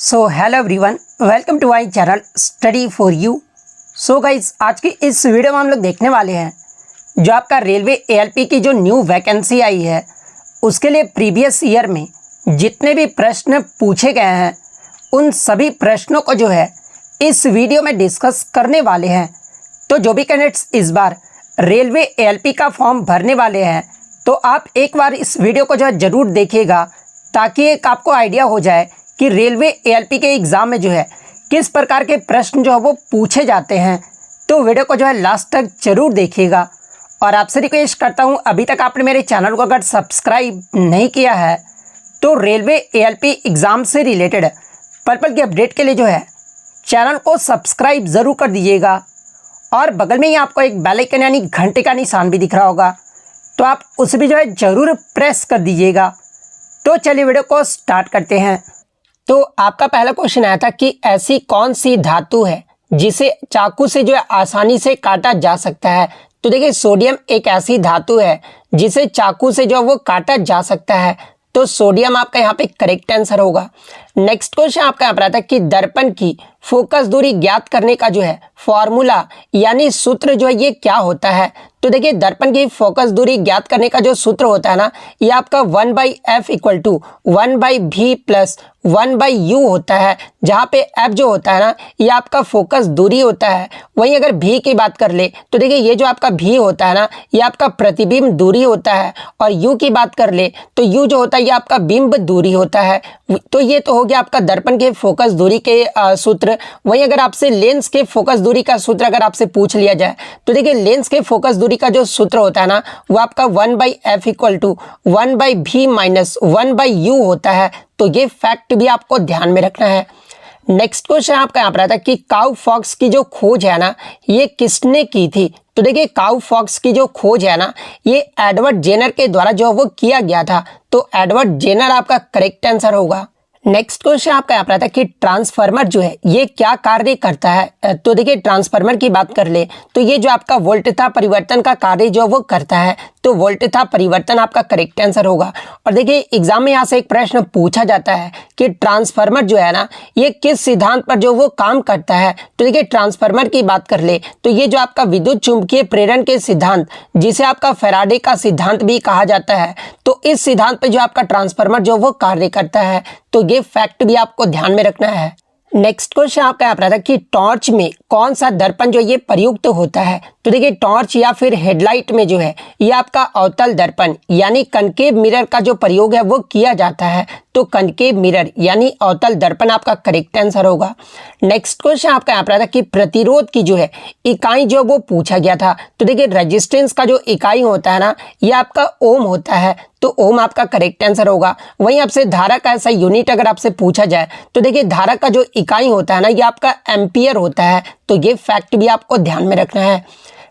So hello everyone, welcome to my channel study for you. So guys, आज की इस video में हम लोग देखने वाले हैं जो आपका रेलवे एएलपी की जो न्यू वैकेंसी आई है उसके लिए प्रीवियस ईयर में जितने भी प्रश्न पूछे गए हैं उन सभी प्रश्नों को जो है इस वीडियो में डिस्कस करने वाले हैं। तो जो भी कैंडिडेट्स इस बार रेलवे एएलपी का फॉर्म भरने वाले हैं तो आप एक बार इस वीडियो को जो है ज़रूर देखिएगा ताकि एक आपको आइडिया हो जाए कि रेलवे एएलपी के एग्ज़ाम में जो है किस प्रकार के प्रश्न जो है वो पूछे जाते हैं। तो वीडियो को जो है लास्ट तक जरूर देखिएगा। और आपसे रिक्वेस्ट करता हूं, अभी तक आपने मेरे चैनल को अगर सब्सक्राइब नहीं किया है तो रेलवे एएलपी एग्ज़ाम से रिलेटेड पर्पल की अपडेट के लिए जो है चैनल को सब्सक्राइब ज़रूर कर दीजिएगा। और बगल में ही आपको एक बेल आइकन यानी घंटे का निशान भी दिख रहा होगा, तो आप उसे भी जो है ज़रूर प्रेस कर दीजिएगा। तो चलिए वीडियो को स्टार्ट करते हैं। तो आपका पहला क्वेश्चन आया था कि ऐसी कौन सी धातु है जिसे चाकू से जो है आसानी से काटा जा सकता है। तो देखिए, सोडियम एक ऐसी धातु है जिसे चाकू से जो वो काटा जा सकता है, तो सोडियम आपका यहाँ पे करेक्ट आंसर होगा। नेक्स्ट क्वेश्चन आपका यहाँ पर आता है कि दर्पण की फोकस दूरी ज्ञात करने का जो है फॉर्मूला यानी सूत्र जो है ये क्या होता है। तो देखिए, दर्पण की फोकस दूरी ज्ञात करने का जो सूत्र होता है ना, ये आपका 1/f = 1/v + 1/u होता है, जहाँ पे f जो होता है ना ये आपका फोकस दूरी होता है। वहीं अगर v की बात कर ले तो देखिए, ये जो आपका v होता है ना ये आपका प्रतिबिंब दूरी होता है, और u की बात कर ले तो u जो होता है ये आपका बिंब दूरी होता है। तो ये तो हो गया आपका दर्पण के फोकस दूरी के सूत्र। वहीं अगर आपसे लेंस के फोकस दूरी का सूत्र अगर आपसे पूछ लिया जाए तो देखिए, लेंस के फोकस दूरी का जो सूत्र होता है ना वो आपका 1/f = 1/v - 1/u होता है। तो ये फैक्ट भी आपको ध्यान में रखना है। नेक्स्ट क्वेश्चन आपका यहाँ पर आता है कि काउ फॉक्स की जो खोज है ना ये किसने की थी। तो देखिए, काउ फॉक्स की जो खोज है ना ये एडवर्ड जेनर के द्वारा जो वो किया गया था, तो एडवर्ड जेनर आपका करेक्ट आंसर होगा। नेक्स्ट क्वेश्चन आपका यहाँ पर आता है कि ट्रांसफार्मर जो है ये क्या कार्य करता है। तो देखिए, ट्रांसफार्मर की बात कर ले तो ये जो आपका वोल्टता परिवर्तन का कार्य जो वो करता है, तो वोल्टता परिवर्तन आपका करेक्ट आंसर होगा। और देखिए, एग्जाम में यहाँ से एक प्रश्न पूछा जाता है कि ट्रांसफार्मर जो है ना ये किस सिद्धांत पर जो वो काम करता है। तो देखिए, ट्रांसफार्मर की बात कर ले तो ये जो आपका विद्युत चुंबकीय प्रेरण के सिद्धांत जिसे आपका फैराडे का सिद्धांत भी कहा जाता है, तो इस सिद्धांत पर जो आपका ट्रांसफार्मर जो वो कार्य करता है, तो ये फैक्ट भी आपको ध्यान में रखना है। नेक्स्ट क्वेश्चन आपका यहाँ पर आता है कि टॉर्च में कौन सा दर्पण जो ये प्रयुक्त होता है। तो देखिए, टॉर्च या फिर हेडलाइट में जो है ये आपका अवतल दर्पण यानी कनकेव मिरर का जो प्रयोग है वो किया जाता है, तो कनकेव मिरर यानी अवतल दर्पण आपका करेक्ट आंसर होगा। नेक्स्ट क्वेश्चन आपका यहाँ पर आता है कि प्रतिरोध की जो है इकाई जो वो पूछा गया था। तो देखिए, रेजिस्टेंस का जो इकाई होता है ना ये आपका ओम होता है, तो ओम आपका करेक्ट आंसर होगा। वहीं आपसे धारा का ऐसा यूनिट अगर आपसे पूछा जाए तो देखिए, धारा का जो इकाई होता है ना ये आपका एम्पियर होता है, तो ये फैक्ट भी आपको ध्यान में रखना है।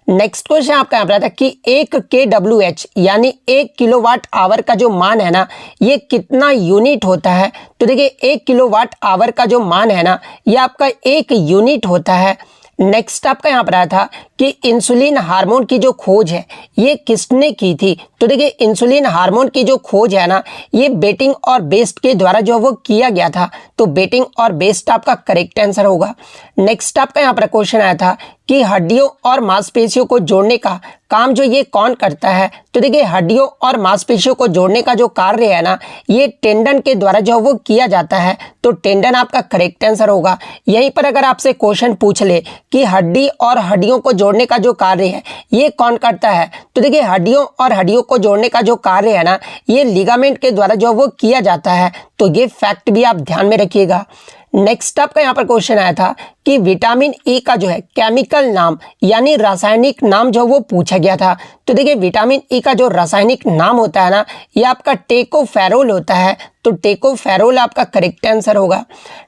नेक्स्ट क्वेश्चन आपका यहाँ पर आता है कि 1 kWh यानी 1 किलोवाट आवर का जो मान है ना ये कितना यूनिट होता है। तो देखिए, 1 किलोवाट आवर का जो मान है ना ये आपका 1 यूनिट होता है। नेक्स्ट आपका यहाँ पर आया था कि इंसुलिन हार्मोन की जो खोज है ये किसने की थी। तो देखिए, इंसुलिन हार्मोन की जो खोज है ना ये बेटिंग और बेस्ट के द्वारा जो वो किया गया था, तो बेटिंग और बेस्ट आपका करेक्ट आंसर होगा। नेक्स्ट आपका यहाँ पर क्वेश्चन आया था कि हड्डियों और मांसपेशियों को जोड़ने का काम जो ये कौन करता है। तो देखिए, हड्डियों और मांसपेशियों को जोड़ने का जो कार्य है ना ये टेंडन के द्वारा जो वो किया जाता है, तो टेंडन आपका करेक्ट आंसर होगा। यहीं पर अगर आपसे क्वेश्चन पूछ ले कि हड्डी और हड्डियों को जोड़ने का जो कार्य है ये कौन करता है, तो देखिए, हड्डियों और हड्डियों को जोड़ने का जो कार्य है ना ये लिगामेंट के द्वारा जो वो किया जाता है, तो ये फैक्ट भी आप ध्यान में रखिएगा। नेक्स्ट आपका यहाँ पर क्वेश्चन आया था कि विटामिन ई का जो है केमिकल नाम यानी रासायनिक नाम जो वो पूछा गया था। तो देखिए, विटामिन ई का जो रासायनिक नाम होता है ना ये आपका टेकोफेरोल होता है, तो टेकोफेरोल आपका करेक्ट आंसर होगा।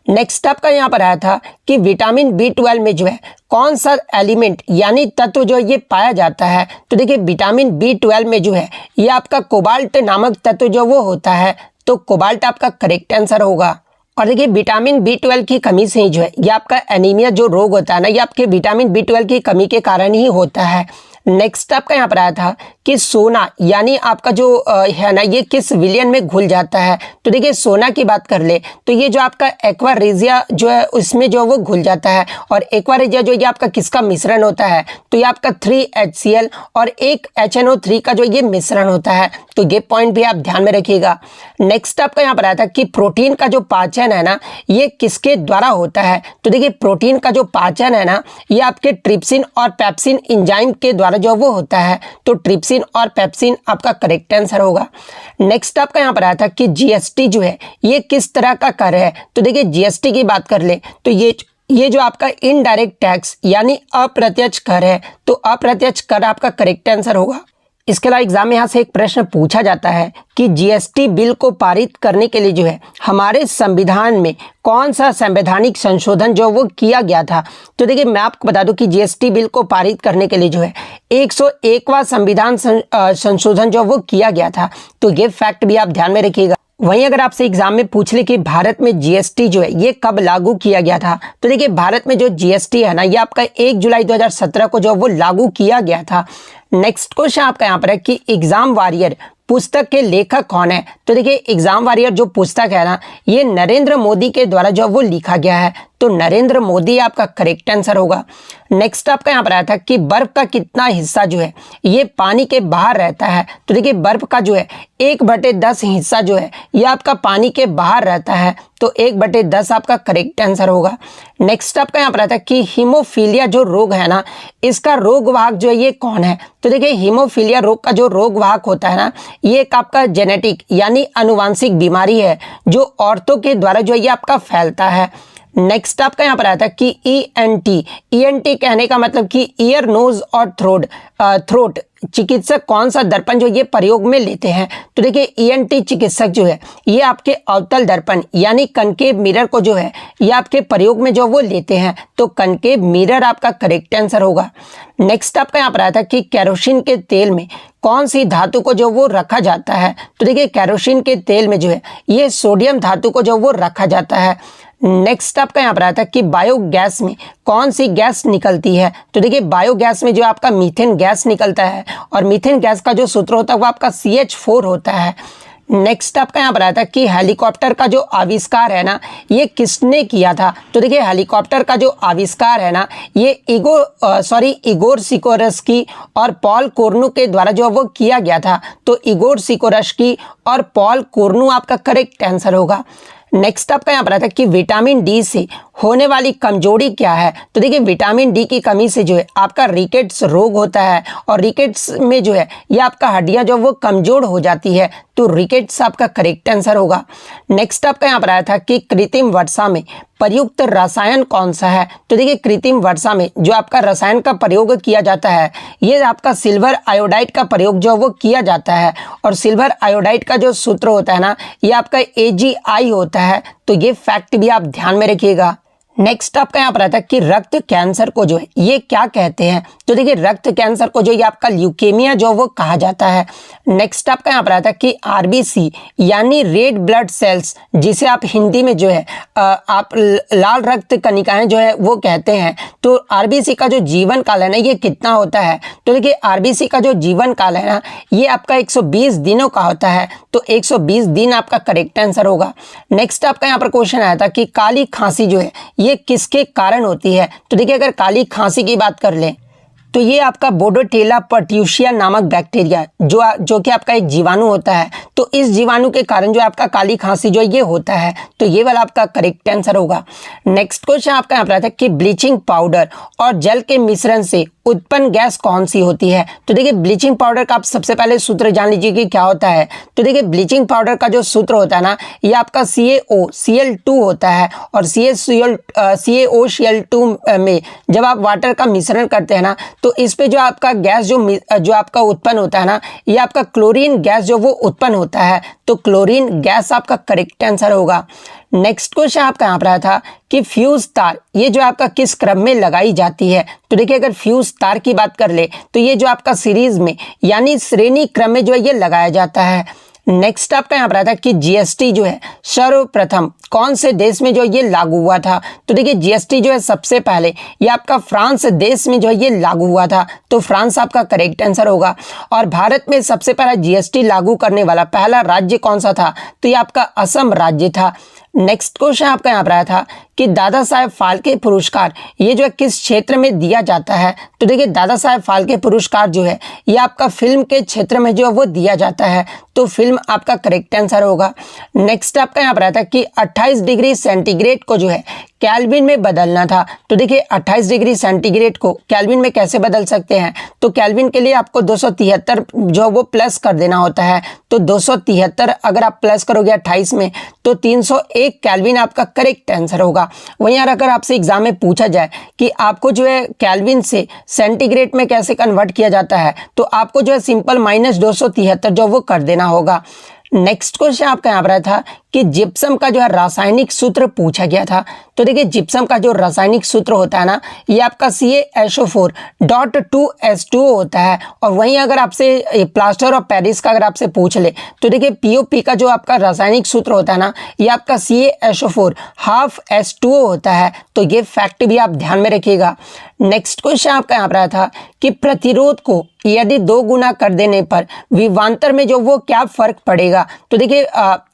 नेक्स्ट आपका यहाँ पर आया था कि विटामिन B12 में जो है कौन सा एलिमेंट यानी तत्व जो ये पाया जाता है। तो देखिए, विटामिन B12 में जो है ये आपका कोबाल्ट नामक तत्व जो वो होता है, तो कोबाल्ट आपका करेक्ट आंसर होगा। और देखिए, विटामिन B12 की कमी से ही जो है ये आपका एनीमिया जो रोग होता है ना ये आपके विटामिन B12 की कमी के कारण ही होता है। नेक्स्ट आपका यहाँ पर आया था कि सोना यानी आपका जो है ना ये किस विलयन में घुल जाता है। तो देखिए सोना की बात कर ले तो ये जो आपका एक्वा रेजिया जो है उसमें जो वो घुल जाता है, और एक्वा रेजिया जो ये आपका किसका मिश्रण होता है, तो ये आपका 3HCl और एक HNO3 का जो ये मिश्रण होता है। तो ये पॉइंट भी आप ध्यान में रखिएगा। नेक्स्ट आपका यहाँ पर आया था कि प्रोटीन का जो पाचन है ना ये किसके द्वारा होता है। तो देखिए प्रोटीन का जो पाचन है ना ये आपके ट्रिप्सिन और पेप्सिन एंजाइम के द्वारा जो वो होता है। तो ट्रिप्सिन और पेप्सिन आपका करेक्ट आंसर होगा। नेक्स्ट आपका यहाँ पर आया था कि जीएसटी जो है ये किस तरह का कर है। तो देखिए जीएसटी की बात कर ले तो ये जो आपका इनडायरेक्ट टैक्स यानी अप्रत्यक्ष कर है। तो अप्रत्यक्ष कर आपका करेक्ट आंसर होगा। इसके अलावा एग्जाम में यहाँ से एक प्रश्न पूछा जाता है कि जीएसटी बिल को पारित करने के लिए जो है हमारे संविधान में कौन सा संवैधानिक संशोधन जो वो किया गया था। तो देखिए मैं आपको बता दूं कि जीएसटी बिल को पारित करने के लिए जो है 101वां संविधान संशोधन जो वो किया गया था। तो ये फैक्ट भी आप ध्यान में रखिएगा। वहीं अगर आपसे एग्जाम में पूछ ले कि भारत में जीएसटी जो है ये कब लागू किया गया था, तो देखिए भारत में जो जीएसटी है ना ये आपका 1 जुलाई 2017 को जो वो लागू किया गया था। नेक्स्ट क्वेश्चन आपका यहाँ पर है कि एग्जाम वॉरियर पुस्तक के लेखक कौन है। तो देखिए एग्जाम वॉरियर जो पुस्तक है ना ये नरेंद्र मोदी के द्वारा जो वो लिखा गया है। तो नरेंद्र मोदी आपका करेक्ट आंसर होगा। नेक्स्ट आपका यहाँ पर आया था कि बर्फ का कितना हिस्सा जो है ये पानी के बाहर रहता है। तो देखिए बर्फ का जो है 1/10 हिस्सा जो है ये आपका पानी के बाहर रहता है। तो 1/10 आपका करेक्ट आंसर होगा। नेक्स्ट आपका यहाँ पर आता है कि हीमोफीलिया जो रोग है ना इसका रोगवाहक जो है ये कौन है। तो देखिए हीमोफीलिया रोग का जो रोगवाहक होता है ना ये एक आपका जेनेटिक यानी आनुवांशिक बीमारी है जो औरतों के द्वारा जो है ये आपका फैलता है। नेक्स्ट आपका यहाँ पर आता है कि ईएनटी कहने का मतलब कि ईयर नोज और थ्रोट चिकित्सक कौन सा दर्पण जो ये प्रयोग में लेते हैं। तो देखिए ईएनटी चिकित्सक जो है ये आपके अवतल दर्पण यानी कनकेव मिरर को जो है ये आपके प्रयोग में जो वो लेते हैं। तो कनकेव मिरर आपका करेक्ट आंसर होगा। नेक्स्ट आपका यहाँ पर आया था कि केरोसिन के तेल में कौन सी धातु को जो वो रखा जाता है। तो देखिए केरोसिन के तेल में जो है ये सोडियम धातु को जो वो रखा जाता है। नेक्स्ट आपका यहाँ पर आता है कि बायोगैस में कौन सी गैस निकलती है। तो देखिए बायोगैस में जो आपका मीथेन गैस निकलता है और मीथेन गैस का जो सूत्र होता है वो आपका CH4 होता है। नेक्स्ट आपका यहाँ पर आता है कि हेलीकॉप्टर का जो आविष्कार है ना ये किसने किया था। तो देखिए हेलीकॉप्टर का जो आविष्कार है ना ये इगोर सिकोरस्की और पॉल कोर्नू के द्वारा जो वो किया गया था। तो इगोर सिकोरस्की और पॉल कोर्नू आपका करेक्ट आंसर होगा। नेक्स्ट आपका यहाँ पर आता है कि विटामिन डी से होने वाली कमजोरी क्या है। तो देखिए विटामिन डी की कमी से जो है आपका रिकेट्स रोग होता है और रिकेट्स में जो है ये आपका हड्डियां जो वो कमजोर हो जाती है। तो रिकेट्स आपका करेक्ट आंसर होगा। नेक्स्ट आपका यहाँ पर आया था कि कृत्रिम वर्षा में प्रयुक्त रसायन कौन सा है। तो देखिए कृत्रिम वर्षा में जो आपका रसायन का प्रयोग किया जाता है ये आपका सिल्वर आयोडाइड का प्रयोग जो वो किया जाता है और सिल्वर आयोडाइड का जो सूत्र होता है ना ये आपका AgI होता है। तो ये फैक्ट भी आप ध्यान में रखिएगा। नेक्स्ट आपका यहाँ पर आता है कि रक्त कैंसर को जो है ये क्या कहते हैं। तो देखिए रक्त कैंसर को जो ये आपका ल्यूकेमिया जो वो कहा जाता है। नेक्स्ट आपका यहाँ पर आता है कि RBC यानी रेड ब्लड सेल्स जिसे आप हिंदी में जो है आप लाल रक्त कणिकाएं जो है वो कहते हैं। तो RBC का जो जीवन काल है ना ये कितना होता है। तो देखिए RBC का जो जीवन काल है ना ये आपका 120 दिनों का होता है। तो 120 दिन आपका करेक्ट आंसर होगा। नेक्स्ट आपका यहाँ पर क्वेश्चन आया था कि काली खांसी जो है ये किसके कारण होती है। तो देखिए अगर काली खांसी की बात कर लें तो ये आपका बोडोटेला पर्ट्यूशिया नामक बैक्टीरिया जो कि आपका एक जीवाणु होता है। तो इस जीवाणु के कारण जो आपका काली खांसी जो ये होता है। तो ये वाला आपका करेक्ट आंसर होगा। नेक्स्ट क्वेश्चन आपका यहाँ पर आता है कि ब्लीचिंग पाउडर और जल के मिश्रण से उत्पन्न गैस कौन सी होती है। तो देखिए ब्लीचिंग पाउडर का आप सबसे पहले सूत्र जान लीजिए कि क्या होता है। तो देखिए ब्लीचिंग पाउडर का जो सूत्र होता है ना ये आपका CaOCl2 होता है और CaOCl2 में जब आप वाटर का मिश्रण करते हैं ना तो इस पे जो आपका गैस जो आपका उत्पन्न होता है ना ये आपका क्लोरीन गैस जो वो उत्पन्न होता है। तो क्लोरीन गैस आपका करेक्ट आंसर होगा। नेक्स्ट क्वेश्चन आपका यहाँ पर आया था कि फ्यूज तार ये जो आपका किस क्रम में लगाई जाती है। तो देखिए अगर फ्यूज तार की बात कर ले तो ये जो आपका सीरीज में यानी श्रेणी क्रम में जो है ये लगाया जाता है। नेक्स्ट आपका यहाँ पर आता है कि जीएसटी जो है सर्वप्रथम कौन से देश में जो ये लागू हुआ था। तो देखिए जीएसटी जो है सबसे पहले ये आपका फ्रांस देश में जो है ये लागू हुआ था, तो फ्रांस आपका करेक्ट आंसर होगा। और भारत में सबसे पहला जीएसटी लागू करने वाला पहला राज्य कौन सा था, तो ये आपका असम राज्य था। नेक्स्ट क्वेश्चन आपका यहाँ पर आया था कि दादा साहेब फाल्के पुरस्कार ये जो है किस क्षेत्र में दिया जाता है। तो देखिए दादा साहेब फाल्के पुरस्कार जो है ये आपका फिल्म के क्षेत्र में जो है वो दिया जाता है, तो फिल्म आपका करेक्ट आंसर होगा। नेक्स्ट आपका यहाँ पर आता है कि 28 डिग्री सेंटीग्रेड को जो है केल्विन में बदलना था। तो देखिए 28 डिग्री सेंटीग्रेड को केल्विन में कैसे बदल सकते हैं, तो केल्विन के लिए आपको 273 जो वो प्लस कर देना होता है। तो 273 अगर आप प्लस करोगे 28 में तो 301 केल्विन आपका करेक्ट आंसर होगा। वहीं अगर आपसे एग्जाम में पूछा जाए कि आपको जो है केल्विन से सेंटीग्रेड में कैसे कन्वर्ट किया जाता है, तो आपको जो है सिंपल -273 जो वो कर देना होगा। नेक्स्ट क्वेश्चन आपका यहाँ पर था कि जिप्सम का जो है रासायनिक सूत्र पूछा गया था। तो देखिए जिप्सम का जो रासायनिक सूत्र होता है ना ये आपका CaSO4.2H2O होता है। और वहीं अगर आपसे प्लास्टर ऑफ पेरिस का अगर आपसे पूछ ले तो देखिए POP का जो आपका रासायनिक सूत्र होता है ना ये आपका CaSO4.5H2O होता है, तो ये फैक्ट भी आप ध्यान में रखिएगा। नेक्स्ट क्वेश्चन आपका यहाँ पर आया था कि प्रतिरोध को यदि 2 गुना कर देने पर विभवांतर में जो वो क्या फर्क पड़ेगा। तो देखिए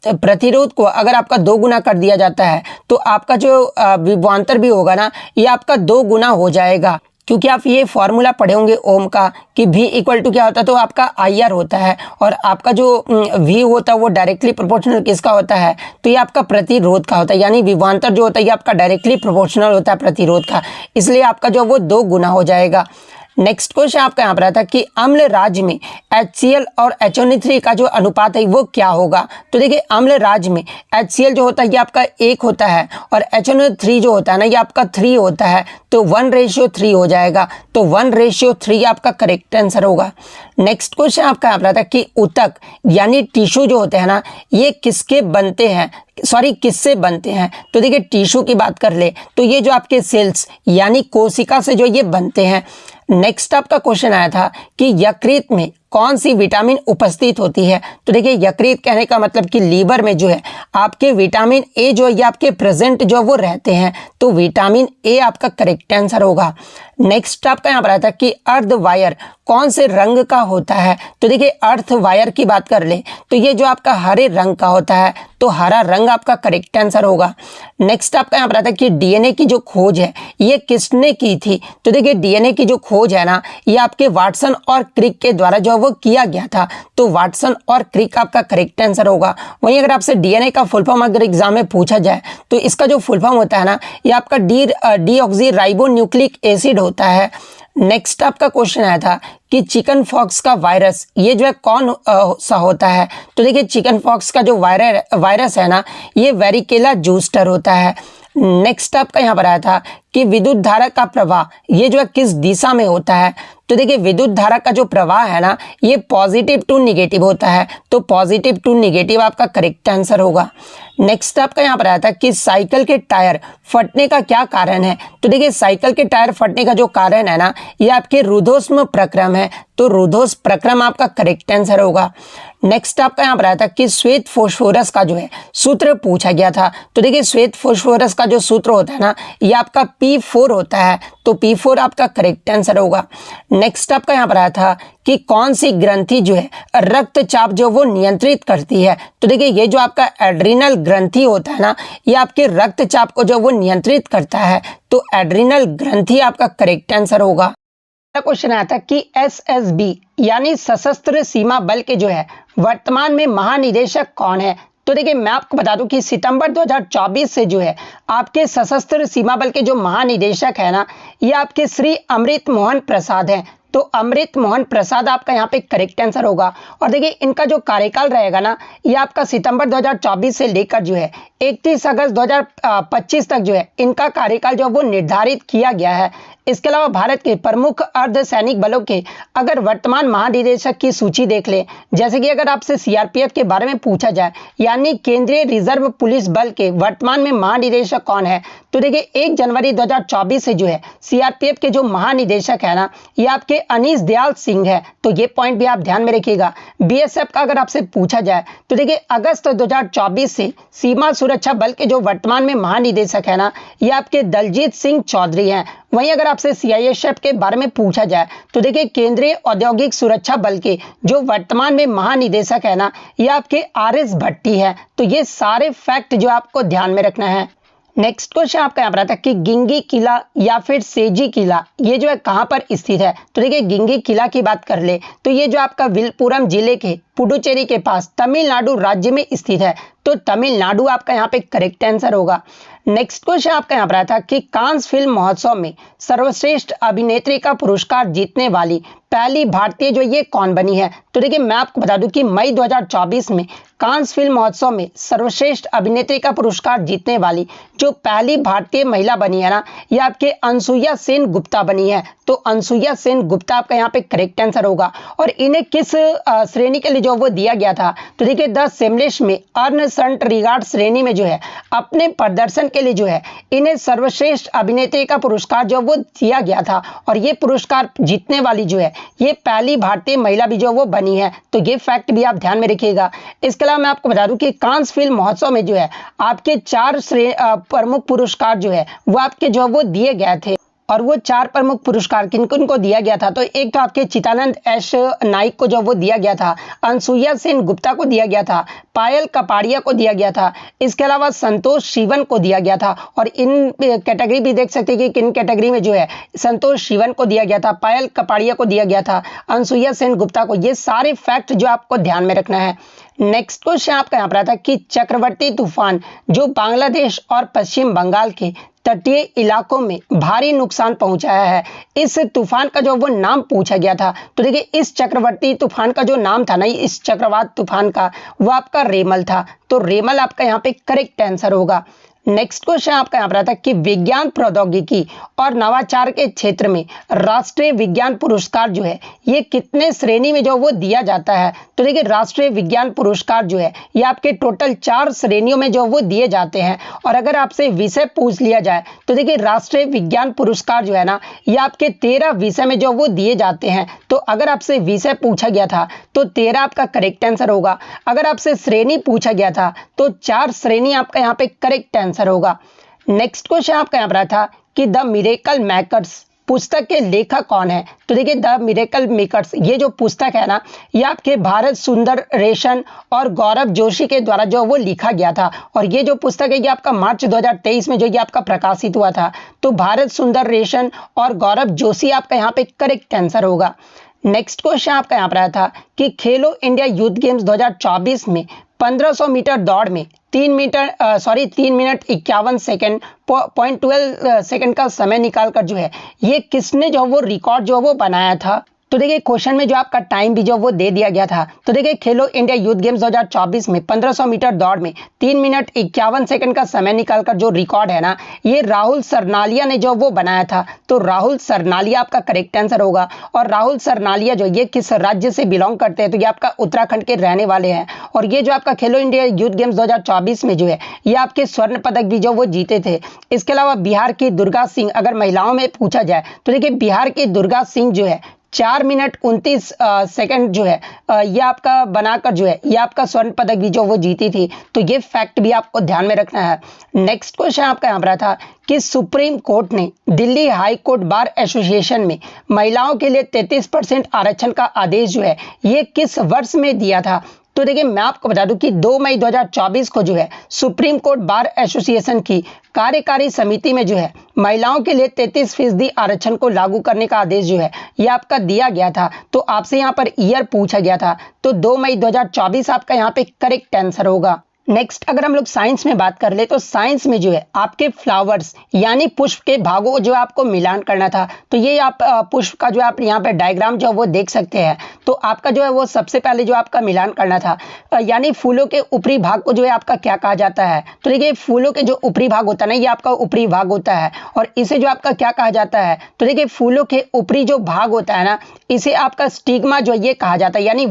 प्रतिरोध को अगर आपका 2 गुना कर दिया जाता है तो आपका जो विभवांतर भी होगा ना ये आपका 2 गुना हो जाएगा, क्योंकि आप ये फॉर्मूला पढ़े होंगे ओम का कि V इक्वल टू क्या होता है, तो आपका IR होता है। और आपका जो V होता है वो डायरेक्टली प्रोपोर्शनल किसका होता है, तो ये आपका प्रतिरोध का होता है। यानी विभवांतर जो होता है ये आपका डायरेक्टली प्रोपोर्शनल होता है प्रतिरोध का, इसलिए आपका जो वो 2 गुना हो जाएगा। नेक्स्ट क्वेश्चन आपका यहाँ पर आता है कि अम्ल राज्य में HCl और HNO3 का जो अनुपात है वो क्या होगा। तो देखिए अम्ल राज्य में HCl जो होता है ये आपका 1 होता है और HNO3 जो होता है ना ये आपका 3 होता है, तो 1:3 हो जाएगा। तो 1:3 आपका करेक्ट आंसर होगा। नेक्स्ट क्वेश्चन आपका यहाँ पर आता है कि ऊतक यानी टिश्यू जो होते हैं ना ये किससे बनते हैं। तो देखिए टिश्यू की बात कर ले तो ये जो आपके सेल्स यानी कोशिका से जो ये बनते हैं। नेक्स्ट आपका क्वेश्चन आया था कि यकृत में कौन सी विटामिन उपस्थित होती है। तो देखिए यकृत कहने का मतलब कि लीवर में जो है आपके विटामिन ए जो है आपके प्रेजेंट जो वो रहते हैं, तो विटामिन ए आपका करेक्ट आंसर होगा। नेक्स्ट आपका यहाँ पर आता है कि अर्ध वायर कौन से रंग का होता है। तो देखिए अर्थ वायर की बात कर ले तो ये जो आपका हरे रंग का होता है, तो हरा रंग आपका करेक्ट आंसर होगा। नेक्स्ट आपका यहाँ पर आता है कि डीएनए की जो खोज है ये किसने की थी। तो देखिए डीएनए की जो खोज है ना ये आपके वाटसन और क्रिक के द्वारा जो वो किया गया था, तो वाटसन और क्रिक आपका करेक्ट आंसर होगा। वहीं अगर आपसे डीएनए का फुल फॉर्म अगर एग्जाम में पूछा जाए तो इसका जो फुल फॉर्म होता है ना ये आपका डीऑक्सीराइबोन्यूक्लिक एसिड होता है। नेक्स्ट आपका क्वेश्चन आया था कि चिकन फॉक्स का वायरस ये जो है कौन सा होता है। तो देखिए चिकन फॉक्स का जो वायरस है ना ये वेरिकेला जूस्टर होता है। नेक्स्ट आपका यहाँ पर आया था कि विद्युत धारा का प्रवाह ये जो है किस दिशा में होता है। तो देखिए विद्युत धारा का जो प्रवाह है ना ये पॉजिटिव टू निगेटिव होता है, तो पॉजिटिव टू निगेटिव आपका करेक्ट आंसर होगा। नेक्स्ट आपका यहाँ पर आया था कि साइकिल के टायर फटने का क्या कारण है। तो देखिए साइकिल के टायर फटने का जो कारण है ना ये आपके रुद्धोष्म प्रक्रम है, तो रुद्धोष्म प्रक्रम आपका करेक्ट आंसर होगा। नेक्स्ट आपका यहाँ पर आया था कि श्वेत फास्फोरस का जो है सूत्र पूछा गया था। तो देखिए श्वेत फास्फोरस का जो सूत्र होता है ना ये आपका P4 होता है, तो P4 आपका करेक्ट आंसर होगा। नेक्स्ट आपका यहाँ पर आया था कि कौन सी ग्रंथि जो है रक्तचाप जो वो नियंत्रित करती है। तो देखिए ये जो आपका एड्रिनल ग्रंथि होता है ना ये आपके रक्तचाप को जो वो नियंत्रित करता है, तो एड्रिनल ग्रंथि आपका करेक्ट आंसर होगा। क्वेश्चन आया था कि SSB यानी सशस्त्र सीमा बल के जो है वर्तमान में महानिदेशक कौन है। तो देखिए मैं आपको बता दूं कि सितंबर 2024 से जो है आपके सशस्त्र सीमा बल के जो महानिदेशक है ना ये आपके श्री अमृत मोहन प्रसाद हैं, तो अमृत मोहन प्रसाद आपका यहाँ पे करेक्ट आंसर होगा। और देखिए इनका जो कार्यकाल रहेगा ना ये आपका सितंबर 2024 से लेकर जो है 31 अगस्त 2025 तक जो है इनका कार्यकाल जो वो निर्धारित किया गया है। इसके अलावा भारत के प्रमुख अर्धसैनिक बलों के अगर वर्तमान महानिदेशक की सूची देख ले, जैसे कि अगर आपसे सीआरपीएफ के बारे में पूछा जाए यानी केंद्रीय रिजर्व पुलिस बल के वर्तमान में महानिदेशक कौन है, तो देखिए 1 जनवरी 2024 से जो है सीआरपीएफ के जो महानिदेशक है ना, ये आपके अनीश दयाल सिंह है। तो ये पॉइंट भी आप ध्यान में रखिएगा। बीएसएफ का अगर आपसे पूछा जाए तो देखिए अगस्त 2024 से सीमा सुरक्षा बल के जो वर्तमान में महानिदेशक है ना, ये आपके दलजीत सिंह चौधरी हैं। वहीं अगर आपसे सीआईएसएफ के बारे में पूछा जाए तो देखिए केंद्रीय औद्योगिक सुरक्षा बल के जो वर्तमान में महानिदेशक है ना, ये आपके आरएस भट्टी है। तो ये सारे फैक्ट जो आपको ध्यान में रखना है। नेक्स्ट क्वेश्चन आपका यहाँ पर आता है कि गिंगी किला या फिर सेजी किला ये जो है कहाँ पर स्थित है। तो देखिए गिंगी किला की बात कर ले तो ये जो आपका विलपुरम जिले के पुडुचेरी के पास तमिलनाडु राज्य में स्थित है। तो तमिलनाडु आपका यहाँ पे करेक्ट आंसर होगा। नेक्स्ट क्वेश्चन आपका यहाँ पर आया था कि कांस फिल्म महोत्सव में सर्वश्रेष्ठ अभिनेत्री का पुरस्कार जीतने वाली पहली भारतीय जो ये कौन बनी है। तो देखिए मैं आपको बता दूं कि मई 2024 में कांस फिल्म महोत्सव में सर्वश्रेष्ठ अभिनेत्री का पुरस्कार जीतने वाली जो पहली भारतीय महिला बनी है ना, ये आपके अनसुईया सेन गुप्ता बनी है। तो अनसुईया सेन गुप्ता आपका यहाँ पे करेक्ट आंसर होगा। और इन्हें किस श्रेणी के लिए जो वो दिया गया था, तो देखिए द सेमलेश में अर्नसंट रिगार्ड श्रेणी में जो है अपने प्रदर्शन के लिए जो है इन्हें सर्वश्रेष्ठ अभिनेत्री का पुरस्कार जो वो दिया गया था। और ये पुरस्कार जीतने वाली जो है ये पहली भारतीय महिला भी जो वो बनी है। तो ये फैक्ट भी आप ध्यान में रखिएगा। इसके अलावा मैं आपको बता दूं कि कांस फिल्म महोत्सव में जो है आपके 4 प्रमुख पुरस्कार जो है वो आपके जो वो दिए गए थे। और वो 4 प्रमुख पुरस्कार किन किन को दिया गया था, तो एक तो आपके चितानंद एस नाइक को जो वो दिया गया था, अनसुईया सेन गुप्ता को दिया गया था, पायल कपाड़िया को दिया गया था, इसके अलावा संतोष शिवन को दिया गया था। और इन कैटेगरी भी देख सकते हैं कि किन कैटेगरी में जो है संतोष शिवन को दिया गया था, पायल कपाड़िया को दिया गया था, अनसुईया सेन गुप्ता को। ये सारे फैक्ट जो आपको ध्यान में रखना है। नेक्स्ट क्वेश्चन आपका यहाँ पर आता है कि चक्रवर्ती तूफान जो बांग्लादेश और पश्चिम बंगाल के तटीय इलाकों में भारी नुकसान पहुंचाया है, इस तूफान का जो वो नाम पूछा गया था। तो देखिए इस चक्रवर्ती तूफान का जो नाम था ना, इस चक्रवात तूफान का, वो आपका रेमल था। तो रेमल आपका यहाँ पे करेक्ट आंसर होगा। नेक्स्ट क्वेश्चन आपका यहाँ पर आता है कि विज्ञान प्रौद्योगिकी और नवाचार के क्षेत्र में राष्ट्रीय विज्ञान पुरस्कार जो है ये कितने श्रेणी में जो वो दिया जाता है। तो देखिए राष्ट्रीय विज्ञान पुरस्कार जो है ये आपके टोटल 4 श्रेणियों में जो वो दिए जाते हैं। और अगर आपसे विषय पूछ लिया जाए तो देखिए राष्ट्रीय विज्ञान पुरस्कार जो है ना, ये आपके 13 विषय में जो वो दिए जाते हैं। तो अगर आपसे विषय पूछा गया था तो 13 आपका करेक्ट आंसर होगा। अगर आपसे श्रेणी पूछा गया था तो 4 श्रेणी आपका यहाँ पे करेक्ट आंसर होगा। नेक्स्ट क्वेश्चन आपका यहाँ पर था कि द मिरेकल मेकर्स पुस्तक के लेखक कौन है। तो देखिए द मिरेकल मेकर्स ये जो पुस्तक है ना, ये आपके भारत सुंदर रेशन और गौरव जोशी के द्वारा जो वो लिखा गया था। और ये जो पुस्तक है ये आपका मार्च 2023 में जो ये आपका प्रकाशित हुआ था। तो भारत सुंदर रेशन और गौरव जोशी आपका यहाँ पे करेक्ट आंसर होगा। नेक्स्ट क्वेश्चन आपका यहाँ पर आया था कि खेलो इंडिया यूथ गेम्स 2024 में 1500 मीटर दौड़ में 3 मिनट 51 सेकेंड 0.12 सेकेंड का समय निकालकर जो है ये किसने जो वो रिकॉर्ड जो वो बनाया था। तो देखिए क्वेश्चन में जो आपका टाइम भी जो वो दे दिया गया था। तो देखिए खेलो इंडिया यूथ गेम्स 2024 में 1500 मीटर दौड़ में 3 मिनट 51 सेकंड का समय निकालकर जो रिकॉर्ड है ना, ये राहुल सरनालिया ने जो वो बनाया था। तो राहुल सरनालिया आपका करेक्ट आंसर होगा। और राहुल सरनालिया जो ये किस राज्य से बिलोंग करते हैं, तो ये आपका उत्तराखंड के रहने वाले हैं। और ये जो आपका खेलो इंडिया यूथ गेम्स 2024 में जो है ये आपके स्वर्ण पदक भी जो वो जीते थे। इसके अलावा बिहार की दुर्गा सिंह अगर महिलाओं में पूछा जाए तो देखिए बिहार की दुर्गा सिंह जो है 4 मिनट 29 सेकंड जो है ये आपका बनाकर जो है ये आपका स्वर्ण पदक भी जो वो जीती थी। तो ये फैक्ट भी आपको ध्यान में रखना है। नेक्स्ट क्वेश्चन आपका यहाँ पर था कि सुप्रीम कोर्ट ने Delhi high court bar association में महिलाओं के लिए 33% आरक्षण का आदेश जो है ये किस वर्ष में दिया था। तो देखिए मैं आपको बता दूं कि 2 मई 2024 को जो है सुप्रीम कोर्ट बार एसोसिएशन की कार्यकारी समिति में जो है महिलाओं के लिए 33% आरक्षण को लागू करने का आदेश जो है ये आपका दिया गया था। तो आपसे यहाँ पर ईयर पूछा गया था। तो 2 मई 2024 आपका यहाँ पे करेक्ट आंसर होगा। नेक्स्ट अगर हम लोग साइंस में बात कर ले तो साइंस में जो है आपके फ्लावर्स यानी पुष्प के भागों जो आपको मिलान करना था। तो ये आप पुष्प का जो आप यहाँ पे डायग्राम जो वो देख सकते हैं। तो आपका जो है वो सबसे पहले जो आपका मिलान करना था यानी फूलों के ऊपरी भाग को जो है आपका क्या कहा जाता है। तो देखिए फूलों के जो ऊपरी भाग होता है ना, ये आपका ऊपरी भाग होता है और इसे जो आपका क्या कहा जाता है। तो देखिए फूलों के ऊपरी जो भाग होता है ना, इसे आपका स्टिग्मा जो ये कहा जाता है यानी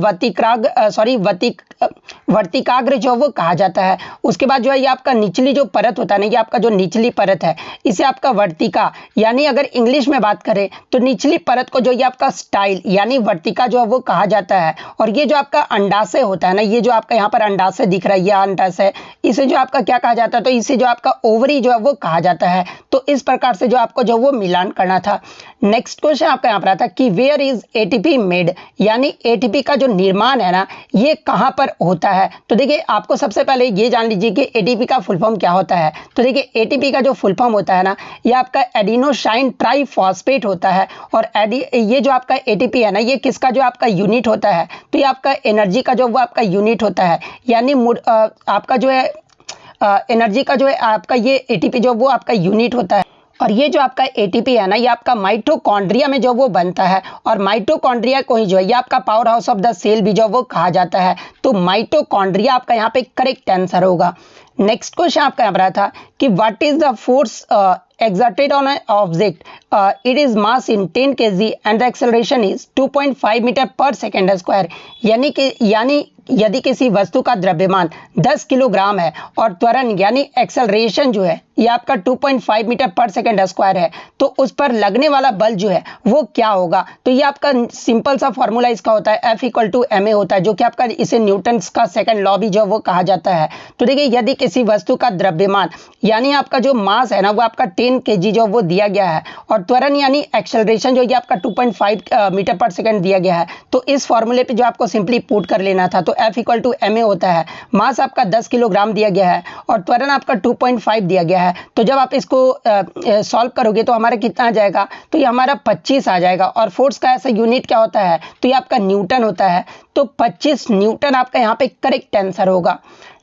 वर्तिकाग्र जो वो कहा जाता है। उसके बाद जो है ये आपका निचली जो परत होता है ना, ये आपका जो निचली परत है इसे आपका वर्तिका यानी अगर इंग्लिश में बात करें तो निचली परत को जो ये आपका स्टाइल यानी वर्तिका जो है वो कहा जाता है। और ये जो आपका अंडाशय होता है ना, ये जो आपका यहाँ पर अंडाशय दिख रहा है, ये अंडाशय, इसे जो आपका क्या कहा जाता है। तो इसे जो आपका ओवरी जो है वो कहा जाता है। तो इस प्रकार से जो आपको जो वो मिलान करना था। नेक्स्ट क्वेश्चन आपका यहाँ पर आता है कि वेयर इज एटीपी मेड यानी एटीपी का जो निर्माण है ना, ये कहाँ पर होता है। तो देखिए आपको सबसे पहले ये जान लीजिए कि एटीपी का फुल फॉर्म क्या होता है। तो देखिए एटीपी का जो फुल फॉर्म होता है ना, ये आपका एडिनोसाइन ट्राइफॉस्फेट होता है। और ये जो आपका एटीपी है ना, ये किसका जो आपका यूनिट होता है। तो ये आपका एनर्जी का जो वो आपका यूनिट होता है यानी आपका जो है एनर्जी का जो है आपका ये एटीपी जो वो आपका यूनिट होता है। और ये जो आपका एटीपी है ना, ये आपका माइटोकॉन्ड्रिया में जो वो बनता है और माइटोकॉन्ड्रिया को ही जो है ये आपका power house of the cell भी जो वो कहा जाता है। तो माइटोकॉन्ड्रिया आपका यहाँ पे करेक्ट आंसर होगा। नेक्स्ट क्वेश्चन आपका यहाँ पर था कि what is the force exerted on an object, it is mass in 10 kg and the acceleration is 2.5 metre पर सेकेंड स्क्वायर। यानी यदि किसी वस्तु का द्रव्यमान 10 किलोग्राम है और त्वरण यानी एक्सेलरेशन जो है ये आपका 2.5 मीटर पर सेकेंड स्क्वायर है, तो उस पर लगने वाला बल जो है वो क्या होगा। तो ये आपका सिंपल सा फॉर्मूला इसका होता है F=ma होता है, जो कि आपका इसे न्यूटन्स का सेकंड लॉ भी जो वो कहा जाता है। तो देखिए यदि किसी वस्तु का द्रव्यमान यानी आपका जो मास है ना, वो आपका 10 kg जो वो दिया गया है और त्वरण यानी एक्सेलरेशन जो ये आपका 2.5 मीटर पर सेकेंड दिया गया है, तो इस फॉर्मूले पे जो आपको सिंपली पुट कर लेना था। तो F=ma होता है, मास आपका 10 किलोग्राम दिया गया है और त्वरण आपका 2.5 दिया गया है। तो जब आप इसको सॉल्व करोगे तो हमारा कितना आ जाएगा। तो ये हमारा 25 आ जाएगा। और फोर्स का ऐसा यूनिट क्या होता है, तो ये आपका न्यूटन होता है। तो 25 न्यूटन आपका यहाँ पे करेक्ट आंसर होगा।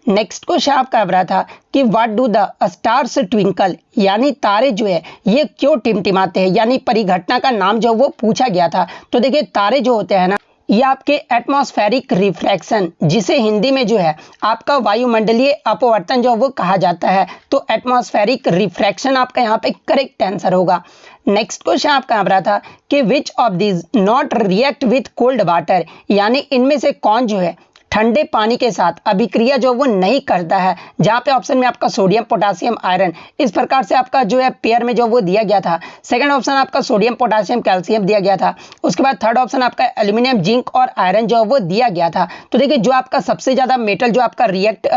नेक्स्ट क्वेश्चन आपका रहा था कि what do the stars twinkle यानी तारे जो है ये क्यों टिमटिमाते हैं, यानी परिघटना का नाम जो वो पूछा गया था। तो देखिए तारे जो होते हैं ना, ये आपके एटमॉस्फेरिक रिफ्रैक्शन, जिसे हिंदी में जो है आपका वायुमंडलीय अपवर्तन जो वो कहा जाता है। तो एटमॉस्फेरिक रिफ्रैक्शन आपका यहाँ पे करेक्ट आंसर होगा। नेक्स्ट क्वेश्चन आपका यहाँ पर था कि which of these not react with cold water यानी इनमें से कौन जो है ठंडे पानी के साथ अभिक्रिया जो वो नहीं करता है। जहाँ पे ऑप्शन में आपका सोडियम पोटासियम आयरन इस प्रकार से आपका जो है पेयर में जो वो दिया गया था। सेकंड ऑप्शन आपका सोडियम पोटासियम कैल्शियम दिया गया था। उसके बाद थर्ड ऑप्शन आपका एल्यूमिनियम जिंक और आयरन जो वो दिया गया था। तो देखिए जो आपका सबसे ज़्यादा मेटल जो आपका रिएक्ट,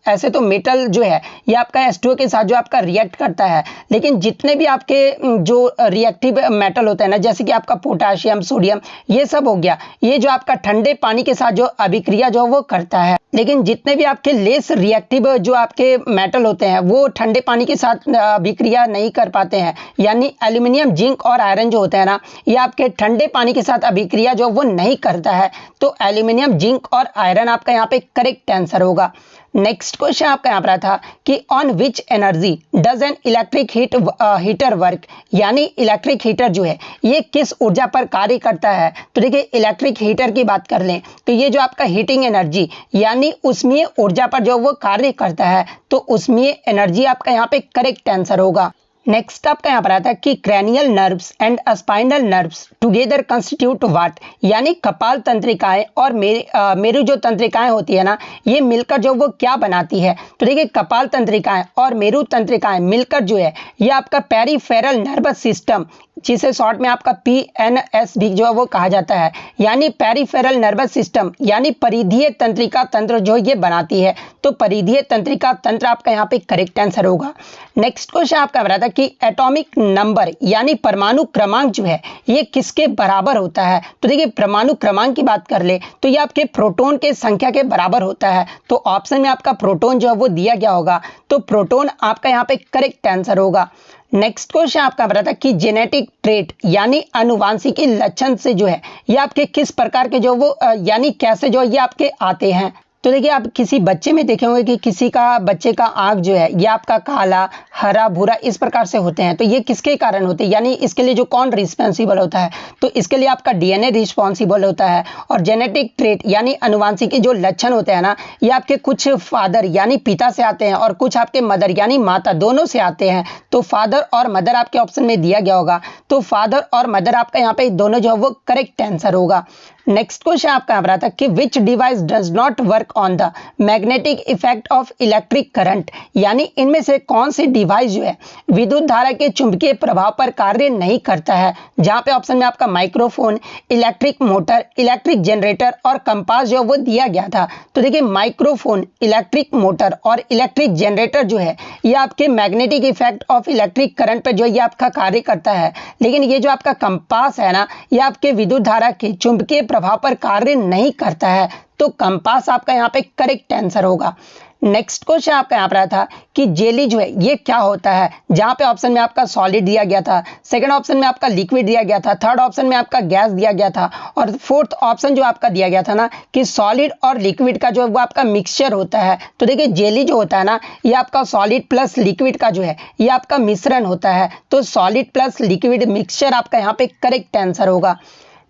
ऐसे तो मेटल जो है ये आपका H2O के साथ जो आपका रिएक्ट करता है, लेकिन जितने भी आपके जो रिएक्टिव मेटल होते हैं ना, जैसे कि आपका पोटाशियम सोडियम ये सब हो गया, ये जो आपका ठंडे पानी के साथ जो अभिक्रिया जो वो करता है। लेकिन जितने भी आपके लेस रिएक्टिव जो आपके मेटल होते हैं वो ठंडे पानी के साथ अभिक्रिया नहीं कर पाते हैं। यानी एल्यूमिनियम जिंक और आयरन जो होते हैं ना, ये आपके ठंडे पानी के साथ अभिक्रिया जो वो नहीं करता है। तो एल्यूमिनियम जिंक और आयरन आपका यहाँ पे करेक्ट आंसर होगा। नेक्स्ट क्वेश्चन आपका यहाँ पर था कि on which energy does an electric heater work यानी इलेक्ट्रिक हीटर जो है ये किस ऊर्जा पर कार्य करता है। तो देखिए इलेक्ट्रिक हीटर की बात कर लें तो ये जो आपका हीटिंग एनर्जी यानी उष्मीय ऊर्जा पर जो वो कार्य करता है। तो उष्मीय एनर्जी आपका यहाँ पे करेक्ट आंसर होगा। नेक्स्ट आपका यहाँ पर आता है कि cranial nerves and spinal nerves together constitute what यानी कपाल तंत्रिकाएं और मेरु जो तंत्रिकाएं होती है ना, ये मिलकर जो वो क्या बनाती है। तो देखिए कपाल तंत्रिकाएं और मेरु तंत्रिकाएं मिलकर जो है ये आपका पेरिफेरल नर्वस सिस्टम, जिसे शॉर्ट में आपका PNS भी जो है वो कहा जाता है, यानी पेरिफेरल नर्वस सिस्टम यानी परिधीय तंत्रिका तंत्र जो ये बनाती है। तो परिधीय तंत्रिका तंत्र आपका यहाँ पे करेक्ट आंसर होगा। नेक्स्ट क्वेश्चन आपका बता था कि एटॉमिक नंबर यानी परमाणु क्रमांक जो है ये किसके बराबर होता है। तो देखिए परमाणु क्रमांक की बात कर ले तो ये आपके प्रोटॉन के संख्या के बराबर होता है। तो ऑप्शन में आपका प्रोटॉन जो है वो दिया गया होगा। तो प्रोटॉन आपका यहाँ पे करेक्ट आंसर होगा। नेक्स्ट क्वेश्चन आपका बता था कि जेनेटिक ट्रेट यानी आनुवांशिकी लक्षण से जो है ये आपके किस प्रकार के जो वो यानी कैसे जो ये आपके आते हैं। तो देखिए आप किसी बच्चे में देखे होंगे कि किसी का बच्चे का आँख जो है ये आपका काला, हरा, भूरा इस प्रकार से होते हैं। तो ये किसके कारण होते हैं, यानी इसके लिए जो कौन रिस्पॉन्सिबल होता है, तो इसके लिए आपका डीएनए रिस्पॉन्सिबल होता है। और जेनेटिक ट्रेट यानी अनुवांशिकी जो लक्षण होते हैं ना, ये आपके कुछ फादर यानी पिता से आते हैं और कुछ आपके मदर यानी माता दोनों से आते हैं। तो फादर और मदर आपके ऑप्शन में दिया गया होगा, तो फादर और मदर आपका यहाँ पे दोनों जो है वो करेक्ट आंसर होगा। नेक्स्ट क्वेश्चन आपका यहाँ पर आता है कि विच device does not work on the magnetic effect of electric current, यानी इनमें से कौन सी डिवाइस जो है विद्युत धारा के चुंबकीय प्रभाव पर कार्य नहीं करता है। जहां पे ऑप्शन में आपका microphone, electric motor, electric generator और कंपास जो वो दिया गया था। तो देखिए माइक्रोफोन, इलेक्ट्रिक मोटर और इलेक्ट्रिक जनरेटर जो है ये आपके magnetic effect of electric current पर जो ये आपका कार्य करता है, लेकिन ये जो आपका कंपास है ना, ये आपके विद्युत धारा के चुंबकीय प्रभाव पर कार्य नहीं करता है। तो कंपास आपका यहाँ पे करेक्ट आंसर होगा। नेक्स्ट क्वेश्चन आपका यहाँ पर आया था कि जेली जो है ये क्या होता है। जहां पे ऑप्शन में आपका सॉलिड दिया गया था, सेकंड ऑप्शन में आपका लिक्विड दिया गया था, थर्ड ऑप्शन में आपका गैस दिया गया था और फोर्थ ऑप्शन जो आपका दिया गया था ना कि सॉलिड और लिक्विड का जो है वो आपका मिक्सचर होता है। तो देखिए जेली जो होता है ना, ये आपका सॉलिड प्लस लिक्विड का जो है ये आपका मिश्रण होता है। तो सॉलिड प्लस लिक्विड मिक्सचर आपका यहाँ पे करेक्ट आंसर होगा।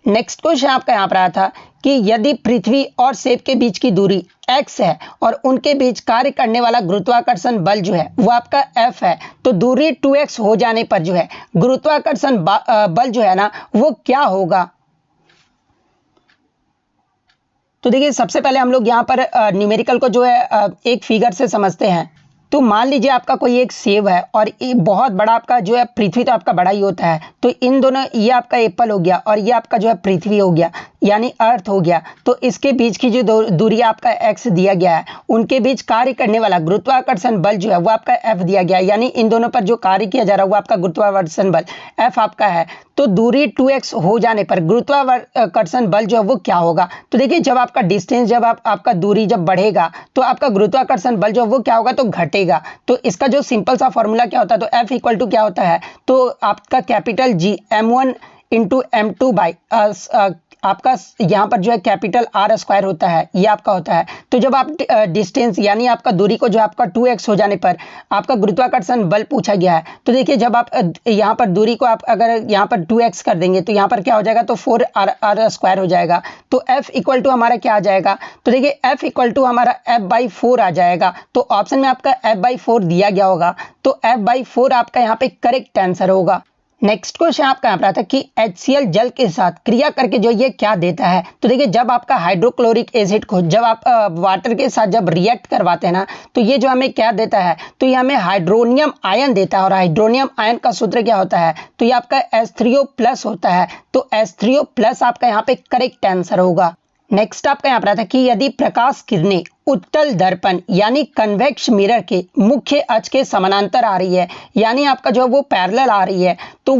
नेक्स्ट क्वेश्चन आपका यहाँ पर आया था कि यदि पृथ्वी और सेब के बीच की दूरी x है और उनके बीच कार्य करने वाला गुरुत्वाकर्षण बल जो है वो आपका F है, तो दूरी 2x हो जाने पर जो है गुरुत्वाकर्षण बल जो है ना वो क्या होगा। तो देखिए सबसे पहले हम लोग यहाँ पर न्यूमेरिकल को जो है एक फिगर से समझते हैं। तो मान लीजिए आपका कोई एक सेब है और ये बहुत बड़ा आपका जो है पृथ्वी, तो आपका बड़ा ही होता है। तो इन दोनों, ये आपका एप्पल हो गया और ये आपका जो है पृथ्वी हो गया यानी अर्थ हो गया। तो इसके बीच की जो दूरी आपका x दिया गया है, उनके बीच कार्य करने वाला गुरुत्वाकर्षण बल जो है वो आपका F दिया गया है, यानी इन दोनों पर जो कार्य किया जा रहा है वो आपका गुरुत्वाकर्षण बल F आपका है। तो दूरी 2x हो जाने पर गुरुत्वाकर्षण बल जो है वो क्या होगा। तो देखिए जब आपका डिस्टेंस, जब आपका दूरी जब बढ़ेगा तो आपका गुरुत्वाकर्षण बल जो वो क्या होगा, तो घटेगा। तो इसका जो सिंपल सा फॉर्मूला क्या होता है, तो F इक्वल टू क्या होता है, तो आपका capital G m1 into m2 by आपका यहाँ पर जो है कैपिटल R स्क्वायर होता है, ये आपका होता है। तो जब आप डिस्टेंस यानी आपका दूरी को जो आपका 2x हो जाने पर आपका गुरुत्वाकर्षण बल पूछा गया है, तो देखिए जब आप यहाँ पर दूरी को आप अगर यहाँ पर 2x कर देंगे तो यहाँ पर क्या हो जाएगा, तो 4r स्क्वायर हो जाएगा। तो F इक्वल टू हमारा क्या आ जाएगा, तो देखिए F इक्वल टू हमारा F/4 आ जाएगा। तो ऑप्शन में आपका F/4 दिया गया होगा, तो F/4 आपका यहाँ पे करेक्ट आंसर होगा। नेक्स्ट क्वेश्चन आपका यहाँ पर आता है कि HCl जल के साथ क्रिया करके जो ये क्या देता है। तो देखिए जब आपका हाइड्रोक्लोरिक एसिड को जब आप वाटर के साथ जब रिएक्ट करवाते हैं ना, तो ये जो हमें क्या देता है, तो ये हमें हाइड्रोनियम आयन देता है। और हाइड्रोनियम आयन का सूत्र क्या होता है, तो ये आपका H3O+ होता है। तो H3O+ आपका यहाँ पे करेक्ट आंसर होगा। नेक्स्ट आपका यहाँ पर आता है कि यदि प्रकाश किरणें उत्तल दर्पण यानी कन्वेक्स मिरर के मुख्य अक्ष के समानांतर आ रही है, यानी आपका जो वो पैरेलल आ रही है, तो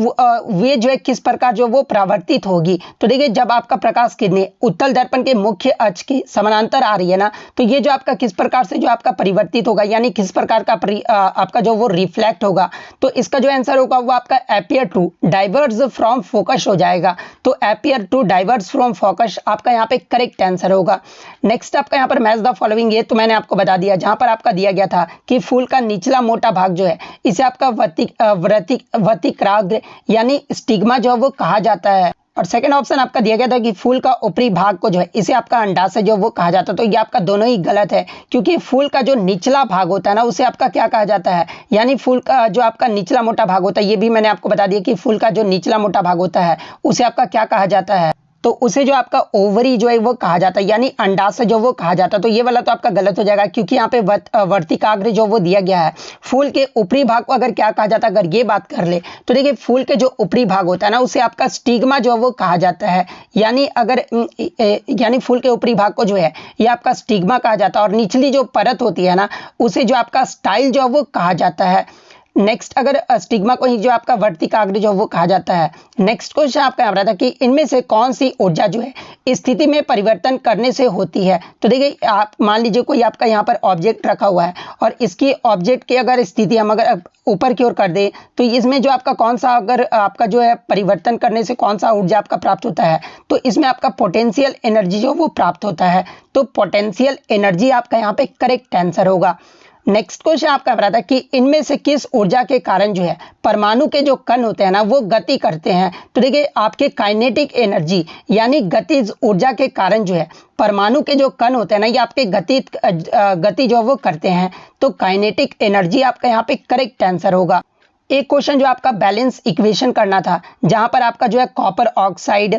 वे जो है किस प्रकार जो वो परावर्तित होगी। तो देखिए जब आपका प्रकाश किरणें उत्तल दर्पण के मुख्य अक्ष के समानांतर आ रही है ना, तो ये जो आपका किस प्रकार से जो आपका परिवर्तित होगा, यानी किस प्रकार का आपका जो वो रिफ्लेक्ट होगा। तो इसका जो आंसर होगा वो आपका appear to diverge from focus हो जाएगा। तो appear to diverge from focus आपका यहाँ पे करेक्ट आंसर होगा। नेक्स्ट आपका यहाँ पर मैच द फॉलोइंग, ये तो मैंने आपको बता दिया। जहां पर आपका दिया गया था कि फूल का निचला मोटा भाग जो है इसे आपका वर्तिकाग्र यानी स्टिग्मा जो वो कहा जाता है। और सेकंड ऑप्शन आपका दिया गया था कि फूल का ऊपरी भाग को जो है इसे आपका अंडाशय जो वो कहा जाता है। तो ये आपका दोनों ही गलत है, क्योंकि फूल का जो निचला भाग होता है ना उसे आपका क्या कहा जाता है, यानी फूल का जो आपका निचला मोटा भाग होता है, ये भी मैंने आपको बता दिया कि फूल का जो निचला मोटा भाग होता है उसे आपका क्या कहा जाता है, तो उसे जो आपका ओवरी जो है वो कहा जाता है, यानी अंडाशय जो वो कहा जाता है। तो ये वाला तो आपका गलत हो जाएगा, क्योंकि यहाँ पे वर्तिकाग्र जो वो दिया गया है। फूल के ऊपरी भाग को अगर क्या कहा जाता है, अगर ये बात कर ले तो देखिए फूल के जो ऊपरी भाग होता है ना उसे आपका स्टिग्मा जो वो कहा जाता है। यानी अगर यानी फूल के ऊपरी भाग को जो है ये आपका स्टिग्मा कहा जाता है, और निचली जो परत होती है ना उसे जो आपका स्टाइल जो वो कहा जाता है। नेक्स्ट अगर स्टिग्मा को ही जो आपका वर्तिकाग्र जो वो कहा जाता है। नेक्स्ट क्वेश्चन आपका यहाँ पर आता है कि इनमें से कौन सी ऊर्जा जो है स्थिति में परिवर्तन करने से होती है। तो देखिए आप मान लीजिए कोई आपका यहाँ पर ऑब्जेक्ट रखा हुआ है और इसकी ऑब्जेक्ट की अगर स्थिति हम अगर ऊपर की ओर कर दे तो इसमें जो आपका कौन सा अगर आपका जो है परिवर्तन करने से कौन सा ऊर्जा आपका प्राप्त होता है, तो इसमें आपका पोटेंशियल एनर्जी जो वो प्राप्त होता है। तो पोटेंशियल एनर्जी आपका यहाँ पे करेक्ट आंसर होगा। नेक्स्ट क्वेश्चन आपका बताता है कि इनमें से किस ऊर्जा के कारण जो है परमाणु के जो कण होते हैं ना वो गति करते हैं। तो देखिए आपके काइनेटिक एनर्जी यानी गतिज ऊर्जा के कारण जो है परमाणु के जो कण होते हैं ना ये आपके गति जो वो करते हैं। तो काइनेटिक एनर्जी आपका यहाँ पे करेक्ट आंसर होगा। एक क्वेश्चन जो आपका बैलेंस इक्वेशन करना था, जहां पर आपका जो है कॉपर ऑक्साइड,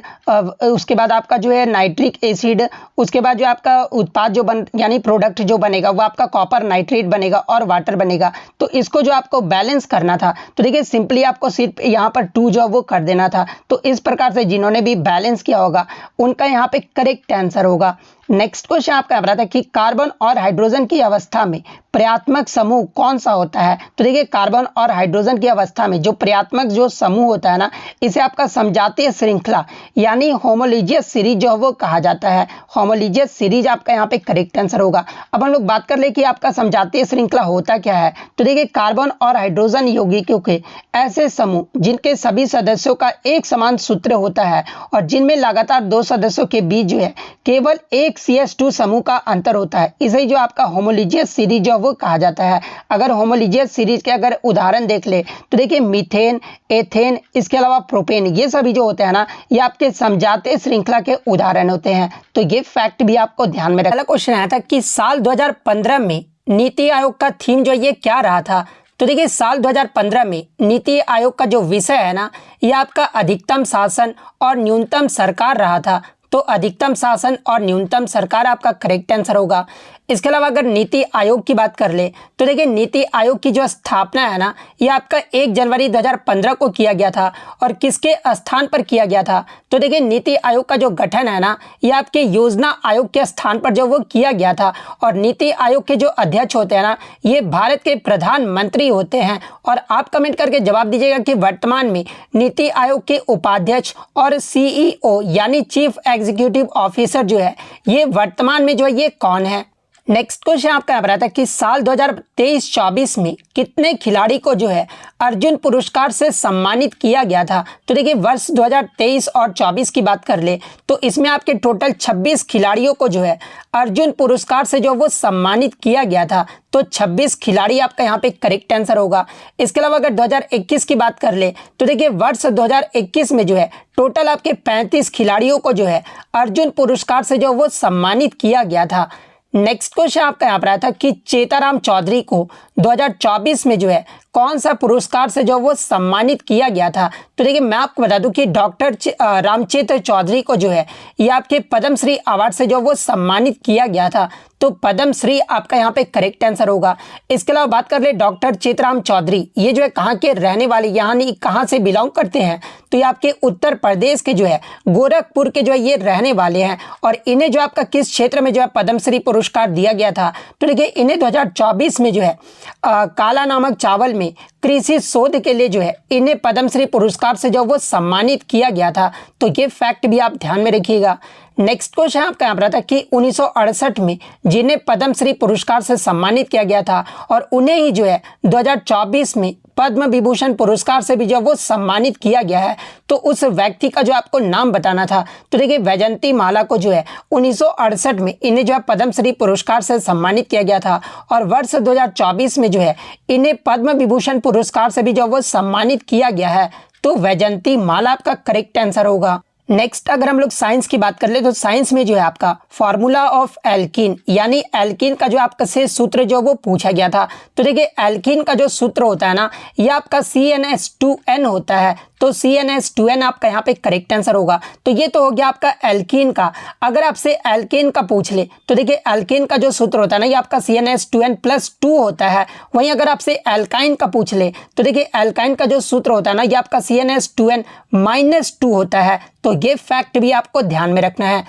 उसके बाद आपका जो है नाइट्रिक एसिड, उसके बाद जो आपका उत्पाद जो यानी प्रोडक्ट जो बनेगा वो आपका कॉपर नाइट्रेट बनेगा और वाटर बनेगा। तो इसको जो आपको बैलेंस करना था, तो देखिए सिंपली आपको सिर्फ यहाँ पर 2 जो वो कर देना था। तो इस प्रकार से जिन्होंने भी बैलेंस किया होगा उनका यहाँ पे करेक्ट आंसर होगा। नेक्स्ट क्वेश्चन आपका बताता है कि कार्बन और हाइड्रोजन की अवस्था में पर्यात्मक समूह कौन सा होता है। तो देखिए कार्बन और हाइड्रोजन की अवस्था में जो पर्यात्मक जो समूह होता है ना इसे आपका समजातीय श्रृंखला यानी होमोलिजियस सीरीज जो वो कहा जाता है। होमोलिजियस सीरीज आपका यहाँ पे करेक्ट आंसर होगा। अब हम लोग बात कर ले कि आपका समजातीय श्रृंखला होता क्या है। तो देखिए कार्बन और हाइड्रोजन यौगिकों के ऐसे समूह जिनके सभी सदस्यों का एक समान सूत्र होता है और जिनमें लगातार 2 सदस्यों के बीच जो है केवल एक CH2 समूह का अंतर होता है, इसे जो आपका होमोलिजियस सीरीज जो वो कहा जाता है। अगर होमोलिजियस सीरीज के अगर उदाहरण देख ले तो देखिए मीथेन, एथेन, इसके अलावा प्रोपेन, ये सभी जो होते हैं ना ये आपके समजातीय श्रृंखला के उदाहरण होते हैं। तो ये फैक्ट भी आपको ध्यान में रखना। पहला क्वेश्चन आया था कि साल 2015 में नीति आयोग का थीम जो ये क्या रहा था। तो देखिए साल 2015 में नीति आयोग का जो विषय है ना ये आपका अधिकतम शासन और न्यूनतम सरकार रहा था। तो अधिकतम शासन और न्यूनतम सरकार आपका करेक्ट आंसर होगा। इसके अलावा अगर नीति आयोग की बात कर ले तो देखिए नीति आयोग की जो स्थापना है ना ये आपका 1 जनवरी 2015 को किया गया था और किसके स्थान पर किया गया था। तो देखिए नीति आयोग का जो गठन है ना ये आपके योजना आयोग के स्थान पर जो वो किया गया था और नीति आयोग के जो अध्यक्ष होते हैं ना ये भारत के प्रधानमंत्री होते हैं। और आप कमेंट करके जवाब दीजिएगा कि वर्तमान में नीति आयोग के उपाध्यक्ष और CEO यानी चीफ एग्जीक्यूटिव ऑफिसर जो है ये वर्तमान में जो है ये कौन है। नेक्स्ट क्वेश्चन आपका यहाँ पर आता है कि साल 2023-24 में कितने खिलाड़ी को जो है अर्जुन पुरस्कार से सम्मानित किया गया था। तो देखिए वर्ष 2023 और 24 की बात कर ले तो इसमें आपके टोटल 26 खिलाड़ियों को जो है अर्जुन पुरस्कार से जो वो सम्मानित किया गया था। तो 26 खिलाड़ी आपका यहाँ पे करेक्ट आंसर होगा। इसके अलावा अगर 2021 की बात कर ले तो देखिए वर्ष 2021 में जो है टोटल आपके 35 खिलाड़ियों को जो है अर्जुन पुरस्कार से जो वो सम्मानित किया गया था। नेक्स्ट क्वेश्चन आपका यहाँ पर आया था कि चेताराम चौधरी को 2024 में जो है कौन सा पुरस्कार से जो वो सम्मानित किया गया था। तो देखिए मैं आपको बता दूं कि डॉक्टर रामचेत्र चौधरी को जो है ये आपके पद्मश्री अवार्ड से जो वो सम्मानित किया गया था। तो पद्मश्री आपका यहाँ पे करेक्ट आंसर होगा। इसके अलावा बात कर ले डॉक्टर चेतराम चौधरी ये जो है कहाँ के रहने वाले यानी कहाँ से बिलोंग करते हैं। तो ये आपके उत्तर प्रदेश के जो है गोरखपुर के जो है ये रहने वाले हैं और इन्हें जो आपका किस क्षेत्र में जो है पद्मश्री पुरस्कार दिया गया था। तो देखिए इन्हें 2024 में जो है काला नमक चावल में कृषि शोध के लिए जो है इन्हें पद्मश्री पुरस्कार से जो वो सम्मानित किया गया था। तो ये फैक्ट भी आप ध्यान में रखिएगा। नेक्स्ट क्वेश्चन आपका यहाँ पर था कि 1968 में जिन्हें पद्मश्री पुरस्कार से सम्मानित किया गया था और उन्हें ही जो है 2024 में पद्म विभूषण पुरस्कार से भी जो वो सम्मानित किया गया है। तो उस व्यक्ति का जो आपको नाम बताना था। तो देखिए वैजंती माला को जो है 1968 में इन्हें जो है पद्मश्री पुरस्कार से सम्मानित किया गया था और वर्ष 2024 में जो है इन्हें पद्म विभूषण पुरस्कार से भी जो वो सम्मानित किया गया है। तो वैजंती माला आपका करेक्ट आंसर होगा। नेक्स्ट अगर हम लोग साइंस की बात कर ले तो साइंस में जो है आपका फॉर्मूला ऑफ एल्कीन यानी एल्कीन का जो आपका से सूत्र जो वो पूछा गया था। तो देखिए एल्कीन का जो सूत्र होता है ना ये आपका CnH2n होता है। तो CnH2n आपका यहाँ पे करेक्ट आंसर होगा। तो ये तो हो गया आपका एल्कीन का। अगर आपसे एल्केन का पूछ ले तो देखिए एल्केन का जो सूत्र होता है ना ये आपका CnH2n+2 होता है। वहीं अगर आपसे एल्काइन का पूछ ले तो देखिए एल्काइन का जो सूत्र होता है ना ये आपका CnH2n-2 होता है। तो ये फैक्ट भी आपको ध्यान में रखना है।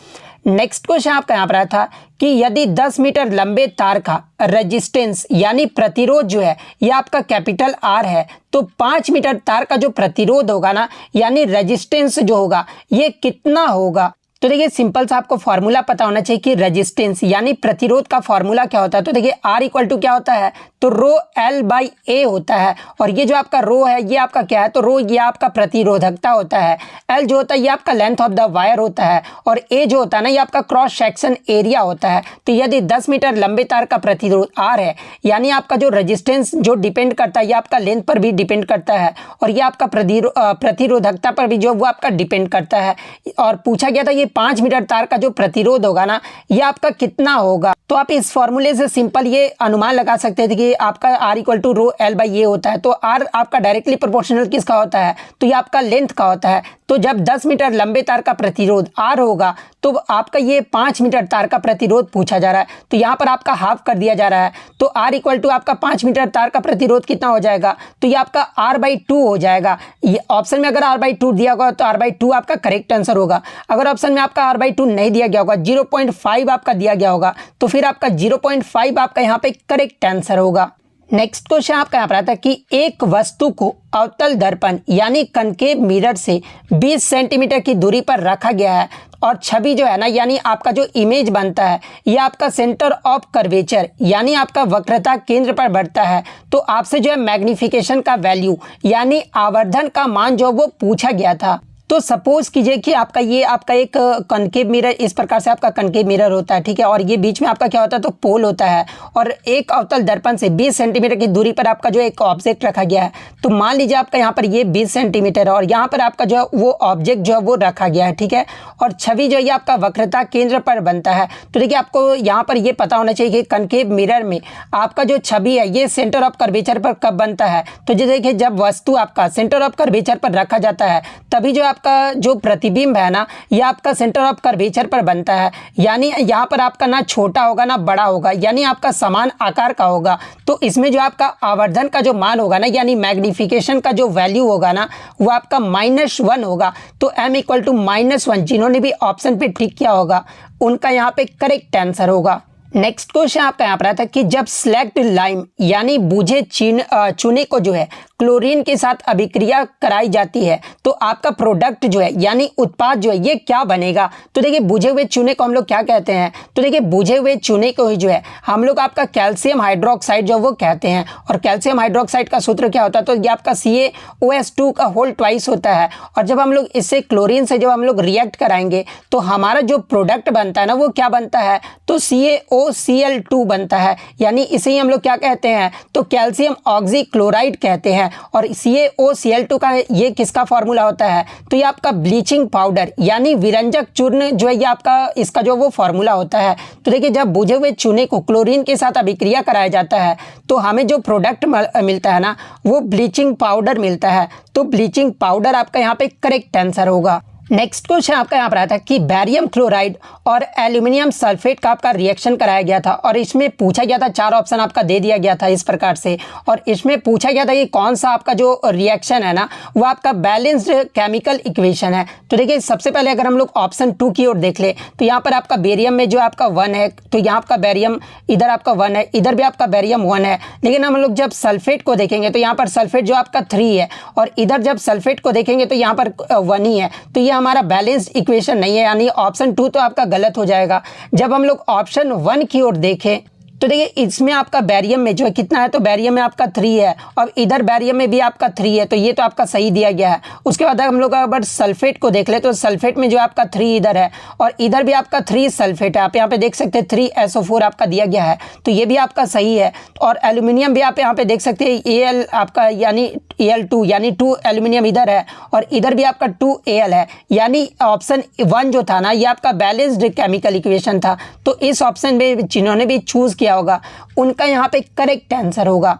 नेक्स्ट क्वेश्चन आपका यहाँ पर आया था कि यदि 10 मीटर लंबे तार का रेजिस्टेंस यानी प्रतिरोध जो है ये आपका कैपिटल आर है, तो 5 मीटर तार का जो प्रतिरोध होगा ना यानी रेजिस्टेंस जो होगा ये कितना होगा। तो देखिए सिंपल सा आपको फॉर्मूला पता होना चाहिए कि रेजिस्टेंस यानी प्रतिरोध का फॉर्मूला क्या होता है। तो देखिए आर इक्वल टू क्या होता है, तो रो एल बाई ए होता है, और ये जो आपका रो है ये आपका क्या है, तो रो ये आपका प्रतिरोधकता होता है, एल जो होता है ये आपका लेंथ ऑफ द वायर होता है, और ए जो होता है ना ये आपका क्रॉस सेक्शन एरिया होता है। तो यदि 10 मीटर लंबे तार का प्रतिरोध आर है यानी आपका जो रेजिस्टेंस जो डिपेंड करता है ये आपका लेंथ पर भी डिपेंड करता है, और ये आपका प्रतिरोधकता पर भी जो वो आपका डिपेंड करता है। और पूछा गया था ये 5 मीटर तार का जो प्रतिरोध होगा ना ये आपका कितना होगा। तो आप इस फॉर्मूले से सिंपल ये अनुमान लगा सकते थे कि आपका R equal to rho L by A होता है। तो R आपका डायरेक्टली प्रोपोर्शनल किसका होता है, तो ये आपका लेंथ का होता है। तो जब 10 मीटर लंबे तार का प्रतिरोध R होगा तो आपका ये 5 मीटर तार का प्रतिरोध पूछा जा रहा है, तो यहाँ पर आपका हाफ कर दिया जा रहा है। तो R इक्वल टू आपका 5 मीटर तार का प्रतिरोध कितना हो जाएगा, तो ये आपका R/2 हो जाएगा। ये ऑप्शन में अगर R/2 दिया होगा तो R/2 आपका करेक्ट आंसर होगा। अगर ऑप्शन में आपका R/2 नहीं दिया गया होगा, 0.5 आपका दिया गया होगा, तो फिर आपका 0.5 आपका यहाँ पे करेक्ट आंसर होगा। नेक्स्ट क्वेश्चन आपका यहाँ पर आता है कि एक वस्तु को अवतल दर्पण यानी कनकेव मिरर से 20 सेंटीमीटर की दूरी पर रखा गया है, और छवि जो है ना यानी आपका जो इमेज बनता है ये आपका सेंटर ऑफ कर्वेचर यानी आपका वक्रता केंद्र पर बढ़ता है। तो आपसे जो है मैग्निफिकेशन का वैल्यू यानी आवर्धन का मान जो वो पूछा गया था। तो सपोज कीजिए कि आपका ये आपका एक कनकेव मिरर, इस प्रकार से आपका कनकेव मिरर होता है, ठीक है, और ये बीच में आपका क्या होता है, तो पोल होता है, और एक अवतल दर्पण से 20 सेंटीमीटर की दूरी पर आपका जो एक ऑब्जेक्ट रखा गया है। तो मान लीजिए आपका यहाँ पर ये 20 सेंटीमीटर है और यहाँ पर आपका जो है वो ऑब्जेक्ट जो है वो रखा गया है, ठीक है, और छवि जो है ये आपका वक्रता केंद्र पर बनता है। तो देखिए आपको यहाँ पर ये पता होना चाहिए कि कनकेव मिरर में आपका जो छवि है ये सेंटर ऑफ कर्वेचर पर कब बनता है, तो जो देखिए जब वस्तु आपका सेंटर ऑफ कर्वेचर पर रखा जाता है तभी जो आपका जो प्रतिबिंब है ना ये आपका सेंटर ऑफ कर्वेचर पर बनता है, यानी यहाँ पर आपका ना छोटा होगा ना बड़ा होगा, यानी आपका समान आकार का होगा। तो इसमें जो आपका आवर्धन का जो मान होगा ना यानी मैग्निफिकेशन का जो वैल्यू होगा ना वो आपका -1 होगा। तो m इक्वल टू -1, जिन्होंने भी ऑप्शन पे टिक किया होगा उनका यहाँ पे करेक्ट आंसर होगा। नेक्स्ट क्वेश्चन आपका यहाँ पर आता है कि जब स्लैक्ड लाइम यानी बुझे चूने को जो है क्लोरीन के साथ अभिक्रिया कराई जाती है तो आपका प्रोडक्ट जो है यानी उत्पाद जो है ये क्या बनेगा। तो देखिए बुझे हुए चूने को हम लोग क्या कहते हैं, तो देखिए बुझे हुए चूने को ही जो है हम लोग आपका कैल्शियम हाइड्रोक्साइड जो वो कहते हैं, और कैल्शियम हाइड्रोक्साइड का सूत्र क्या होता है, तो ये आपका CaOH2 का होल ट्वाइस होता है, और जब हम लोग इससे क्लोरीन से जब हम लोग रिएक्ट कराएंगे तो हमारा जो प्रोडक्ट बनता है ना वो क्या बनता है, तो CaOCl2 बनता है, यानी इसे ही हम लोग क्या कहते हैं, तो कैल्शियम ऑक्सीक्लोराइड कहते हैं। और CaOCl2 का ये किसका फॉर्मूला होता है, तो ये आपका ब्लीचिंग पाउडर यानी विरंजक चूर्ण जो है ये आपका इसका जो वो फॉर्मूला होता है। तो देखिए जब बुझे हुए चूने को क्लोरीन के साथ अभिक्रिया कराया जाता है तो हमें जो प्रोडक्ट मिलता है ना वो ब्लीचिंग पाउडर मिलता है। तो ब्लीचिंग पाउडर आपका यहाँ पे करेक्ट आंसर होगा। नेक्स्ट क्वेश्चन आपका यहाँ पर आता है कि बैरियम क्लोराइड और एल्यूमिनियम सल्फेट का आपका रिएक्शन कराया गया था, और इसमें पूछा गया था 4 ऑप्शन आपका दे दिया गया था इस प्रकार से, और इसमें पूछा गया था कि कौन सा आपका जो रिएक्शन है ना वो आपका बैलेंस्ड केमिकल इक्वेशन है। तो देखिए सबसे पहले अगर हम लोग ऑप्शन 2 की ओर देख ले तो यहाँ पर आपका बेरियम में जो आपका 1 है, तो यहाँ आपका बैरियम इधर आपका 1 है, इधर भी आपका बैरियम 1 है, लेकिन हम लोग जब सल्फेट को देखेंगे तो यहाँ पर सल्फेट जो आपका 3 है, और इधर जब सल्फेट को देखेंगे तो यहाँ पर 1 ही है। तो ये हमारा बैलेंस्ड इक्वेशन नहीं है, यानी ऑप्शन 2 तो आपका गलत हो जाएगा। जब हम लोग ऑप्शन 1 की ओर देखें तो देखिए इसमें आपका बैरियम में जो है कितना है, तो बैरियम में आपका 3 है, और इधर बैरियम में भी आपका 3 है, तो ये तो आपका सही दिया गया है। उसके बाद हम लोग अगर सल्फेट को देख ले तो सल्फेट में जो आपका 3 इधर है, और इधर भी आपका 3 सल्फेट है, आप यहाँ पे देख सकते हैं 3SO4 आपका दिया गया है, तो ये भी आपका सही है। और एल्यूमिनियम भी आप यहाँ पे देख सकते हैं Al आपका यानी Al2 यानी 2 एल्यूमिनियम इधर है, और इधर भी आपका 2Al है, यानी ऑप्शन 1 जो था ना ये आपका बैलेंस्ड केमिकल इक्वेशन था। तो इस ऑप्शन में जिन्होंने भी चूज किया होगा उनका यहाँ पे करेक्ट आंसर होगा।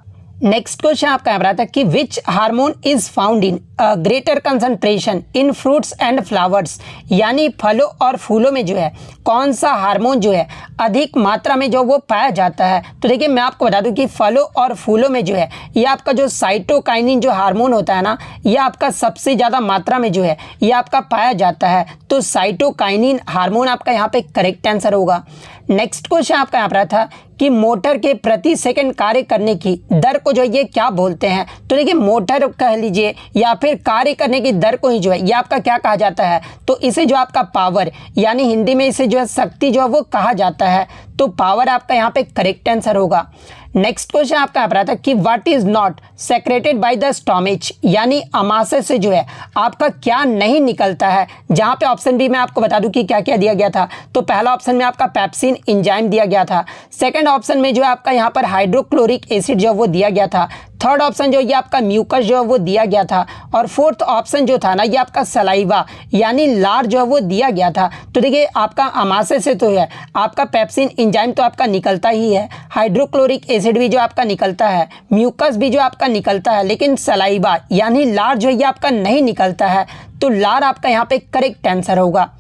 नेक्स्ट क्वेश्चन आपका यहाँ पर आता है कि which hormone is found in greater concentration in fruits and flowers, यानी फलों और फूलों में जो है कौन सा हार्मोन जो है अधिक मात्रा में जो वो पाया जाता है। तो देखिए मैं आपको बता दूं कि फलों और फूलों में जो है ये आपका जो साइटोकाइनिन जो हार्मोन होता है ना, ये आपका सबसे ज़्यादा मात्रा में जो है ये आपका पाया जाता है। तो साइटोकाइनिन हार्मोन आपका यहाँ पे करेक्ट आंसर होगा। नेक्स्ट क्वेश्चन आपका यहाँ पर था कि मोटर के प्रति सेकंड कार्य करने की दर को जो है ये क्या बोलते हैं। तो देखिए मोटर कह लीजिए या फिर कार्य करने की दर को ही जो है ये आपका क्या कहा जाता है, तो इसे जो आपका पावर, यानी हिंदी में इसे जो है शक्ति जो है वो कहा जाता है। तो पावर आपका यहाँ पे करेक्ट आंसर होगा। नेक्स्ट क्वेश्चन आपका यहाँ पर आता है कि what is not secreted by the stomach, यानी अमाशय से जो है आपका क्या नहीं निकलता है। जहाँ पे ऑप्शन बी मैं आपको बता दूं कि क्या क्या दिया गया था। तो पहला ऑप्शन में आपका पेप्सिन एंजाइम दिया गया था, सेकंड ऑप्शन में जो है आपका यहाँ पर हाइड्रोक्लोरिक एसिड जो है वो दिया गया था, थर्ड ऑप्शन जो ये आपका म्यूकस जो है वो दिया गया था, और फोर्थ ऑप्शन जो था ना ये आपका सलाइवा यानी लार जो है वो दिया गया था। तो देखिए आपका अमाशय से तो है आपका पेप्सिन एंजाइम तो आपका निकलता ही है, हाइड्रोक्लोरिक एसिड भी जो आपका निकलता है, म्यूकस भी जो आपका निकलता है, लेकिन सलाइवा यानी लार जो ये आपका नहीं निकलता है। तो लार आपका यहाँ पे करेक्ट आंसर होगा।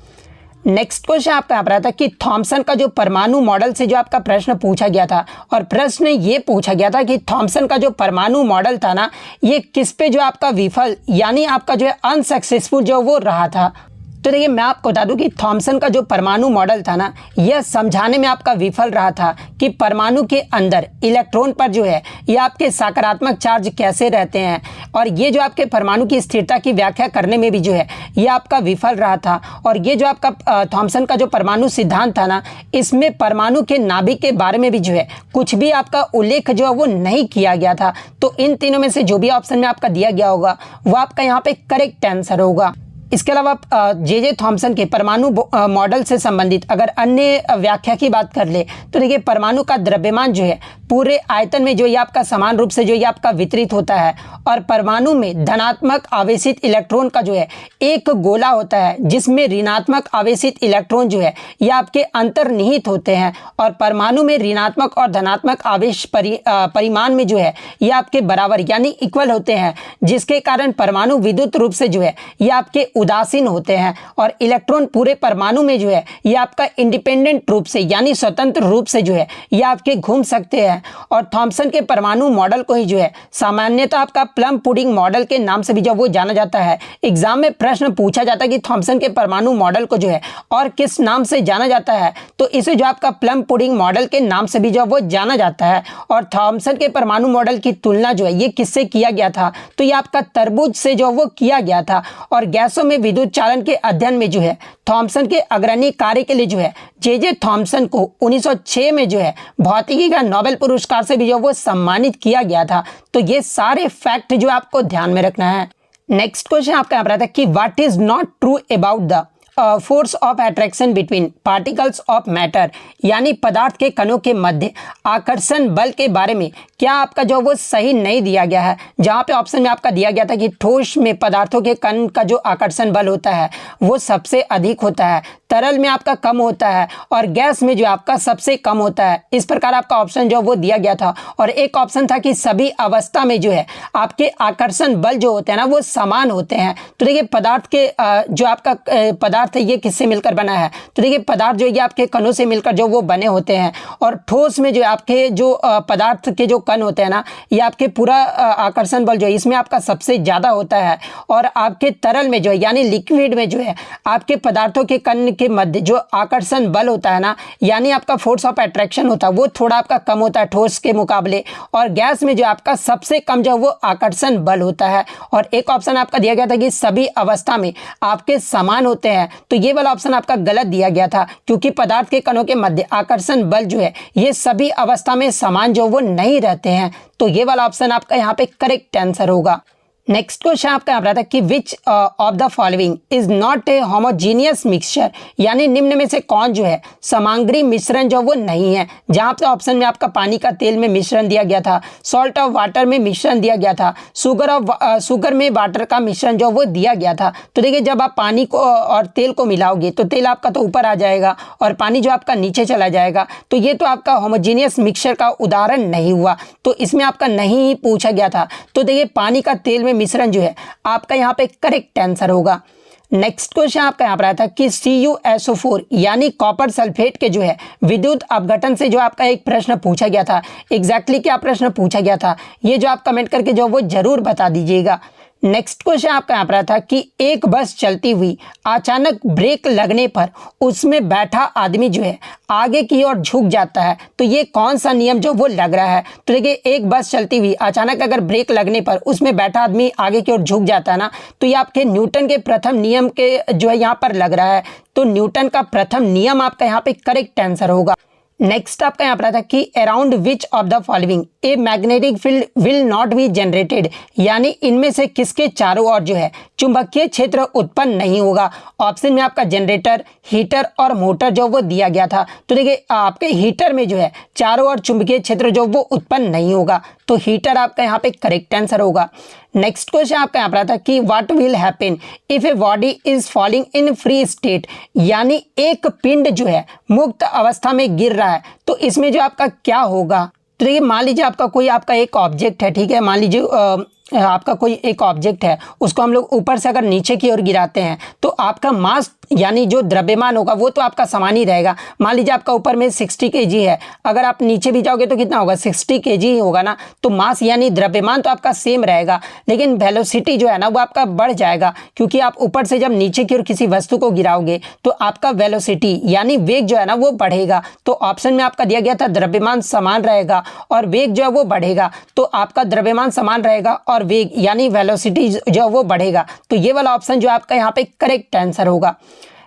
नेक्स्ट क्वेश्चन आपका यहाँ पर आता है कि थॉमसन का जो परमाणु मॉडल से जो आपका प्रश्न पूछा गया था, और प्रश्न ये पूछा गया था कि थॉमसन का जो परमाणु मॉडल था ना ये किस पे जो आपका विफल यानी आपका जो है अनसक्सेसफुल जो वो रहा था। तो देखिए मैं आपको बता दूं कि थॉमसन का जो परमाणु मॉडल था ना यह समझाने में आपका विफल रहा था कि परमाणु के अंदर इलेक्ट्रॉन पर जो है ये आपके सकारात्मक चार्ज कैसे रहते हैं, और ये जो आपके परमाणु की स्थिरता की व्याख्या करने में भी जो है ये आपका विफल रहा था। और ये जो आपका थॉमसन का जो परमाणु सिद्धांत था ना इसमें परमाणु के नाभिक के बारे में भी जो है कुछ भी आपका उल्लेख जो है वो नहीं किया गया था। तो इन तीनों में से जो भी ऑप्शन में आपका दिया गया होगा वो आपका यहाँ पे करेक्ट आंसर होगा। इसके अलावा जे थॉमसन के परमाणु मॉडल से संबंधित अगर अन्य व्याख्या की बात कर ले तो देखिए परमाणु का द्रव्यमान जो है पूरे आयतन में जो ये आपका समान रूप से जो ये आपका वितरित होता है, और परमाणु में धनात्मक आवेशित इलेक्ट्रॉन का जो है एक गोला होता है जिसमें ऋणात्मक आवेशित इलेक्ट्रॉन जो है ये आपके अंतर्निहित होते हैं, और परमाणु में ऋणात्मक और धनात्मक आवेश परिमाण में जो है ये आपके बराबर यानी इक्वल होते हैं, जिसके कारण परमाणु विद्युत रूप से जो है ये आपके उदासीन होते हैं, और इलेक्ट्रॉन पूरे परमाणु में जो है ये आपका इंडिपेंडेंट रूप से यानी स्वतंत्र रूप से जो है ये आपके घूम सकते हैं। और थॉमसन के परमाणु मॉडल को ही जो है सामान्यतः आपका प्लम पुडिंग मॉडल के नाम से भी जो वो जाना जाता है। एग्जाम में प्रश्न पूछा जाता है कि थॉमसन के परमाणु मॉडल को जो है और किस नाम से जाना जाता है, तो इसे जो आपका प्लम पुडिंग मॉडल के नाम से भी जो वो जाना जाता है। और थॉमसन के परमाणु मॉडल की तुलना जो है ये किससे किया गया था, तो ये आपका तरबूज से जो वो किया गया था। और गैसों में विद्युत चालन के अध्ययन में जो है थॉमसन के अग्रणी कार्य के लिए जो है जे थॉमसन को 1906 में जो है भौतिकी का नोबेल पुरस्कार से भी जो वो सम्मानित किया गया था। तो ये सारे फैक्ट जो आपको ध्यान में रखना है। नेक्स्ट क्वेश्चन आपका यहाँ पर आता है कि what is not true about the force of attraction between particles of matter, यानी पदार्थ के कणों के मध्य आकर्षण बल के बारे में क्या आपका जो वो सही नहीं दिया गया है। जहाँ पे ऑप्शन में आपका दिया गया था कि ठोस में पदार्थों के कण का जो आकर्षण बल होता है वो सबसे अधिक होता है, तरल में आपका कम होता है, और गैस में जो आपका सबसे कम होता है। इस प्रकार आपका ऑप्शन जो वो दिया गया था। और एक ऑप्शन था कि सभी अवस्था में जो है आपके आकर्षण बल जो होते हैं ना वो समान होते हैं। तो देखिए पदार्थ के जो आपका पदार्थ है ये किससे मिलकर बना है, तो देखिए पदार्थ जो ये आपके कणों से मिलकर जो वो बने होते हैं। और ठोस में जो आपके जो पदार्थ के जो कण होते हैं ना ये आपके पूरा आकर्षण बल जो है इसमें आपका सबसे ज़्यादा होता है। और आपके तरल में जो है यानी लिक्विड में जो है आपके पदार्थों के कण के मध्य जो आकर्षण बल होता है ना यानी आपका फोर्स ऑफ अट्रैक्शन होता है वो थोड़ा आपका कम होता है ठोस के मुकाबले। और गैस में जो आपका सबसे कम जो वो आकर्षण बल होता है। और एक ऑप्शन आपका दिया गया था कि सभी अवस्था में आपके समान होते हैं, तो ये वाला ऑप्शन आपका गलत दिया गया था, क्योंकि पदार्थ के कणों के मध्य आकर्षण बल जो है ये सभी अवस्था में समान जो वो नहीं रहते हैं। तो ये वाला ऑप्शन आपका यहाँ पे करेक्ट आंसर होगा। नेक्स्ट क्वेश्चन आपका यहाँ पर आता है कि which of the following is not a homogeneous mixture, यानी निम्न में से कौन जो है समांगी मिश्रण जो वो नहीं है। जहाँ पे ऑप्शन में आपका पानी का तेल में मिश्रण दिया गया था, सॉल्ट ऑफ वाटर में मिश्रण दिया गया था, शुगर में वाटर का मिश्रण जो वो दिया गया था। तो देखिए जब आप पानी को और तेल को मिलाओगे तो तेल आपका तो ऊपर आ जाएगा और पानी जो आपका नीचे चला जाएगा, तो ये तो आपका होमोजीनियस मिक्सचर का उदाहरण नहीं हुआ, तो इसमें आपका नहीं पूछा गया था। तो देखिए पानी का तेल में मिश्रण जो है आपका यहाँ पे करेक्ट आंसर होगा। नेक्स्ट क्वेश्चन आपका यहाँ पर आया था कि CuSO4 यानी कॉपर सल्फेट के जो है विद्युत अपघटन से जो आपका एक प्रश्न पूछा गया था। एग्जैक्टली क्या प्रश्न पूछा गया था ये जो आप कमेंट करके जो वो जरूर बता दीजिएगा। नेक्स्ट क्वेश्चन आपका यहाँ पर था कि एक बस चलती हुई अचानक ब्रेक लगने पर उसमें बैठा आदमी जो है आगे की ओर झुक जाता है, तो ये कौन सा नियम जो वो लग रहा है। तो देखिए एक बस चलती हुई अचानक अगर ब्रेक लगने पर उसमें बैठा आदमी आगे की ओर झुक जाता है ना, तो ये आपके न्यूटन के प्रथम नियम के जो है यहाँ पर लग रहा है। तो न्यूटन का प्रथम नियम आपका यहाँ पे करेक्ट आंसर होगा। नेक्स्ट आपका यहाँ पर था कि around which of the following a magnetic field will not be generated, यानी इनमें से किसके चारों ओर जो है चुंबकीय क्षेत्र उत्पन्न नहीं होगा। ऑप्शन में आपका जनरेटर, हीटर और मोटर जो वो दिया गया था। तो देखिए आपके हीटर में जो है चारों ओर चुंबकीय क्षेत्र जो वो उत्पन्न नहीं होगा, तो हीटर आपका यहाँ पे करेक्ट आंसर होगा। नेक्स्ट क्वेश्चन आपका यहाँ पर था कि what will happen if a body is falling in free state, यानी एक पिंड जो है मुक्त अवस्था में गिर रहा है, तो इसमें जो आपका क्या होगा। तो देखिए मान लीजिए आपका कोई आपका एक ऑब्जेक्ट है, ठीक है, मान लीजिए आपका कोई एक ऑब्जेक्ट है, उसको हम लोग ऊपर से अगर नीचे की ओर गिराते हैं तो आपका मास यानी जो द्रव्यमान होगा वो तो आपका समान ही रहेगा। मान लीजिए आपका ऊपर में 60 kg है, अगर आप नीचे भी जाओगे तो कितना होगा 60 kg ही होगा ना, तो मास यानी द्रव्यमान तो आपका सेम रहेगा, लेकिन वेलोसिटी जो है ना वो आपका बढ़ जाएगा, क्योंकि आप ऊपर से जब नीचे की ओर किसी वस्तु को गिराओगे तो आपका वेलोसिटी यानी वेग जो है ना वो बढ़ेगा। तो ऑप्शन में आपका दिया गया था द्रव्यमान समान रहेगा और वेग जो है वो बढ़ेगा, तो आपका द्रव्यमान समान रहेगा और वेग यानी वेलोसिटी जो वो बढ़ेगा, तो ये वाला ऑप्शन जो आपका यहाँ पे करेक्ट आंसर होगा।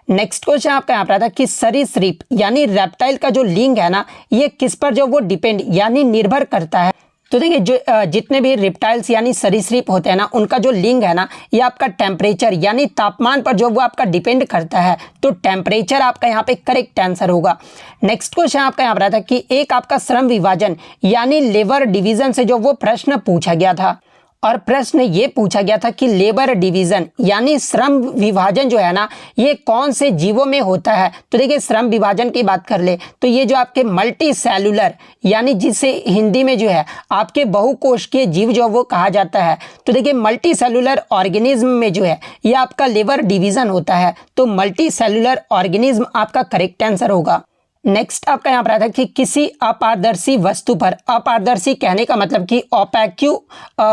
नेक्स्ट क्वेश्चन आपका यहाँ पर था कि सरीसृप यानी रेप्टाइल का जो लिंग है ना ये किस पर जो वो डिपेंड यानी निर्भर करता है। तो देखिए जो जितने भी रिप्टाइल्स यानी सरीसृप होते हैं ना उनका जो लिंग है ना ये आपका टेम्परेचर यानी तापमान पर जो वो आपका डिपेंड करता है, तो टेम्परेचर आपका यहाँ पे करेक्ट आंसर होगा। नेक्स्ट क्वेश्चन आपका यहाँ पर था कि एक आपका श्रम विभाजन यानी लेबर डिवीजन से जो वो प्रश्न पूछा गया था, और प्रश्न ये पूछा गया था कि लेबर डिवीजन यानी श्रम विभाजन जो है ना ये कौन से जीवों में होता है। तो देखिए श्रम विभाजन की बात कर ले तो ये जो आपके मल्टी सेलुलर यानी जिसे हिंदी में जो है आपके बहुकोशिकीय जीव जो वो कहा जाता है, तो देखिए मल्टी सेलुलर ऑर्गेनिज्म में जो है ये आपका लेबर डिवीजन होता है, तो मल्टी सेलुलर ऑर्गेनिज्म आपका करेक्ट आंसर होगा। नेक्स्ट आपका यहाँ पर आता है कि किसी अपारदर्शी वस्तु पर, अपारदर्शी कहने का मतलब कि ओपेक्यू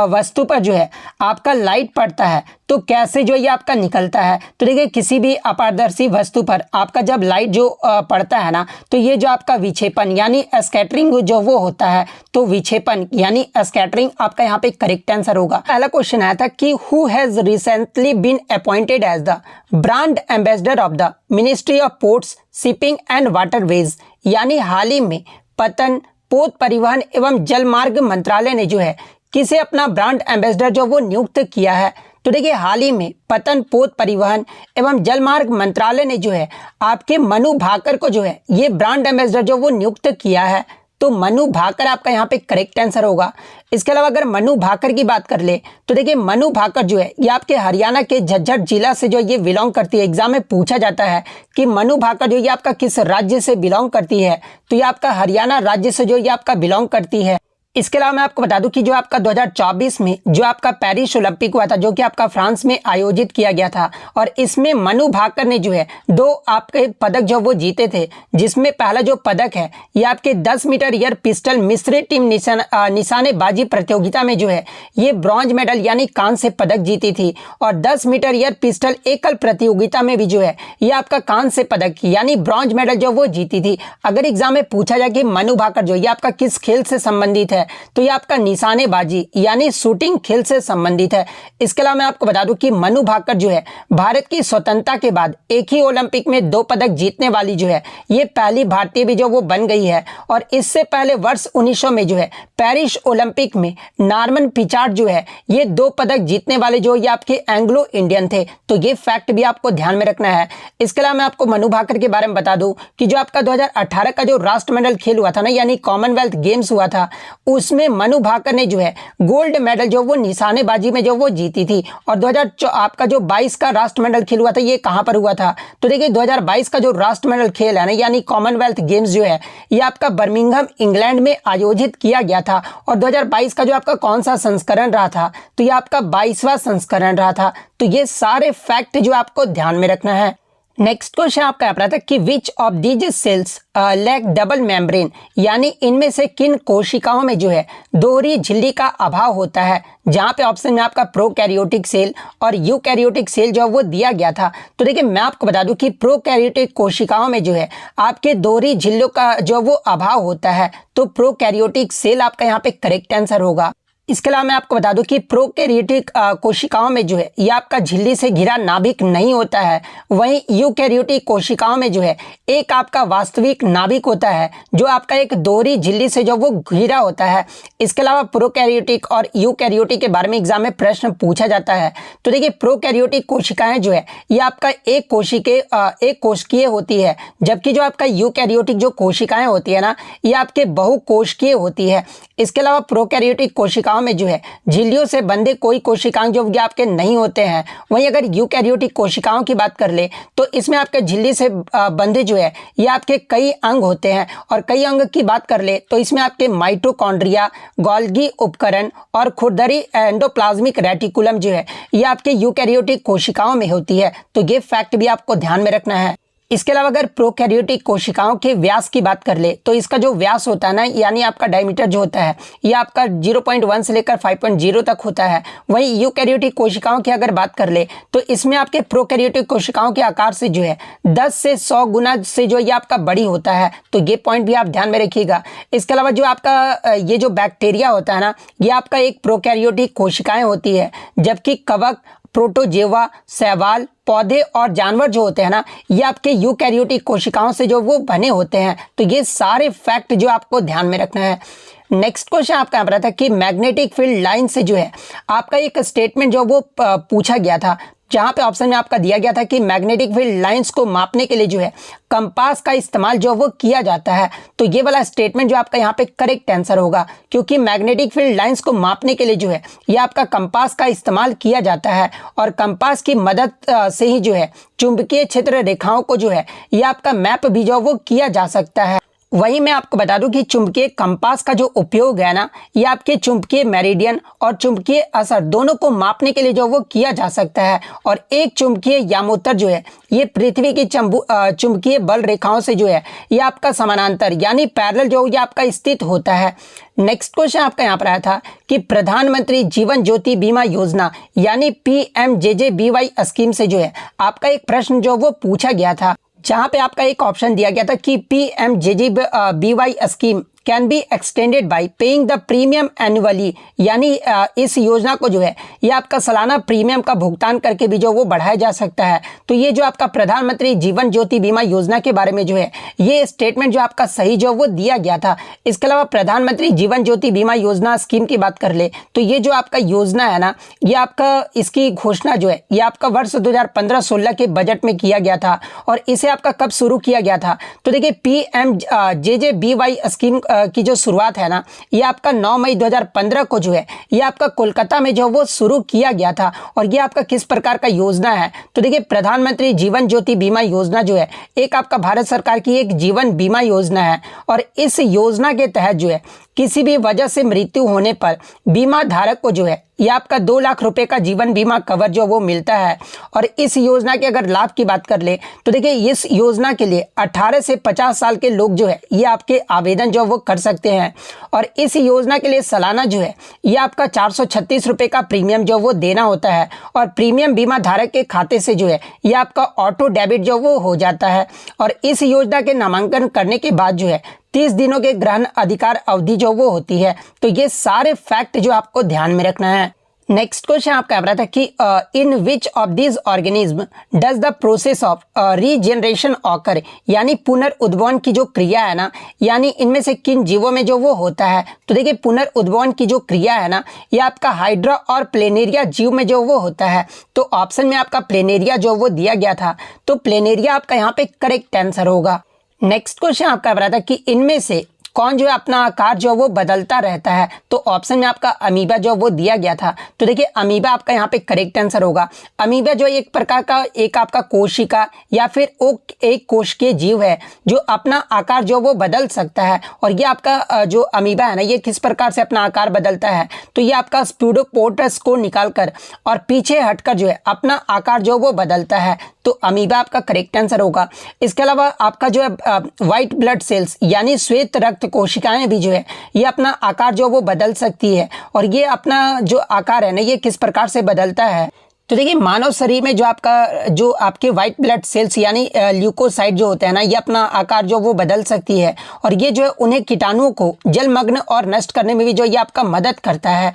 वस्तु पर जो है आपका लाइट पड़ता है तो कैसे जो ये आपका निकलता है। तो देखिए किसी भी अपारदर्शी वस्तु पर आपका जब लाइट जो पड़ता है ना तो ये जो आपका विक्षेपण यानी स्कैटरिंग जो वो होता है, तो विक्षेपण यानी स्कैटरिंग आपका यहाँ पे करेक्ट आंसर होगा। पहला क्वेश्चन आया था कि who has recently been appointed as the brand ambassador of the ministry of ports shipping and waterways, यानी हाल ही में पतन, पोत परिवहन एवं जलमार्ग मंत्रालय ने जो है किसे अपना ब्रांड एम्बेसडर जो वो नियुक्त किया है। तो देखिए हाल ही में पतन, पोत परिवहन एवं जलमार्ग मंत्रालय ने जो है आपके मनु भाकर को जो है ये ब्रांड एम्बेसडर जो वो नियुक्त किया है, तो मनु भाकर आपका यहाँ पे करेक्ट आंसर होगा। इसके अलावा अगर मनु भाकर की बात कर ले तो देखिए मनु भाकर जो है ये आपके हरियाणा के झज्जर जिला से जो ये बिलोंग करती है। एग्जाम में पूछा जाता है कि मनु भाकर जो ये आपका किस राज्य से बिलोंग करती है, तो ये आपका हरियाणा राज्य से जो ये आपका बिलोंग करती है। इसके अलावा मैं आपको बता दूं कि जो आपका 2024 में जो आपका पेरिस ओलंपिक हुआ था जो कि आपका फ्रांस में आयोजित किया गया था, और इसमें मनु भाकर ने जो है 2 आपके पदक जो वो जीते थे, जिसमें पहला जो पदक है ये आपके 10 मीटर एयर पिस्टल मिश्रित टीम निशानेबाजी प्रतियोगिता में जो है ये ब्रॉन्ज मेडल यानी कांस्य पदक जीती थी, और 10 मीटर एयर पिस्टल एकल प्रतियोगिता में भी जो है ये आपका कांस्य पदक यानी ब्रॉन्ज मेडल जो वो जीती थी। अगर एग्जाम में पूछा जाए कि मनु भाकर जो ये आपका किस खेल से संबंधित है, है तो ये आपका निशानेबाजी यानी शूटिंग खेल से संबंधित है। इसके अलावा मैं आपको बता दूं कि मनु भाकर जो है भारत की स्वतंत्रता के बाद एक ही ओलंपिक में 2 पदक जीतने वाली जो है ये पहली भारतीय भी जो वो बन गई है। और इससे पहले वर्ष 1900 में जो है पेरिस ओलंपिक में नॉर्मन पिचार्ड जो है ये 2 पदक जीतने वाले जो ये आपके एंग्लो इंडियन थे। तो ये फैक्ट भी आपको ध्यान में रखना है। इसके अलावा मैं आपको मनु भाकर के बारे में बता दूं कि जो आपका 2018 का जो राष्ट्रमंडल खेल हुआ था ना यानी कॉमनवेल्थ गेम्स हुआ था उसमें मनु भाकर ने जो है गोल्ड मेडल जो वो निशानेबाजी में जो वो जीती थी। और आपका जो 22 का राष्ट्रमंडल खेल हुआ था ये कहां पर हुआ था? तो देखिए 2022 का जो राष्ट्रमंडल खेल है ना यानी कॉमनवेल्थ गेम्स जो है ये आपका बर्मिंघम इंग्लैंड में आयोजित किया गया था। और 2022 का जो आपका कौन सा संस्करण रहा था? तो ये आपका 22वां संस्करण रहा था। तो ये सारे फैक्ट जो आपको ध्यान में रखना है। नेक्स्ट क्वेश्चन आपका यहाँ पर आता है कि which of these cells lack double membrane यानी इनमें से किन कोशिकाओं में जो है दोहरी झिल्ली का अभाव होता है? जहां पे ऑप्शन में आपका प्रोकैरियोटिक सेल और यूकैरियोटिक सेल जो वो दिया गया था। तो देखिए मैं आपको बता दूं कि प्रोकैरियोटिक कोशिकाओं में जो है आपके दोहरी झिल्लियों का जो वो अभाव होता है। तो प्रोकैरियोटिक सेल आपका यहाँ पे करेक्ट आंसर होगा। इसके अलावा मैं आपको बता दूं कि प्रोकैरियोटिक कोशिकाओं में जो है ये आपका झिल्ली से घिरा नाभिक नहीं होता है। वहीं यूकैरियोटिक कोशिकाओं में जो है एक आपका वास्तविक नाभिक होता है जो आपका एक दोहरी झिल्ली से जो वो घिरा होता है। इसके अलावा प्रोकैरियोटिक और यूकैरियोटिक के बारे में एग्जाम में प्रश्न पूछा जाता है। तो देखिए प्रोकैरियोटिक कोशिकाएं जो है ये आपका एक कोशिकीय होती है, जबकि जो आपका यूकैरियोटिक जो कोशिकाएं होती है ना ये आपके बहुकोशिकीय होती है। इसके अलावा प्रोकैरियोटिक कोशिकाओं में जो है झिल्लियों से बंधे कोई कोशिकांग जो आपके नहीं होते हैं। वहीं अगर यूकैरियोटिक कोशिकाओं की बात कर ले तो इसमें आपके झिल्ली से बंधे जो है ये आपके कई अंग होते हैं। और कई अंग की बात कर ले तो इसमें आपके माइटोकॉन्ड्रिया, गोल्गी उपकरण और खुरदरी एंडोप्लाज्मिक रेटिकुलम जो है ये आपके यूकैरियोटिक कोशिकाओं में होती है। तो ये फैक्ट भी आपको ध्यान में रखना है। इसके अलावा अगर प्रोकैरियोटिक कोशिकाओं के व्यास की बात कर ले तो इसका जो व्यास होता है ना यानी आपका डायमीटर जो होता है ये आपका 0.1 से लेकर 5.0 तक होता है। वहीं यूकैरियोटिक कोशिकाओं की अगर बात कर ले तो इसमें आपके प्रोकैरियोटिक कोशिकाओं के आकार से जो है 10 से 100 गुना से जो ये आपका बड़ी होता है। तो ये पॉइंट भी आप ध्यान में रखिएगा। इसके अलावा जो आपका ये जो बैक्टीरिया होता है ना ये आपका एक प्रोकैरियोटिक कोशिकाएं होती है, जबकि कवक, प्रोटोजेवा, शैवाल, पौधे और जानवर जो होते हैं ना ये आपके यूकैरियोटिक कोशिकाओं से जो वो बने होते हैं। तो ये सारे फैक्ट जो आपको ध्यान में रखना है। नेक्स्ट क्वेश्चन आपका यहाँ पर था कि मैग्नेटिक फील्ड लाइन से जो है आपका एक स्टेटमेंट जो वो पूछा गया था, जहां पे ऑप्शन में आपका दिया गया था कि मैग्नेटिक फील्ड लाइंस को मापने के लिए जो है कंपास का इस्तेमाल जो वो किया जाता है। तो ये वाला स्टेटमेंट जो आपका यहाँ पे करेक्ट आंसर होगा, क्योंकि मैग्नेटिक फील्ड लाइंस को मापने के लिए जो है ये आपका कंपास का इस्तेमाल किया जाता है। और कंपास की मदद से ही जो है चुंबकीय क्षेत्र रेखाओं को जो है ये आपका मैप भी जो वो किया जा सकता है। वहीं मैं आपको बता दूं कि चुंबकीय कंपास का जो उपयोग है ना ये आपके चुंबकीय मेरिडियन और चुंबकीय असर दोनों को मापने के लिए जो वो किया जा सकता है। और एक चुंबकीय यामोत्तर जो है ये पृथ्वी की चुंबकीय बल रेखाओं से जो है ये आपका समानांतर यानी पैरेलल जो ये आपका स्थित होता है। नेक्स्ट क्वेश्चन आपका यहाँ पर आया था कि प्रधानमंत्री जीवन ज्योति बीमा योजना यानी PMJJBY स्कीम से जो है आपका एक प्रश्न जो वो पूछा गया था, जहां पे आपका एक ऑप्शन दिया गया था कि PMJJBY scheme can be extended by paying the premium annually, यानी इस योजना को जो है ये आपका सालाना प्रीमियम का भुगतान करके भी जो वो बढ़ाया जा सकता है। तो ये जो आपका प्रधानमंत्री जीवन ज्योति बीमा योजना के बारे में जो है ये स्टेटमेंट जो आपका सही जो वो दिया गया था। इसके अलावा प्रधानमंत्री जीवन ज्योति बीमा योजना स्कीम की बात कर ले तो ये जो आपका योजना है ना ये आपका इसकी घोषणा जो है ये आपका वर्ष 2015-16 के बजट में किया गया था। और इसे आपका कब शुरू किया गया था? तो देखिए PMJJBY स्कीम की जो शुरुआत है ना ये आपका 9 मई 2015 को जो है ये आपका कोलकाता में जो वो शुरू किया गया था। और ये आपका किस प्रकार का योजना है? तो देखिए प्रधानमंत्री जीवन ज्योति बीमा योजना जो है एक आपका भारत सरकार की एक जीवन बीमा योजना है। और इस योजना के तहत जो है किसी भी वजह से मृत्यु होने पर बीमा धारक को जो है ये आपका 2 लाख रुपए का जीवन बीमा कवर जो वो मिलता है। और इस योजना के अगर लाभ की बात कर ले तो देखिए इस योजना के लिए 18 से 50 साल के लोग जो है ये आपके आवेदन जो वो कर सकते हैं। और इस योजना के लिए सालाना जो है ये आपका 436 रुपए का प्रीमियम जो वो देना होता है। और प्रीमियम बीमा धारक के खाते से जो है ये आपका ऑटो डेबिट जो वो हो जाता है। और इस योजना के नामांकन करने के बाद जो है 30 दिनों के ग्रहण अधिकार अवधि जो वो होती है। तो ये सारे फैक्ट जो आपको ध्यान में रखना है। नेक्स्ट क्वेश्चन आपका रहा था कि in which of this organism does the process of regeneration occur, यानी पुनर्उद्भवन की जो क्रिया है ना, यानी इनमें से किन जीवों में जो वो होता है। तो देखिए पुनर्उद्भवन की जो क्रिया है ना, ये आपका हाइड्रा और प्लेनेरिया जीव में जो वो होता है। तो ऑप्शन में आपका प्लेनेरिया जो वो दिया गया था, तो प्लेनेरिया आपका यहाँ पे करेक्ट आंसर होगा। नेक्स्ट क्वेश्चन आपका रहा था कि इनमें से कौन जो है अपना आकार जो वो बदलता रहता है। तो ऑप्शन में आपका अमीबा जो वो दिया गया था। तो देखिए अमीबा आपका यहाँ पे करेक्ट आंसर होगा। अमीबा जो एक प्रकार का एक आपका कोशिका या फिर एक कोशिकीय जीव है जो अपना आकार जो वो बदल सकता है। और ये आपका जो अमीबा है ना, ये किस प्रकार से अपना आकार बदलता है, तो ये आपका स्यूडोपोडस को निकालकर और पीछे हटकर जो है अपना आकार जो वो बदलता है। तो अमीबा आपका करेक्ट आंसर होगा। इसके अलावा आपका जो है व्हाइट ब्लड सेल्स यानी श्वेत रक्त कोशिकाएं भी जो है ये अपना आकार जो वो बदल सकती है। और ये अपना जो आकार है ना, ये किस प्रकार से बदलता है। तो देखिए मानव शरीर में जो आपके व्हाइट ब्लड सेल्स यानी ल्यूकोसाइट जो होते हैं ना, ये अपना आकार जो वो बदल सकती है। और ये जो है उन्हें कीटाणुओं को जलमग्न और नष्ट करने में भी जो ये आपका मदद करता है।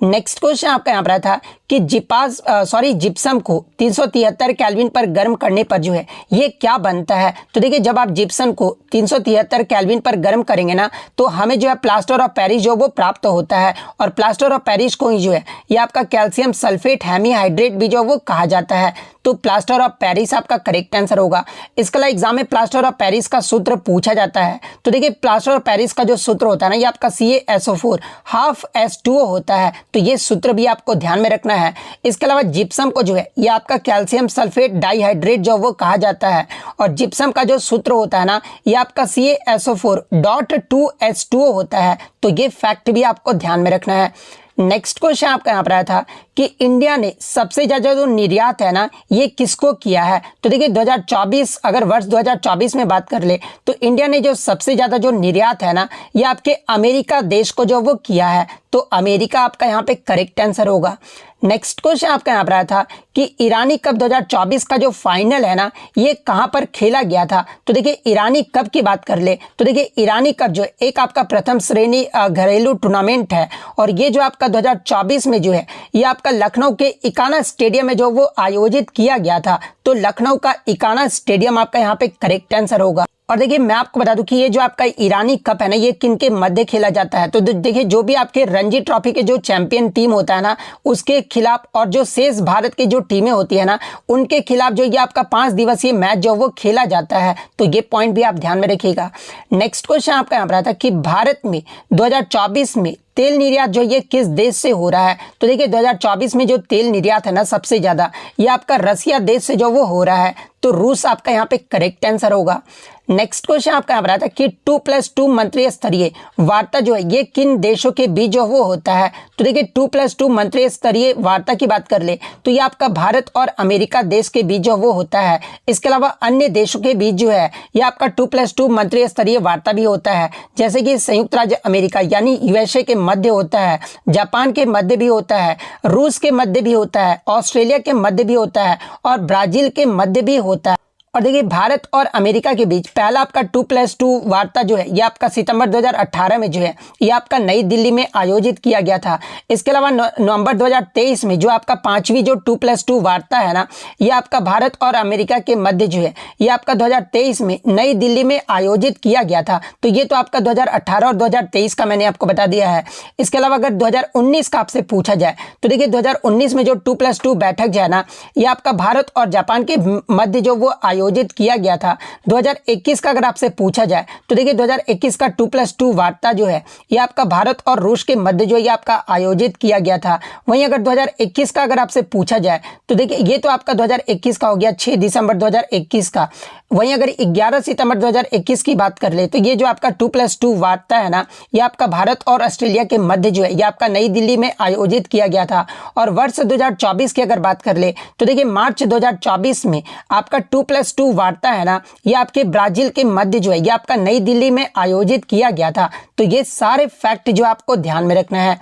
नेक्स्ट क्वेश्चन आपका यहाँ पर था कि जिप्सम को 373 केल्विन पर गर्म करने पर जो है ये क्या बनता है। तो देखिए जब आप जिप्सम को 373 केल्विन पर गर्म करेंगे ना, तो हमें जो है प्लास्टर ऑफ पेरिस जो वो प्राप्त होता है। और प्लास्टर ऑफ पेरिस को ही जो है ये आपका कैल्शियम सल्फेट हेमीहाइड्रेट भी जो वो कहा जाता है। तो प्लास्टर ऑफ पेरिस आपका करेक्ट आंसर होगा। इसके अलावा एग्जाम में प्लास्टर ऑफ पेरिस का सूत्र पूछा जाता है। तो देखिए प्लास्टर ऑफ पेरिस का जो सूत्र होता है ना, ये आपका CaSO4 हाफ H2O होता है। तो ये सूत्र भी आपको ध्यान में रखना है। इसके अलावा जिप्सम को जो है ये आपका कैल्शियम सल्फेट डाइहाइड्रेट जो वो कहा जाता है। और जिप्सम का जो सूत्र होता है ना, ये आपका CaSO4.2H2O होता है। तो ये फैक्ट भी आपको ध्यान में रखना है। नेक्स्ट क्वेश्चन आपका यहाँ पर आया था कि इंडिया ने सबसे ज़्यादा जो निर्यात है ना, ये किसको किया है। तो देखिए 2024 अगर वर्ष 2024 में बात कर ले, तो इंडिया ने जो सबसे ज़्यादा जो निर्यात है ना, ये आपके अमेरिका देश को जो वो किया है। तो अमेरिका आपका यहाँ पे करेक्ट आंसर होगा। नेक्स्ट क्वेश्चन आपका यहाँ पर आया था कि ईरानी कप 2024 का जो फाइनल है ना, ये कहाँ पर खेला गया था। तो देखिए ईरानी कप की बात कर ले, तो देखिए ईरानी कप जो एक आपका प्रथम श्रेणी घरेलू टूर्नामेंट है। और ये जो आपका 2024 में जो है ये आपका लखनऊ के इकाना स्टेडियम में जो वो आयोजित किया गया था। तो लखनऊ का इकाना स्टेडियम आपका यहाँ पे करेक्ट आंसर होगा। और देखिए मैं आपको बता दूं कि ये जो आपका ईरानी कप है ना, ये किन के मध्य खेला जाता है। तो देखिए जो भी आपके रणजी ट्रॉफी के जो चैंपियन टीम होता है ना, उसके खिलाफ और जो शेष भारत की जो टीमें होती है ना, उनके खिलाफ जो ये आपका 5 दिवसीय मैच जो वो खेला जाता है। तो ये पॉइंट भी आप ध्यान में रखिएगा। नेक्स्ट क्वेश्चन आपका यहाँ पर आता है कि भारत में 2024 में तेल निर्यात जो ये किस देश से हो रहा है। तो देखिए 2024 में जो तेल निर्यात है ना, सबसे ज़्यादा ये आपका रसिया देश से जो वो हो रहा है। तो रूस आपका यहाँ पे करेक्ट आंसर होगा। नेक्स्ट क्वेश्चन आपका यहाँ पर आता है कि 2+2 मंत्रिय स्तरीय वार्ता जो है ये किन देशों के बीच जो वो होता है। तो देखिए 2+2 मंत्रिय स्तरीय वार्ता की बात कर ले, तो ये आपका भारत और अमेरिका देश के बीच जो वो होता है। इसके अलावा अन्य देशों के बीच जो है ये आपका 2+2 मंत्रिय स्तरीय वार्ता भी होता है, जैसे कि संयुक्त राज्य अमेरिका यानी USA के मध्य होता है, जापान के मध्य भी होता है, रूस के मध्य भी होता है, ऑस्ट्रेलिया के मध्य भी होता है और ब्राजील के मध्य भी होता है। और देखिए भारत और अमेरिका के बीच पहला आपका 2+2 वार्ता जो है ये आपका सितंबर 2018 में जो है ये आपका नई दिल्ली में आयोजित किया गया था। इसके अलावा नवंबर 2023 में जो आपका 5वीं जो 2+2 वार्ता है ना, ये आपका भारत और अमेरिका के मध्य जो है ये आपका 2023 में नई दिल्ली में आयोजित किया गया था। तो ये तो आपका 2018 और 2023 का मैंने आपको बता दिया है। इसके अलावा अगर 2019 का आपसे पूछा जाए, तो देखिए 2019 में जो 2+2 बैठक जो है ना, ये आपका भारत और जापान के मध्य जो वो आयोजित किया गया था। 2021 का अगर आपसे पूछा जाए, तो देखिए 2021 का 2+2 वार्ता जो है ये आपका भारत और रूस के मध्य जो ये आपका आयोजित किया गया था। वहीं अगर 2021 का अगर आपसे पूछा जाए, तो देखिए ये तो आपका 2021 का हो गया 6 दिसंबर 2021 का। वहीं अगर 11 सितंबर 2021 की बात कर ले, तो ये जो आपका 2+2 वार्ता है ना, ये आपका भारत और ऑस्ट्रेलिया के मध्य जो है ये आपका नई दिल्ली में आयोजित किया गया था। और वर्ष 2024 की अगर बात कर ले, तो देखिए मार्च 2024 में आपका 2+2 वार्ता है ना, ये आपके ब्राजील के मध्य जो है ये आपका नई दिल्ली में आयोजित किया गया था। तो ये सारे फैक्ट जो आपको ध्यान में रखना है।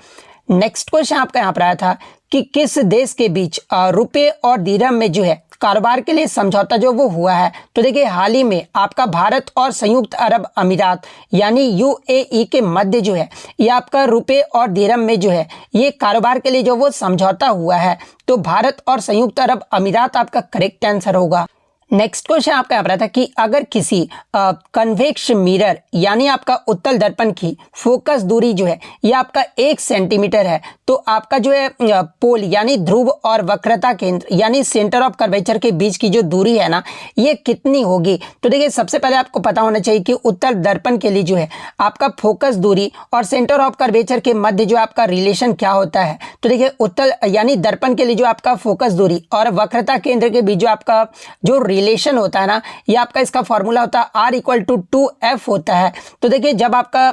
नेक्स्ट क्वेश्चन आपका यहाँ पर आया था कि किस देश के बीच रुपये और दिरहम में जो है कारोबार के लिए समझौता जो वो हुआ है, तो देखिए हाल ही में आपका भारत और संयुक्त अरब अमीरात यानी यूएई के मध्य जो है ये आपका रुपए और दिरहम में जो है ये कारोबार के लिए जो वो समझौता हुआ है। तो भारत और संयुक्त अरब अमीरात आपका करेक्ट आंसर होगा। नेक्स्ट क्वेश्चन आपका यहाँ पर आता है कि अगर किसी कन्वेक्स मिरर यानी आपका उत्तल दर्पण की फोकस दूरी जो है ये आपका 1 सेंटीमीटर है, तो आपका जो है पोल यानी ध्रुव और वक्रता केंद्र यानी सेंटर ऑफ कर्वेचर के बीच की जो दूरी है ना ये कितनी होगी। तो देखिए सबसे पहले आपको पता होना चाहिए कि उत्तल दर्पण के लिए जो है आपका फोकस दूरी और सेंटर ऑफ कर्वेचर के मध्य जो आपका रिलेशन क्या होता है। तो देखिए उत्तल यानी दर्पण के लिए जो आपका फोकस दूरी और वक्रता केंद्र के बीच जो आपका जो रिलेशन होता है ना ये आपका इसका फॉर्मूला होता है R = 2F होता है। तो देखिए जब आपका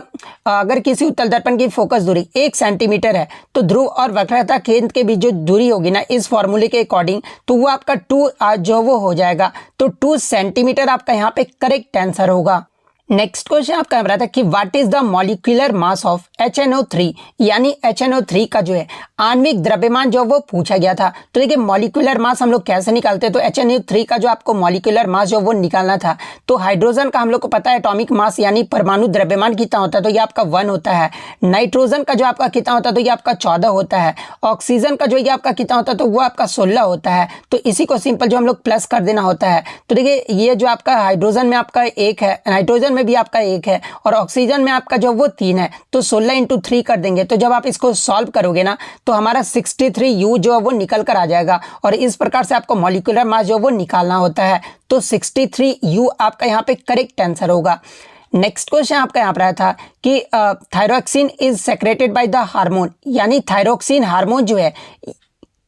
अगर किसी उत्तल दर्पण की फोकस दूरी 1 सेंटीमीटर है तो ध्रुव और वक्रता केंद्र के बीच जो दूरी होगी ना इस फॉर्मूले के अकॉर्डिंग तो वो आपका 2 जो वो हो जाएगा, तो 2 सेंटीमीटर आपका यहाँ पे करेक्ट आंसर होगा। नेक्स्ट क्वेश्चन आपका बता था कि what is the molecular mass of HNO3 यानी HNO3 का जो है आणविक द्रव्यमान जो वो पूछा गया था। तो देखिए मॉलिक्यूलर मास हम लोग कैसे निकालते हैं, तो HNO3 का जो आपको मॉलिक्यूलर मास जो वो निकालना था, तो हाइड्रोजन का हम लोग को पता है एटॉमिक मास यानी परमाणु द्रव्यमान कितना होता है, तो ये आपका 1 होता है। नाइट्रोजन का जो आपका कितना होता है, तो ये आपका 14 होता है। ऑक्सीजन का जो ये आपका कितना होता है, तो वो आपका 16 होता है। तो इसी को सिंपल जो हम लोग प्लस कर देना होता है। तो देखिए ये जो आपका हाइड्रोजन में आपका 1 है, नाइट्रोजन में भी आपका 1 है और ऑक्सीजन में आपका जो वो 3 है, तो 16 × 3 कर देंगे। तो जब आप इसको सॉल्व करोगे ना तो हमारा 63U जो है वो निकल कर आ जाएगा और इस प्रकार से आपको मॉलिक्यूलर मास जो वो निकालना होता है। तो 63U आपका यहाँ पे करेक्ट आंसर होगा। नेक्स्ट क्वेश्चन आपका यहाँ पर आया था कि thyroxine is secreted by the hormone यानी थायरोक्सिन हार्मोन जो है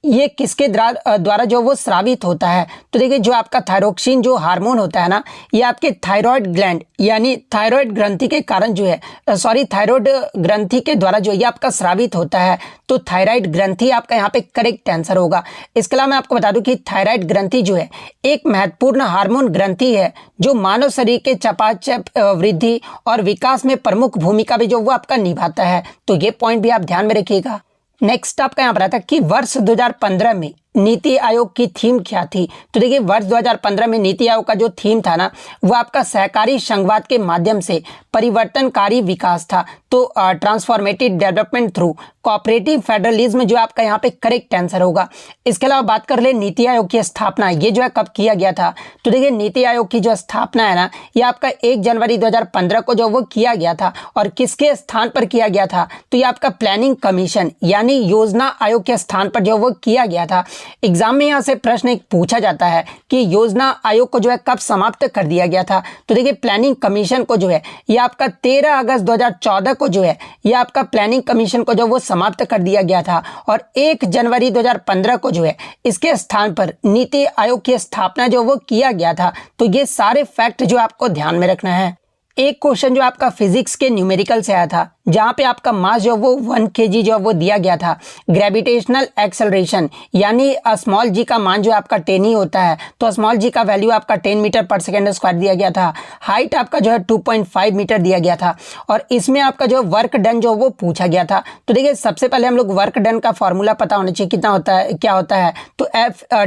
ये किसके द्वारा जो वो स्रावित होता है। तो देखिए जो आपका थायरोक्सिन जो हार्मोन होता है ना ये आपके थायराइड ग्लैंड यानी थायराइड ग्रंथि के कारण जो है थायराइड ग्रंथि के द्वारा जो ये आपका स्रावित होता है। तो थायराइड ग्रंथि आपका यहाँ पे करेक्ट आंसर होगा। इसके अलावा मैं आपको बता दूं कि थायराइड ग्रंथि जो है एक महत्वपूर्ण हार्मोन ग्रंथि है जो मानव शरीर के चयापचय वृद्धि और विकास में प्रमुख भूमिका भी जो वो आपका निभाता है। तो ये पॉइंट भी आप ध्यान में रखिएगा। नेक्स्ट आपका यहाँ पर आता है कि वर्ष 2015 में नीति आयोग की थीम क्या थी। तो देखिए वर्ष 2015 में नीति आयोग का जो थीम था ना वो आपका सहकारी संघवाद के माध्यम से परिवर्तनकारी विकास था। तो transformative development through cooperative federalism जो आपका यहाँ पे करेक्ट आंसर होगा। इसके अलावा बात कर ले नीति आयोग की स्थापना ये जो है कब किया गया था। तो देखिए नीति आयोग की जो स्थापना है ना ये आपका 1 जनवरी 2015 को जो वो किया गया था और किसके स्थान पर किया गया था, तो ये आपका प्लानिंग कमीशन यानी योजना आयोग के स्थान पर जो वो किया गया था। एग्जाम में यहाँ से प्रश्न एक पूछा जाता है कि योजना आयोग को जो है कब समाप्त कर दिया गया था। तो देखिए प्लानिंग कमीशन को जो है ये आपका 13 अगस्त 2014 को जो है ये आपका प्लानिंग कमीशन को जो वो समाप्त कर दिया गया था और 1 जनवरी 2015 को जो है इसके स्थान पर नीति आयोग की स्थापना जो वो किया गया था। तो ये सारे फैक्ट जो आपको ध्यान में रखना है। एक क्वेश्चन जो आपका फिजिक्स के न्यूमेरिकल से आया था जहां पे आपका मास जो वो 1 kg जो वो दिया गया था। ग्रेविटेशनल एक्सेलरेशन यानी स्मॉल जी का मान जो आपका 10 ही होता है, तो स्मॉल जी का वैल्यू आपका 10 मीटर/सेकंड² दिया गया था। हाइट आपका जो है 2.5 मीटर दिया गया था और इसमें आपका जो वर्क डन जो वो पूछा गया था। तो देखिए सबसे पहले हम लोग वर्क डन का फॉर्मूला पता होना चाहिए कितना होता है, क्या होता है। तो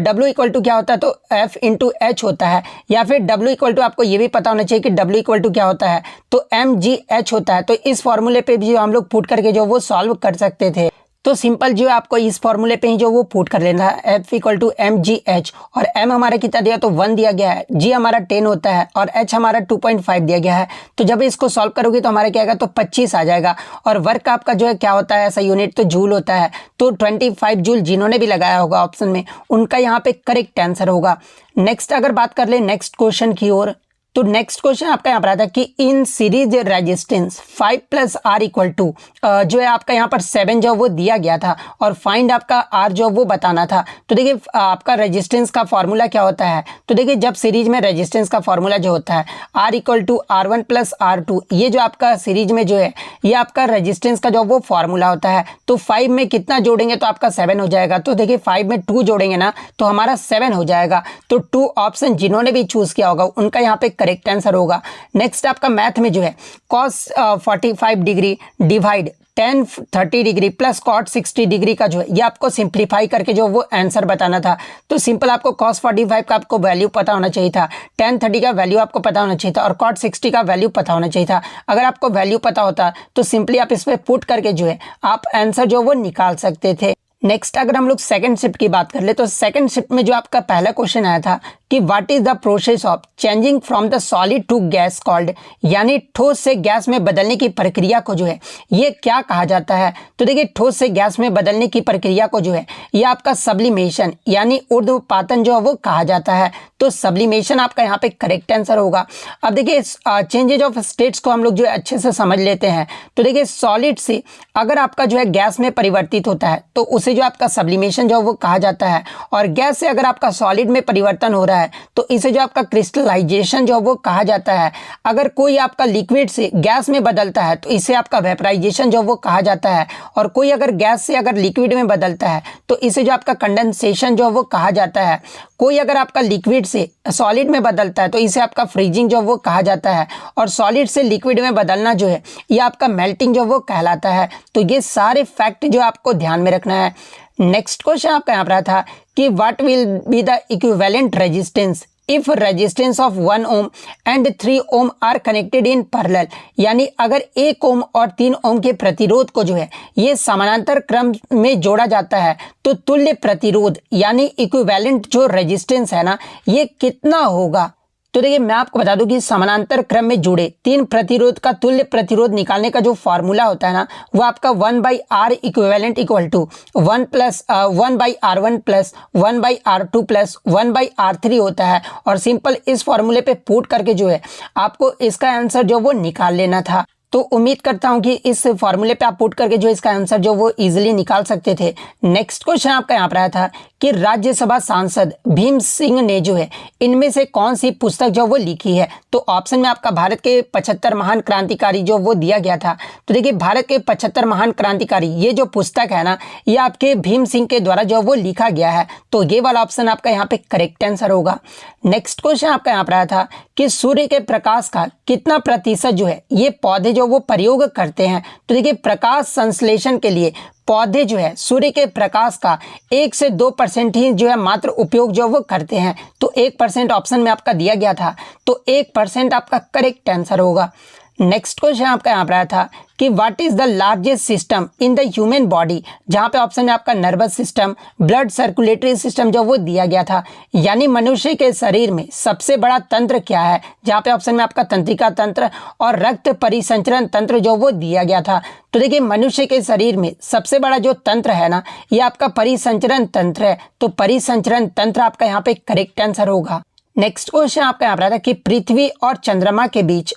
W = क्या होता है, तो F × H होता है, या फिर W = आपको ये भी पता होना चाहिए कि W = क्या होता है, तो mgh होता है। तो इस फॉर्मूले पे भी हम लोग पुट करके जो वो सॉल्व कर सकते थे। तो सिंपल जो आपको इस फॉर्मूले पे ही जो वो पुट कर लेना है, F = mgh और m हमारा कितना दिया, तो 1 दिया गया है, g हमारा 10 होता है और h हमारा 2.5 दिया गया है। तो जब इसको सॉल्व करोगे तो हमारा क्या आएगा, तो 25 आ जाएगा। और वर्क आपका जो है क्या होता है, ऐसा यूनिट तो जूल होता है। तो 25 जूल जिन्होंने भी लगाया होगा ऑप्शन में उनका यहाँ पे करेक्ट आंसर होगा। नेक्स्ट अगर बात कर ले नेक्स्ट क्वेश्चन की ओर, तो नेक्स्ट क्वेश्चन आपका यहाँ पर आता है कि इन सीरीज रेजिस्टेंस 5 + R = जो है आपका यहाँ पर 7 जो वो दिया गया था और फाइंड आपका R जो वो बताना था। तो देखिए आपका रेजिस्टेंस का फॉर्मूला क्या होता है, तो देखिए जब सीरीज में रेजिस्टेंस का फॉर्मूला जो होता है R = R1 + R2, ये जो आपका सीरीज में जो है ये आपका रेजिस्टेंस का जो वो फॉर्मूला होता है। तो 5 में कितना जोड़ेंगे तो आपका 7 हो जाएगा। तो देखिए 5 में 2 जोड़ेंगे ना तो हमारा 7 हो जाएगा। तो 2 ऑप्शन जिन्होंने भी चूज किया होगा उनका यहाँ पे करेक्ट आंसर होगा। नेक्स्ट आपका मैथ में जो है cos 45 degree divide tan 30 degree plus cot 60 degree का जो है ये आपको सिंप्लीफाई करके जो वो आंसर बताना था। तो सिंपल आपको cos 45 का आपको वैल्यू पता होना चाहिए था, tan 30 का वैल्यू आपको पता होना चाहिए था और cot 60 का वैल्यू पता होना चाहिए था। अगर आपको वैल्यू पता होता तो सिंपली आप इस पर पुट करके जो है आप आंसर जो वो निकाल सकते थे। नेक्स्ट अगर हम लोग सेकंड शिफ्ट की बात कर ले तो सेकंड शिफ्ट में जो आपका पहला क्वेश्चन आया था कि what is the process of changing from the solid to gas called, यानी ठोस से गैस में बदलने की प्रक्रिया को जो है ये क्या कहा जाता है। तो देखिए ठोस से गैस में बदलने की प्रक्रिया को जो है ये आपका सब्लिमेशन यानी ऊर्ध्वपातन जो है वो कहा जाता है। तो सब्लिमेशन आपका यहाँ पे करेक्ट आंसर होगा। अब देखिए चेंजेज ऑफ स्टेट्स को हम लोग जो है अच्छे से समझ लेते हैं। तो देखिए सॉलिड से अगर आपका जो है गैस में परिवर्तित होता है तो उसे जो आपका सब्लिमेशन जो है वो कहा जाता है, और गैस से अगर आपका सॉलिड में परिवर्तन हो रहा है तो इसे जो आपका क्रिस्टलाइजेशन जो वो कहा जाता है। अगर कोई आपका लिक्विड से गैस में बदलता है तो इसे आपका वेपराइजेशन जो वो कहा जाता है, और कोई अगर गैस से अगर लिक्विड में बदलता है तो इसे जो आपका कंडेंसेशन जो वो कहा जाता है। कोई अगर आपका लिक्विड से सॉलिड में बदलता है तो इसे आपका फ्रीजिंग जो वो कहा जाता है, और सॉलिड से लिक्विड में बदलना जो है ये आपका मेल्टिंग जो वो कहलाता है। तो ये सारे फैक्ट जो आपको ध्यान में रखना है। नेक्स्ट क्वेश्चन आपका यहाँ पर था कि what will be the equivalent resistance if resistance of 1 ohm and 3 ohm are connected in parallel, यानी अगर 1 ओम और 3 ओम के प्रतिरोध को जो है ये समानांतर क्रम में जोड़ा जाता है तो तुल्य प्रतिरोध यानी इक्विवेलेंट जो रेजिस्टेंस है ना ये कितना होगा। तो देखिए मैं आपको बता दूं कि समानांतर क्रम में जुड़े 3 प्रतिरोध का तुल्य प्रतिरोध निकालने का जो फॉर्मूला होता है ना वो आपका 1/R equivalent equal to 1/R1 plus 1/R2 plus 1/R3 होता है। और सिंपल इस फॉर्मूले पे पुट करके जो है आपको इसका आंसर जो वो निकाल लेना था। तो उम्मीद करता हूं कि इस फॉर्मूले पे आप पुट करके जो इसका आंसर जो वो इजीली निकाल सकते थे। नेक्स्ट क्वेश्चन आपका यहाँ पर आया था कि राज्यसभा सांसद भीम सिंह ने जो है इनमें से कौन सी पुस्तक जो वो लिखी है। तो ऑप्शन में आपका भारत के 75 महान क्रांतिकारी जो वो दिया गया था। तो देखिए भारत के 75 महान क्रांतिकारी ये जो पुस्तक है ना ये आपके भीम सिंह के द्वारा जो वो लिखा गया है। तो ये वाला ऑप्शन आपका यहाँ पे करेक्ट आंसर होगा। नेक्स्ट क्वेश्चन आपका यहाँ पर आया था कि सूर्य के प्रकाश का कितना प्रतिशत जो है ये पौधे जो वो प्रयोग करते हैं। तो देखिए प्रकाश संश्लेषण के लिए पौधे जो है सूर्य के प्रकाश का 1 से 2% ही जो है मात्र उपयोग जो वो करते हैं। तो 1% ऑप्शन में आपका दिया गया था, तो 1% आपका करेक्ट आंसर होगा। नेक्स्ट क्वेश्चन आपका यहाँ पर आया था कि what is the largest system in the human body, जहाँ पे ऑप्शन में आपका nervous system, blood circulatory system जो वो दिया गया था, यानी मनुष्य के शरीर में सबसे बड़ा तंत्र क्या है, जहाँ पे ऑप्शन में आपका तंत्रिका तंत्र और रक्त परिसंचरण तंत्र जो वो दिया गया था। तो देखिए मनुष्य के शरीर में सबसे बड़ा जो तंत्र है ना ये आपका परिसंचरण तंत्र है। तो परिसंचरण तंत्र आपका यहाँ पे करेक्ट आंसर होगा। नेक्स्ट क्वेश्चन आपका यहाँ पर था कि पृथ्वी और चंद्रमा के बीच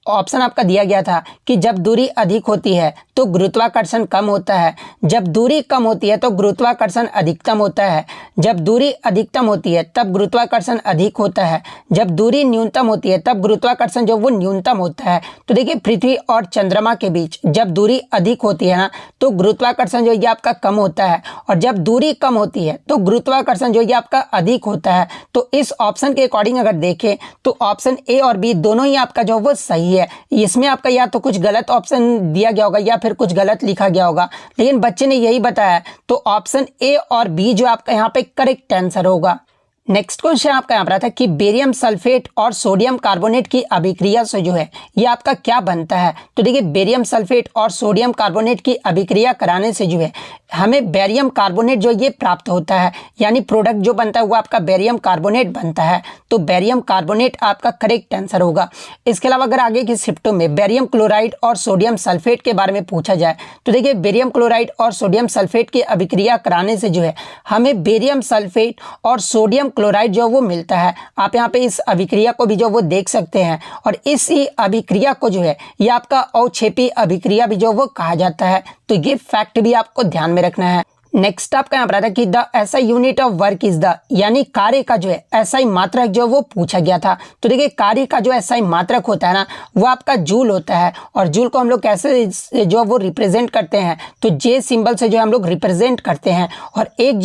ऑप्शन आपका दिया गया था कि जब दूरी अधिक होती है तो गुरुत्वाकर्षण कम होता है, जब दूरी कम होती है तो गुरुत्वाकर्षण अधिकतम होता है, जब दूरी अधिकतम होती है तब गुरुत्वाकर्षण अधिक होता है, जब दूरी न्यूनतम होती है तब गुरुत्वाकर्षण जो वो न्यूनतम होता है। तो देखिए पृथ्वी और चंद्रमा के बीच जब दूरी अधिक होती है ना तो गुरुत्वाकर्षण जो ये आपका कम होता है, और जब दूरी कम होती है तो गुरुत्वाकर्षण जो ये आपका अधिक होता है। तो इस ऑप्शन के अकॉर्डिंग अगर देखें तो ऑप्शन ए और बी दोनों ही आपका जो वो सही है। इसमें आपका या तो कुछ गलत ऑप्शन दिया गया होगा या फिर कुछ गलत लिखा गया होगा, लेकिन बच्चे ने यही बताया, तो ऑप्शन ए और बी जो आपका यहाँ पे करेक्ट आंसर होगा। नेक्स्ट क्वेश्चन आपका यहाँ पर था कि बेरियम सल्फेट और सोडियम कार्बोनेट की अभिक्रिया से जो है ये आपका क्या बनता है। तो देखिए बेरियम सल्फेट और सोडियम कार्बोनेट की अभिक्रिया कराने से जो है हमें बेरियम कार्बोनेट जो ये प्राप्त होता है, यानी प्रोडक्ट जो बनता है वो आपका बेरियम कार्बोनेट बनता है। तो बेरियम कार्बोनेट आपका करेक्ट आंसर होगा। इसके अलावा अगर आगे की शिफ्टों में बेरियम क्लोराइड और सोडियम सल्फेट के बारे में पूछा जाए तो देखिए बेरियम क्लोराइड और सोडियम सल्फेट की अभिक्रिया कराने से जो है हमें बेरियम सल्फेट और सोडियम क्लोराइड जो वो मिलता है। आप यहाँ पे इस अभिक्रिया को भी जो वो देख सकते हैं, और इसी अभिक्रिया को जो है ये आपका अवक्षेपी अभिक्रिया भी जो वो कहा जाता है। तो ये फैक्ट भी आपको ध्यान में रखना है। नेक्स्ट आपका यहाँ पर आता है कि the SI unit of work is the, यानी कार्य का जो है एसआई मात्रक जो वो पूछा गया था। तो देखिए कार्य का जो एसआई मात्रक होता है ना वो आपका जूल होता है, और जूल को हम लोग कैसे जो वो रिप्रेजेंट करते हैं, तो जे सिंबल से जो हम लोग रिप्रेजेंट करते हैं। और एक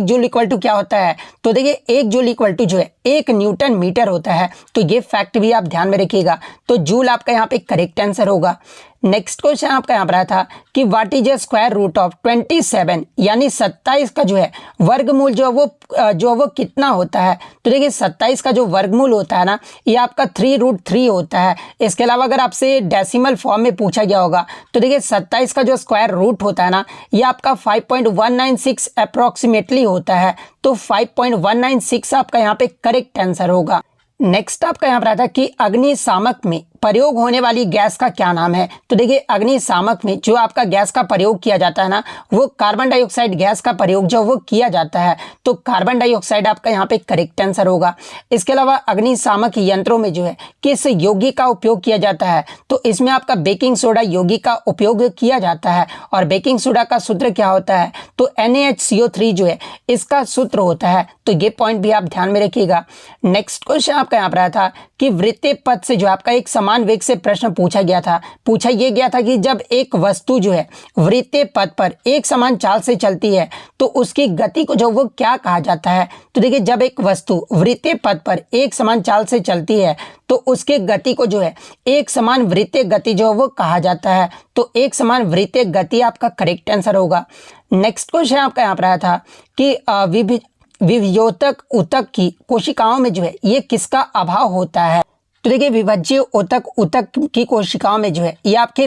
जूल इक्वल टू क्या होता है, तो देखिए एक जूल इक्वल टू जो है 1 न्यूटन मीटर होता है। तो ये फैक्ट भी आप ध्यान में रखिएगा। तो जूल आपका यहाँ पे करेक्ट आंसर होगा। नेक्स्ट क्वेश्चन आपका यहाँ पर आया था कि what is a square root of 27, यानी 27 का जो है वर्गमूल जो वो कितना होता है। तो देखिए 27 का जो वर्गमूल होता है ना ये आपका 3√3 होता है। इसके अलावा अगर आपसे डेसिमल फॉर्म में पूछा गया होगा तो देखिए 27 का जो स्क्वायर रूट होता है ना ये आपका 5.196 अप्रॉक्सीमेटली होता है। तो 5.196 आपका यहाँ पे करेक्ट आंसर होगा। नेक्स्ट आपका यहाँ पर आता है कि अग्निशामक में प्रयोग होने वाली गैस का क्या नाम है। तो देखिए अग्निशामक में जो आपका गैस का प्रयोग किया जाता है ना वो कार्बन डाइऑक्साइड गैस का प्रयोग जो वो किया जाता है। तो कार्बन डाइऑक्साइड आपका यहाँ पे करेक्ट आंसर होगा। इसके अलावा अग्निशामक यंत्रों में जो है किस यौगिक का उपयोग किया जाता है, तो इसमें आपका बेकिंग सोडा यौगिक का उपयोग किया जाता है। और बेकिंग सोडा का सूत्र क्या होता है, तो NaHCO3 जो है इसका सूत्र होता है। तो ये पॉइंट भी आप ध्यान में रखिएगा। नेक्स्ट क्वेश्चन आपका यहाँ पर आया था कि वृत्तीय पथ से जो आपका एक समान वेग से प्रश्न पूछा गया था। पूछा यह गया था कि जब एक वस्तु जो है वृत्तीय पथ पर एक समान चाल से चलती है तो उसकी गति को जो वो क्या कहा जाता है। तो देखिए जब एक वस्तु वृत्तीय पथ पर एक समान चाल से चलती है तो उसके गति को जो है एक समान वृत्तीय गति जो वो कहा जाता है। तो एक समान वृत्तीय गति आपका करेक्ट आंसर होगा। नेक्स्ट क्वेश्चन आपका यहाँ पर आया था कि विभज्योतक ऊतक की कोशिकाओं में जो है ये किसका अभाव होता है। तो देखिए विभज्य ऊतक की कोशिकाओं में जो है ये आपके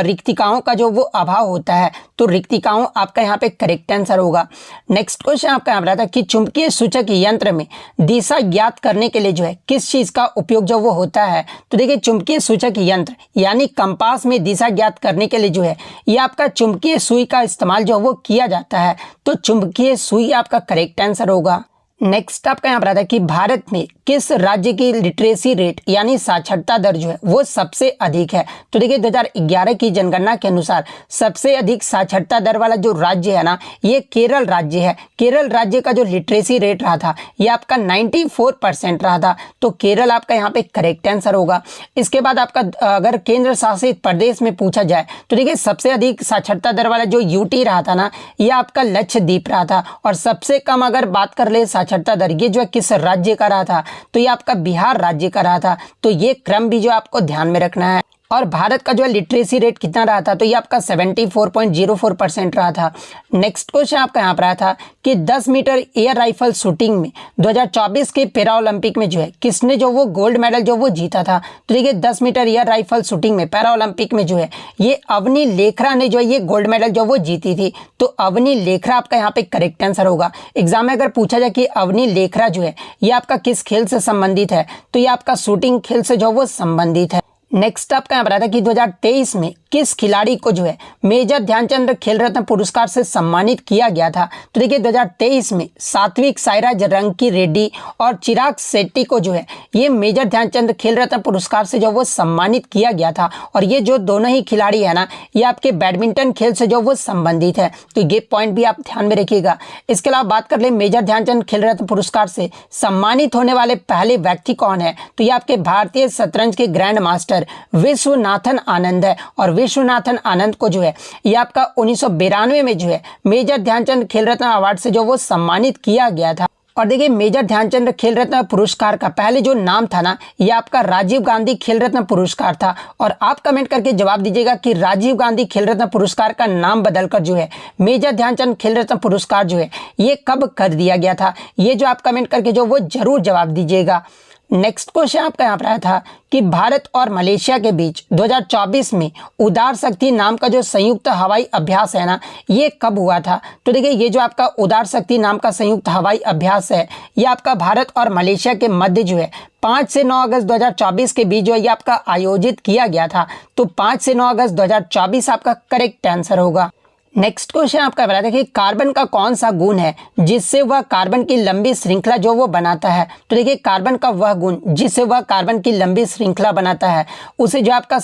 रिक्तिकाओं का जो वो अभाव होता है। तो रिक्तिकाओं आपका यहाँ पे करेक्ट आंसर होगा। नेक्स्ट क्वेश्चन आपका यहाँ पर आता है कि चुंबकीय सूचक यंत्र में दिशा ज्ञात करने के लिए जो है किस चीज का उपयोग जो वो होता है। तो देखिए चुंबकीय सूचक यंत्र यानी कंपास में दिशा ज्ञात करने के लिए जो है ये आपका चुंबकीय सुई का इस्तेमाल जो वो किया जाता है। तो चुंबकीय सुई आपका करेक्ट आंसर होगा। नेक्स्ट आपका यहाँ पर आता है कि भारत में किस राज्य की लिटरेसी रेट यानी साक्षरता दर जो है वो सबसे अधिक है। तो देखिए 2011 की जनगणना के अनुसार सबसे अधिक साक्षरता दर वाला जो राज्य है ना ये केरल राज्य है। केरल राज्य का जो लिटरेसी रेट रहा था ये आपका 94% रहा था। तो केरल आपका यहाँ पे करेक्ट आंसर होगा। इसके बाद आपका अगर केंद्र शासित प्रदेश में पूछा जाए तो देखिए सबसे अधिक साक्षरता दर वाला जो यूटी रहा था ना ये आपका लक्षद्वीप रहा था। और सबसे कम अगर बात कर ले साक्षरता दर ये जो है किस राज्य का रहा था, तो ये आपका बिहार राज्य का रहा था। तो ये क्रम भी जो आपको ध्यान में रखना है। और भारत का जो है लिटरेसी रेट कितना रहा था, तो ये आपका 74.04% रहा था। नेक्स्ट क्वेश्चन आपका यहाँ पर आया था कि 10 मीटर एयर राइफल शूटिंग में 2024 के पैरा ओलंपिक में जो है किसने जो वो गोल्ड मेडल जो वो जीता था। तो देखिए 10 मीटर एयर राइफल शूटिंग में पैरा ओलंपिक में जो है ये अवनी लेखरा ने जो है ये गोल्ड मेडल जो वो जीती थी। तो अवनी लेखरा आपका यहाँ पे करेक्ट आंसर होगा। एग्जाम में अगर पूछा जाए कि अवनी लेखरा जो है ये आपका किस खेल से संबंधित है, तो ये आपका शूटिंग खेल से जो वो संबंधित है। नेक्स्ट आपका यहाँ पर आता है कि 2023 में किस खिलाड़ी को जो है मेजर ध्यानचंद खेल रत्न पुरस्कार से सम्मानित किया गया था। तो देखिए 2023 में सात्विक साईराज रंकी रेड्डी और चिराग शेट्टी को जो है ये मेजर ध्यानचंद खेल रत्न पुरस्कार से जो वो सम्मानित किया गया था। और ये जो दोनों ही खिलाड़ी है ना ये आपके बैडमिंटन खेल से जो वो संबंधित है। तो ये पॉइंट भी आप ध्यान में रखिएगा। इसके अलावा बात कर ले मेजर ध्यानचंद खेल रत्न पुरस्कार से सम्मानित होने वाले पहले व्यक्ति कौन है, तो ये आपके भारतीय शतरंज के ग्रैंड मास्टर विश्वनाथन आनंद है। और विश्वनाथन आनंद को जो है ये आपका 1992 में जो है मेजर ध्यानचंद खेल रत्न अवार्ड से जो वो सम्मानित किया गया था। और देखिए मेजर ध्यानचंद खेल रत्न पुरस्कार का पहले जो नाम था ना ये आपका राजीव गांधी खेल रत्न पुरस्कार था। और आप कमेंट करके जवाब दीजिएगा कि राजीव गांधी खेल रत्न पुरस्कार का नाम बदलकर जो है मेजर ध्यानचंद खेल रत्न पुरस्कार जो है ये कब कर दिया गया था। ये जो आप कमेंट करके जो वो जरूर जवाब दीजिएगा। नेक्स्ट क्वेश्चन आपका यहाँ पर आया था कि भारत और मलेशिया के बीच 2024 में उदार शक्ति नाम का जो संयुक्त हवाई अभ्यास है ना ये कब हुआ था। तो देखिए ये जो आपका उदार शक्ति नाम का संयुक्त हवाई अभ्यास है ये आपका भारत और मलेशिया के मध्य जो है 5 से 9 अगस्त 2024 के बीच जो है ये आपका आयोजित किया गया था। तो 5 से 9 अगस्त 2024 आपका करेक्ट आंसर होगा। नेक्स्ट क्वेश्चन आपका बता दें कि कार्बन का कौन सा गुण है जिससे वह कार्बन की लंबी श्रृंखला जो वो बनाता है। तो देखिए कार्बन का वह गुण जिससे वह कार्बन की लंबी श्रृंखला बनाता है उसे जो आपका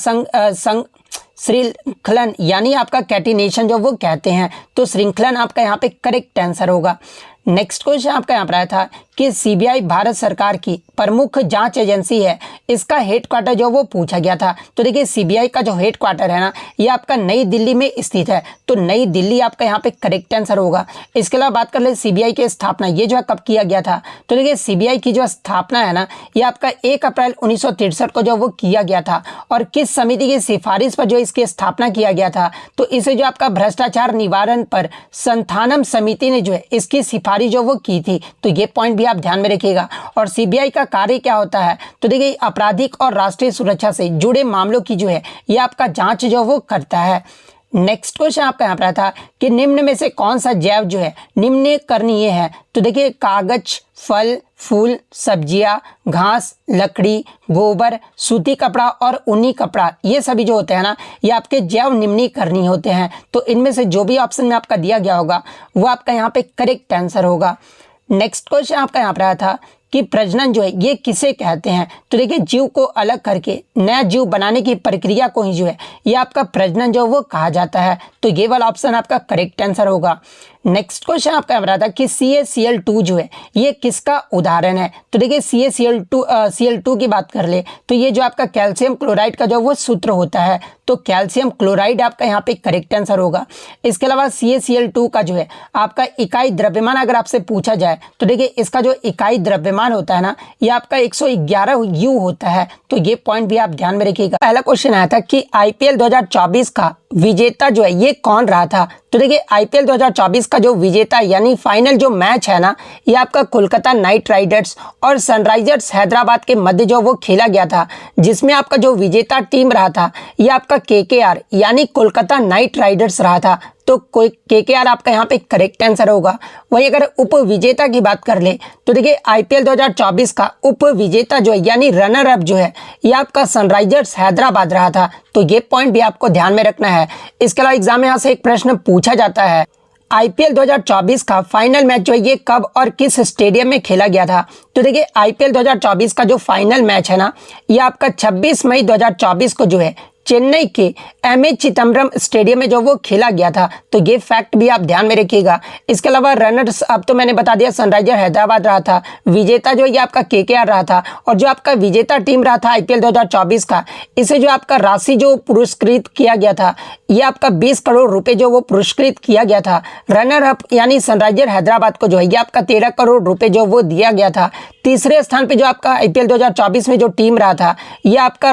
श्रृंखलन यानी आपका कैटिनेशन जो वो कहते हैं। तो श्रृंखलन आपका यहाँ पे करेक्ट आंसर होगा। नेक्स्ट क्वेश्चन आपका यहाँ पर आया था कि सीबीआई भारत सरकार की प्रमुख जांच एजेंसी है, इसका हेडक्वार्टर जो वो पूछा गया था। तो देखिए सीबीआई का जो हेडक्वार्टर है ना, ये आपका नई दिल्ली में स्थित है। तो नई दिल्ली आपका यहाँ पे करेक्ट आंसर होगा। इसके अलावा बात कर ले सीबीआई की स्थापना, ये जो है कब किया गया था। तो देखिए सीबीआई की जो स्थापना है ना, ये आपका 1 अप्रैल 1963 को जो वो किया गया था। और किस समिति की सिफारिश पर जो इसकी स्थापना किया गया था, तो इसे जो आपका भ्रष्टाचार निवारण पर संथानम समिति ने जो है इसकी सिफारिश जो वो की थी। तो ये पॉइंट भी आप ध्यान में रखिएगा। और सीबीआई का कार्य क्या होता है, तो देखिए आपराधिक और राष्ट्रीय सुरक्षा से जुड़े मामलों की जो है ये आपका जांच जो वो करता है। नेक्स्ट क्वेश्चन आपका यहाँ पर था कि निम्न में से कौन सा जैव जो है निम्नकरणीय है। तो देखिए कागज, फल, फूल, सब्जियां, घास, लकड़ी, गोबर, सूती कपड़ा और ऊनी कपड़ा, ये सभी जो होते हैं ना, ये आपके जैव निम्नीकरणीय होते हैं। तो इनमें से जो भी ऑप्शन में आपका दिया गया होगा वो आपका यहाँ पे करेक्ट आंसर होगा। नेक्स्ट क्वेश्चन आपका यहाँ पर आया था कि प्रजनन जो है ये किसे कहते हैं। तो देखिए जीव को अलग करके नया जीव बनाने की प्रक्रिया को ही जो है ये आपका प्रजनन जो वो कहा जाता है। तो ये वाला ऑप्शन आपका करेक्ट आंसर होगा। नेक्स्ट क्वेश्चन आपका बता था कि CaCl2 जो है ये किसका उदाहरण है। तो देखिए CaCl2 की बात कर ले तो ये जो आपका कैल्शियम क्लोराइड का जो वो सूत्र होता है। तो कैल्शियम क्लोराइड आपका यहाँ पे करेक्ट आंसर होगा। इसके अलावा CaCl2 का जो है आपका इकाई द्रव्यमान अगर आपसे पूछा जाए तो देखिए इसका जो इकाई द्रव्यमान होता है ना, ये आपका 111 U होता है। तो ये पॉइंट भी आप ध्यान में रखिएगा। पहला क्वेश्चन आया था कि IPL 2024 का विजेता जो है ये कौन रहा था। तो देखिए IPL 2024 का जो विजेता यानी फाइनल जो मैच है ना, ये आपका कोलकाता नाइट राइडर्स और सनराइजर्स हैदराबाद के मध्य जो वो खेला गया था, जिसमें आपका जो विजेता टीम रहा था ये आपका KKR यानी कोलकाता नाइट राइडर्स रहा था। तो कोई KKR आपका यहाँ पे करेक्ट आंसर होगा। वहीं अगर उप विजेता की बात कर ले तो देखिए IPL 2024 का उप विजेता जो है यानी रनर अप जो है ये आपका सनराइजर्स हैदराबाद रहा था। तो ये पॉइंट भी आपको ध्यान में रखना है। इसके अलावा एग्जाम में यहाँ से एक प्रश्न पूछा जाता है, IPL 2024 का फाइनल मैच जो है ये कब और किस स्टेडियम में खेला गया था। तो देखिए IPL 2024 का जो फाइनल मैच है ना, ये आपका 26 मई 2024 को जो है चेन्नई के MA चिदम्बरम स्टेडियम में जो वो खेला गया था। तो ये फैक्ट भी आप ध्यान में रखिएगा। इसके अलावा रनर्स अब तो मैंने बता दिया सनराइजर हैदराबाद रहा था, विजेता जो ये आपका KKR रहा था। और जो आपका विजेता टीम रहा था IPL 2024 का, इसे जो आपका राशि जो पुरस्कृत किया गया था ये आपका 20 करोड़ रुपए जो वो पुरस्कृत किया गया था। रनर अप यानी सनराइजर हैदराबाद को जो है ये आपका 13 करोड़ रुपए जो वो दिया गया था। तीसरे स्थान पे जो आपका IPL 2024 में जो टीम रहा था ये आपका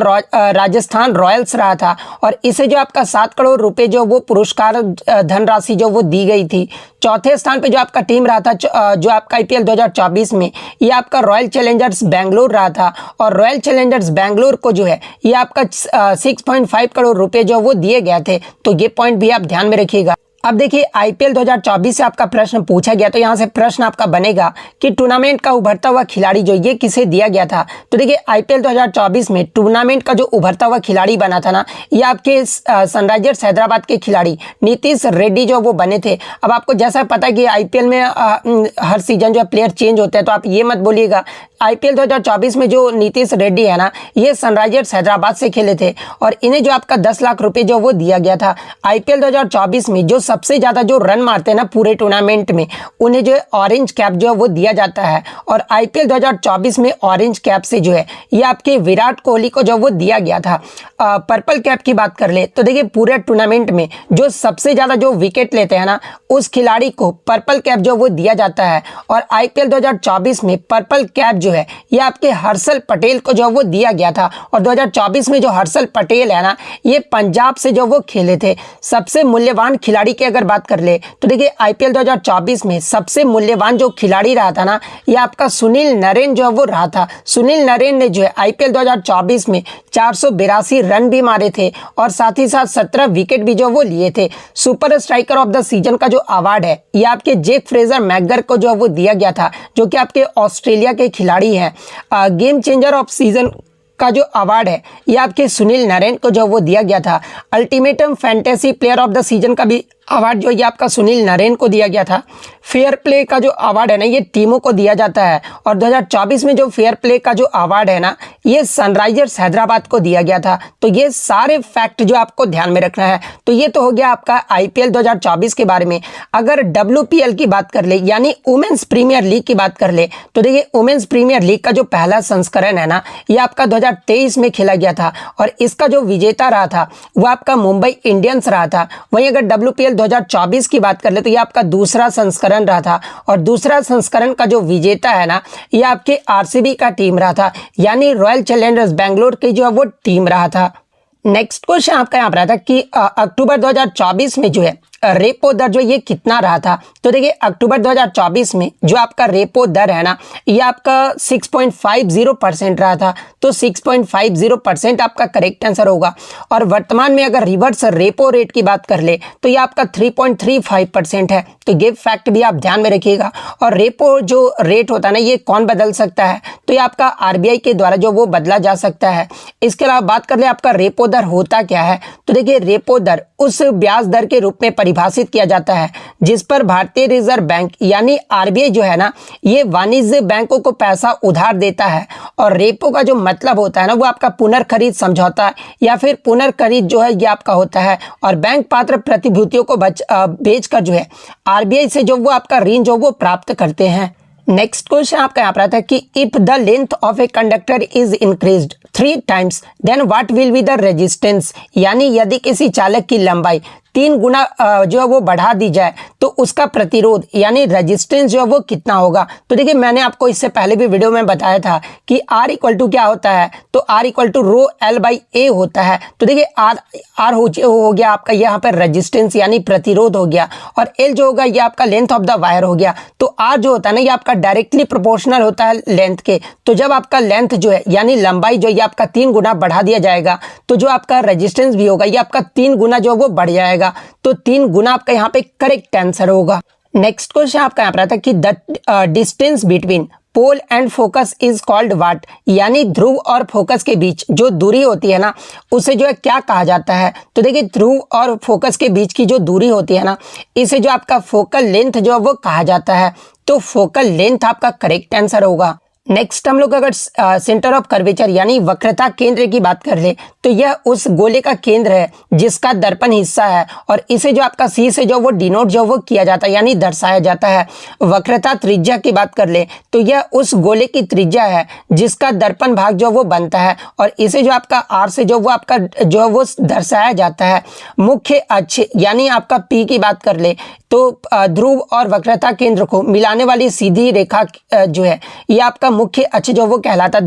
राजस्थान रॉयल्स रहा था और इसे जो आपका 7 करोड़ रुपए जो वो पुरस्कार धनराशि जो वो दी गई थी। चौथे स्थान पे जो आपका टीम रहा था जो आपका IPL 2024 में ये आपका रॉयल चैलेंजर्स बेंगलोर रहा था और रॉयल चैलेंजर्स बेंगलोर को जो है ये आपका 6.5 करोड़ रुपए जो वो दिए गए थे। तो ये पॉइंट भी आप ध्यान में रखिएगा। अब देखिए IPL 2024 से आपका प्रश्न पूछा गया तो यहाँ से प्रश्न आपका बनेगा कि टूर्नामेंट का उभरता हुआ खिलाड़ी जो ये किसे दिया गया था। तो देखिए IPL 2024 में टूर्नामेंट का जो उभरता हुआ खिलाड़ी बना था ना, ये आपके सनराइजर्स हैदराबाद के खिलाड़ी नीतीश रेड्डी जो वो बने थे। अब आपको जैसा पता है कि IPL में हर सीजन जो प्लेयर चेंज होते हैं, तो आप ये मत बोलिएगा। IPL 2024 में जो नीतीश रेड्डी है ना, ये सनराइजर्स हैदराबाद से खेले थे और इन्हें जो आपका 10 लाख रुपए जो वो दिया गया था। IPL 2024 में जो सबसे ज़्यादा जो रन मारते हैं ना पूरे टूर्नामेंट में, उन्हें जो है ऑरेंज कैप जो है वो दिया जाता है। और IPL 2024 में ऑरेंज कैप से जो है ये आपके विराट कोहली को जो वो दिया गया था। पर्पल कैप की बात कर ले तो देखिए पूरे टूर्नामेंट में जो सबसे ज़्यादा जो विकेट लेते हैं ना, उस खिलाड़ी को पर्पल कैप जो वो दिया जाता है। और IPL 2024 में पर्पल कैप जो है ये आपके हर्षल पटेल को जो वो दिया गया था। और 2024 में जो हर्षल पटेल है ना, ये पंजाब से जो वो खेले थे। सबसे मूल्यवान खिलाड़ी की अगर बात कर ले तो देखिए IPL 2024 में सबसे मूल्यवान जो खिलाड़ी रहा था ना, ये आपका सुनील नरेन जो वो रहा था। सुनील नरेन ने जो है IPL 2024 में 482 रन भी मारे थे और साथ ही साथ 17 विकेट भी जो वो लिए थे। Super striker of the season का जो अवार्ड है ये आपके जेक फ्रेजर मैकगर को जो वो दिया गया था, जो कि आपके ऑस्ट्रेलिया के खिलाड़ी हैं। गेम चेंजर ऑफ सीजन का जो अवार्ड है ये आपके सुनील नरेन को जो वो दिया गया था। Ultimatum fantasy player of the season का भी अवार्ड जो ये आपका सुनील नरेन को दिया गया था। फेयर प्ले का जो अवार्ड है ना, ये टीमों को दिया जाता है। और 2024 में जो फेयर प्ले का जो अवार्ड है ना, ये सनराइजर्स हैदराबाद को दिया गया था। तो ये सारे फैक्ट जो आपको ध्यान में रखना है। तो ये तो हो गया आपका आईपीएल 2024 के बारे में। अगर डब्ल्यूपीएल की बात कर ले, यानी वुमेन्स प्रीमियर लीग की बात कर ले, तो देखिए वुमेन्स प्रीमियर लीग का जो पहला संस्करण है ना, ये आपका 2023 में खेला गया था और इसका जो विजेता रहा था वो आपका मुंबई इंडियंस रहा था। वहीं अगर डब्ल्यूपीएल 2024 की बात कर ले तो ये आपका दूसरा संस्करण रहा था और दूसरा संस्करण का जो विजेता है ना, ये आपके आरसीबी का टीम रहा था, यानी रॉयल चैलेंजर्स बैंगलोर की जो है वो टीम रहा था। नेक्स्ट क्वेश्चन आपका यहाँ पर रहा था कि अक्टूबर 2024 में जो है रेपो दर जो ये कितना रहा था। तो देखिए अक्टूबर 2024 में जो आपका रेपो दर है ना, ये आपका 6.50% रहा था। तो 6.50% आपका करेक्ट आंसर होगा। और वर्तमान में अगर रिवर्स रेपो रेट की बात कर ले तो ये आपका 3.35% है। तो ये फैक्ट भी आप ध्यान में रखिएगा। और रेपो जो रेट होता है ना, ये कौन बदल सकता है, तो ये आपका आरबीआई के द्वारा जो वो बदला जा सकता है। इसके अलावा बात कर ले आपका रेपो दर होता क्या है, तो देखिए रेपो दर उस ब्याज दर के रूप में परिभाषित किया जाता है जिस पर भारतीय रिजर्व बैंक यानी आरबीआई जो है ना, ये वाणिज्य बैंकों को पैसा उधार देता है। और रेपो का जो मतलब होता है ना, वो आपका पुनर्खरीद समझौता या फिर पुनर्खरीद जो है ये आपका होता है। और बैंक पात्र प्रतिभूतियों को बेचकर जो है आरबीआई से जो वो आपका ऋण जो वो प्राप्त करते हैं। नेक्स्ट क्वेश्चन आपका यहाँ पर आता है कि if the length of a conductor is increased 3 times then what will be the resistance, यानी यदि किसी चालक की लंबाई 3 गुना जो है वो बढ़ा दी जाए तो उसका प्रतिरोध यानी रेजिस्टेंस जो है वो कितना होगा। तो देखिए मैंने आपको इससे पहले भी वीडियो में बताया था कि R इक्वल टू क्या होता है, तो R equal to rho L by A होता है। तो देखिए R हो गया आपका यहाँ पर रेजिस्टेंस यानी प्रतिरोध हो गया, और L जो होगा ये आपका लेंथ ऑफ द वायर हो गया। तो R जो होता है ना, ये आपका डायरेक्टली प्रोपोर्शनल होता है लेंथ के। तो जब आपका लेंथ जो है यानी लंबाई जो ये आपका 3 गुना बढ़ा दिया जाएगा तो जो आपका रेजिस्टेंस भी होगा ये आपका 3 गुना जो वो बढ़ जाएगा। तो 3 गुना आपका यहाँ पे करेक्ट आंसर होगा। नेक्स्ट क्वेश्चन आपका यहाँ पर आता है कि the distance between pole and focus is called what, यानी ध्रुव और फोकस के बीच जो दूरी होती है ना, उसे जो है क्या कहा जाता है। तो देखिए ध्रुव और फोकस के बीच की जो दूरी होती है ना, इसे जो आपका फोकल लेंथ जो है वो कहा जाता है। तो फोकल लेंथ आपका करेक्ट आंसर होगा। नेक्स्ट हम लोग अगर सेंटर ऑफ कर्वेचर यानी वक्रता केंद्र की बात कर ले तो यह उस गोले का केंद्र है जिसका दर्पण हिस्सा है, और इसे जो आपका सी से जो वो डिनोट जो वो किया जाता है यानी दर्शाया जाता है। वक्रता त्रिज्या की बात कर ले तो यह उस गोले की त्रिज्या है जिसका दर्पण भाग जो वो बनता है, और इसे जो आपका आर से जो वो आपका जो है वो दर्शाया जाता है। मुख्य अक्ष यानी आपका पी की बात कर ले तो ध्रुव और वक्रता केंद्र को मिलाने वाली सीधी रेखा जो है ये आपका मुख्य अक्ष जो वो कहलाता है।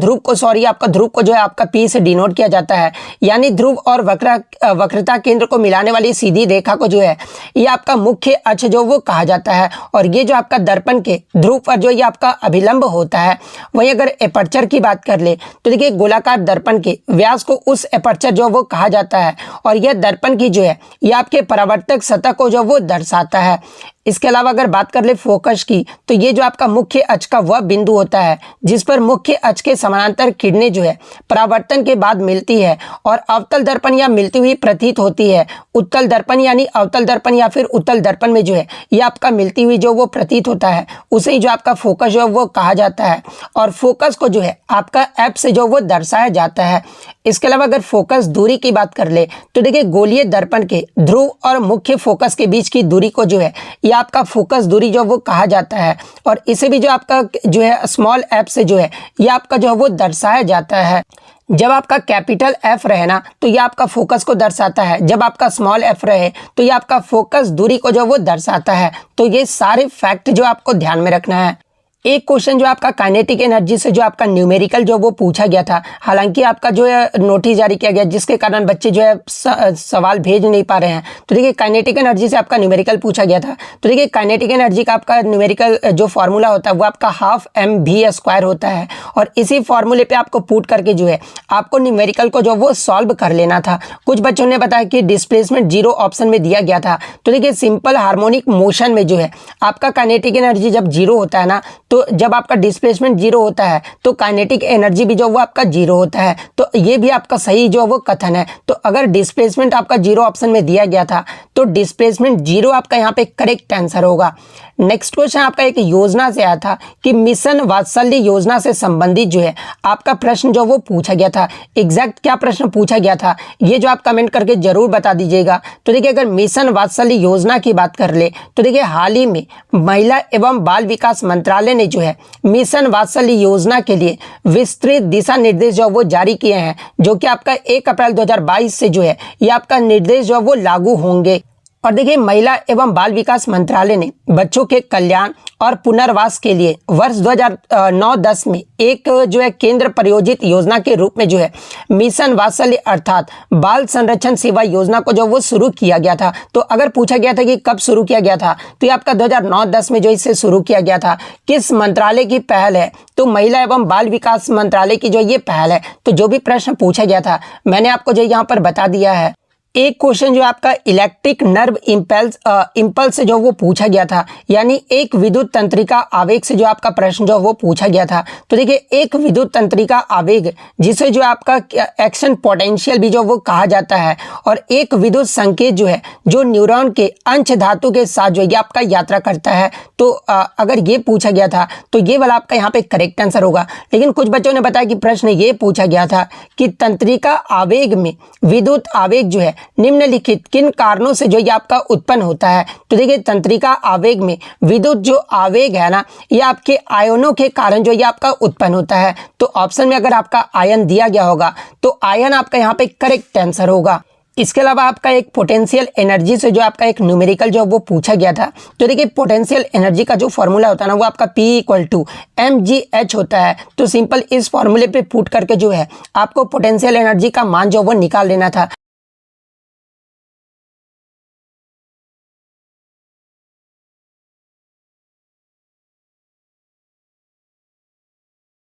आपका ध्रुव को जो है आपका पी से डिनोट किया जाता है, यानी ध्रुव और वक्रता केंद्र को मिलाने वाली सीधी रेखा को जो है ये आपका मुख्य अक्ष जो वो कहा जाता है। और ये जो आपका दर्पण के ध्रुव पर जो ये आपका अभिलंब होता है। वहीं अगर एपर्चर की बात कर ले तो देखिए गोलाकार दर्पण के व्यास को उस एपर्चर जो वो कहा जाता है, और यह दर्पण की जो है ये आपके परावर्तक सतह को जो वो दर्शाता है। इसके अलावा अगर बात कर ले फोकस की तो ये जो आपका मुख्य अक्ष का वह बिंदु होता है जिस पर मुख्य अक्ष के समानांतर किरणें जो है परावर्तन के बाद मिलती है और अवतल दर्पण या मिलती हुई प्रतीत होती है। उत्तल दर्पण यानी अवतल दर्पण या फिर उत्तल दर्पण में जो है ये आपका मिलती हुई जो वो प्रतीत होता है, उसे ही जो आपका फोकस जो है वो कहा जाता है। और फोकस को जो है आपका एफ से जो वो दर्शाया जाता है। इसके अलावा अगर फोकस दूरी की बात कर ले तो देखिए गोलीय दर्पण के ध्रुव और मुख्य फोकस के बीच की दूरी को जो है ये आपका फोकस दूरी जो वो कहा जाता है, और इसे भी जो आपका जो है स्मॉल एफ से जो है ये आपका जो है वो दर्शाया जाता है। जब आपका कैपिटल एफ रहे ना तो ये आपका फोकस को दर्शाता है, जब आपका स्मॉल एफ रहे तो ये आपका फोकस दूरी को जो वो दर्शाता है। तो ये सारे फैक्ट जो आपको ध्यान में रखना है। एक क्वेश्चन जो आपका काइनेटिक एनर्जी से जो आपका न्यूमेरिकल जो वो पूछा गया था, हालांकि आपका जो है नोटिस जारी किया गया जिसके कारण बच्चे जो है सवाल भेज नहीं पा रहे हैं। तो देखिए काइनेटिक एनर्जी से आपका न्यूमेरिकल पूछा गया था। तो देखिए काइनेटिक एनर्जी का आपका न्यूमेरिकल जो फॉर्मूला होता है वो आपका हाफ mv² होता है, और इसी फॉर्मूले पे आपको पुट करके जो है आपको न्यूमेरिकल को जो वो सॉल्व कर लेना था। कुछ बच्चों ने बताया कि डिस्प्लेसमेंट 0 ऑप्शन में दिया गया था। तो देखिए सिंपल हार्मोनिक मोशन में जो है आपका काइनेटिक एनर्जी जब 0 होता है ना तो जब आपका डिस्प्लेसमेंट जीरो होता है तो काइनेटिक एनर्जी भी जो वो आपका जीरो होता है। तो ये भी आपका सही जो वो कथन है। तो अगर डिस्प्लेसमेंट आपका जीरो ऑप्शन में दिया गया था तो डिस्प्लेसमेंट जीरो आपका यहाँ पे करेक्ट आंसर होगा। नेक्स्ट क्वेश्चन आपका एक योजना से आया था कि मिशन वात्सल्य योजना से संबंधित जो है आपका प्रश्न जो वो पूछा गया था। एग्जैक्ट क्या प्रश्न पूछा गया था ये जो आप कमेंट करके जरूर बता दीजिएगा। तो देखिए अगर मिशन वात्सल्य योजना की बात कर ले तो देखिए हाल ही में महिला एवं बाल विकास मंत्रालय ने जो है मिशन वात्सल्य योजना के लिए विस्तृत दिशा निर्देश जो वो जारी किए हैं, जो कि आपका 1 अप्रैल 2022 से जो है ये आपका निर्देश जो वो लागू होंगे। और देखिए महिला एवं बाल विकास मंत्रालय ने बच्चों के कल्याण और पुनर्वास के लिए वर्ष 2009-10 में एक जो है केंद्र प्रायोजित योजना के रूप में जो है मिशन वात्सल्य अर्थात बाल संरक्षण सेवा योजना को जो वो शुरू किया गया था। तो अगर पूछा गया था कि कब शुरू किया गया था तो ये आपका 2009-10 में जो इसे शुरू किया गया था। किस मंत्रालय की पहल है तो महिला एवं बाल विकास मंत्रालय की जो ये पहल है। तो जो भी प्रश्न पूछा गया था मैंने आपको जो यहाँ पर बता दिया है। एक क्वेश्चन जो आपका इलेक्ट्रिक नर्व इम्पल्स से जो वो पूछा गया था, यानी एक विद्युत तंत्रिका आवेग से जो आपका प्रश्न जो वो पूछा गया था। तो देखिए एक विद्युत तंत्रिका आवेग जिसे जो आपका एक्शन पोटेंशियल भी जो वो कहा जाता है, और एक विद्युत संकेत जो है जो न्यूरॉन के अंश धातु के साथ जो ये आपका यात्रा करता है। तो अगर ये पूछा गया था तो ये वाला आपका यहाँ पे करेक्ट आंसर होगा। लेकिन कुछ बच्चों ने बताया कि प्रश्न ये पूछा गया था कि तंत्रिका आवेग में विद्युत आवेग जो है निम्नलिखित किन कारणों से जो ये आपका उत्पन्न होता है। तो देखिए तंत्रिका आवेग में विद्युत जो आवेग है ना ये आपके आयनों के कारण जो ये आपका उत्पन्न होता है। तो ऑप्शन में अगर आपका आयन दिया गया होगा तो आयन आपका यहाँ पे करेक्ट आंसर होगा। इसके अलावा आपका एक पोटेंशियल एनर्जी से जो आपका एक न्यूमेरिकल जो वो पूछा गया था। तो देखिए पोटेंशियल एनर्जी का जो फॉर्मूला होता है ना वो आपका P = mgh होता है। तो सिंपल इस फॉर्मूले पे पुट करके जो है आपको पोटेंशियल एनर्जी का मान जो वो निकाल लेना था।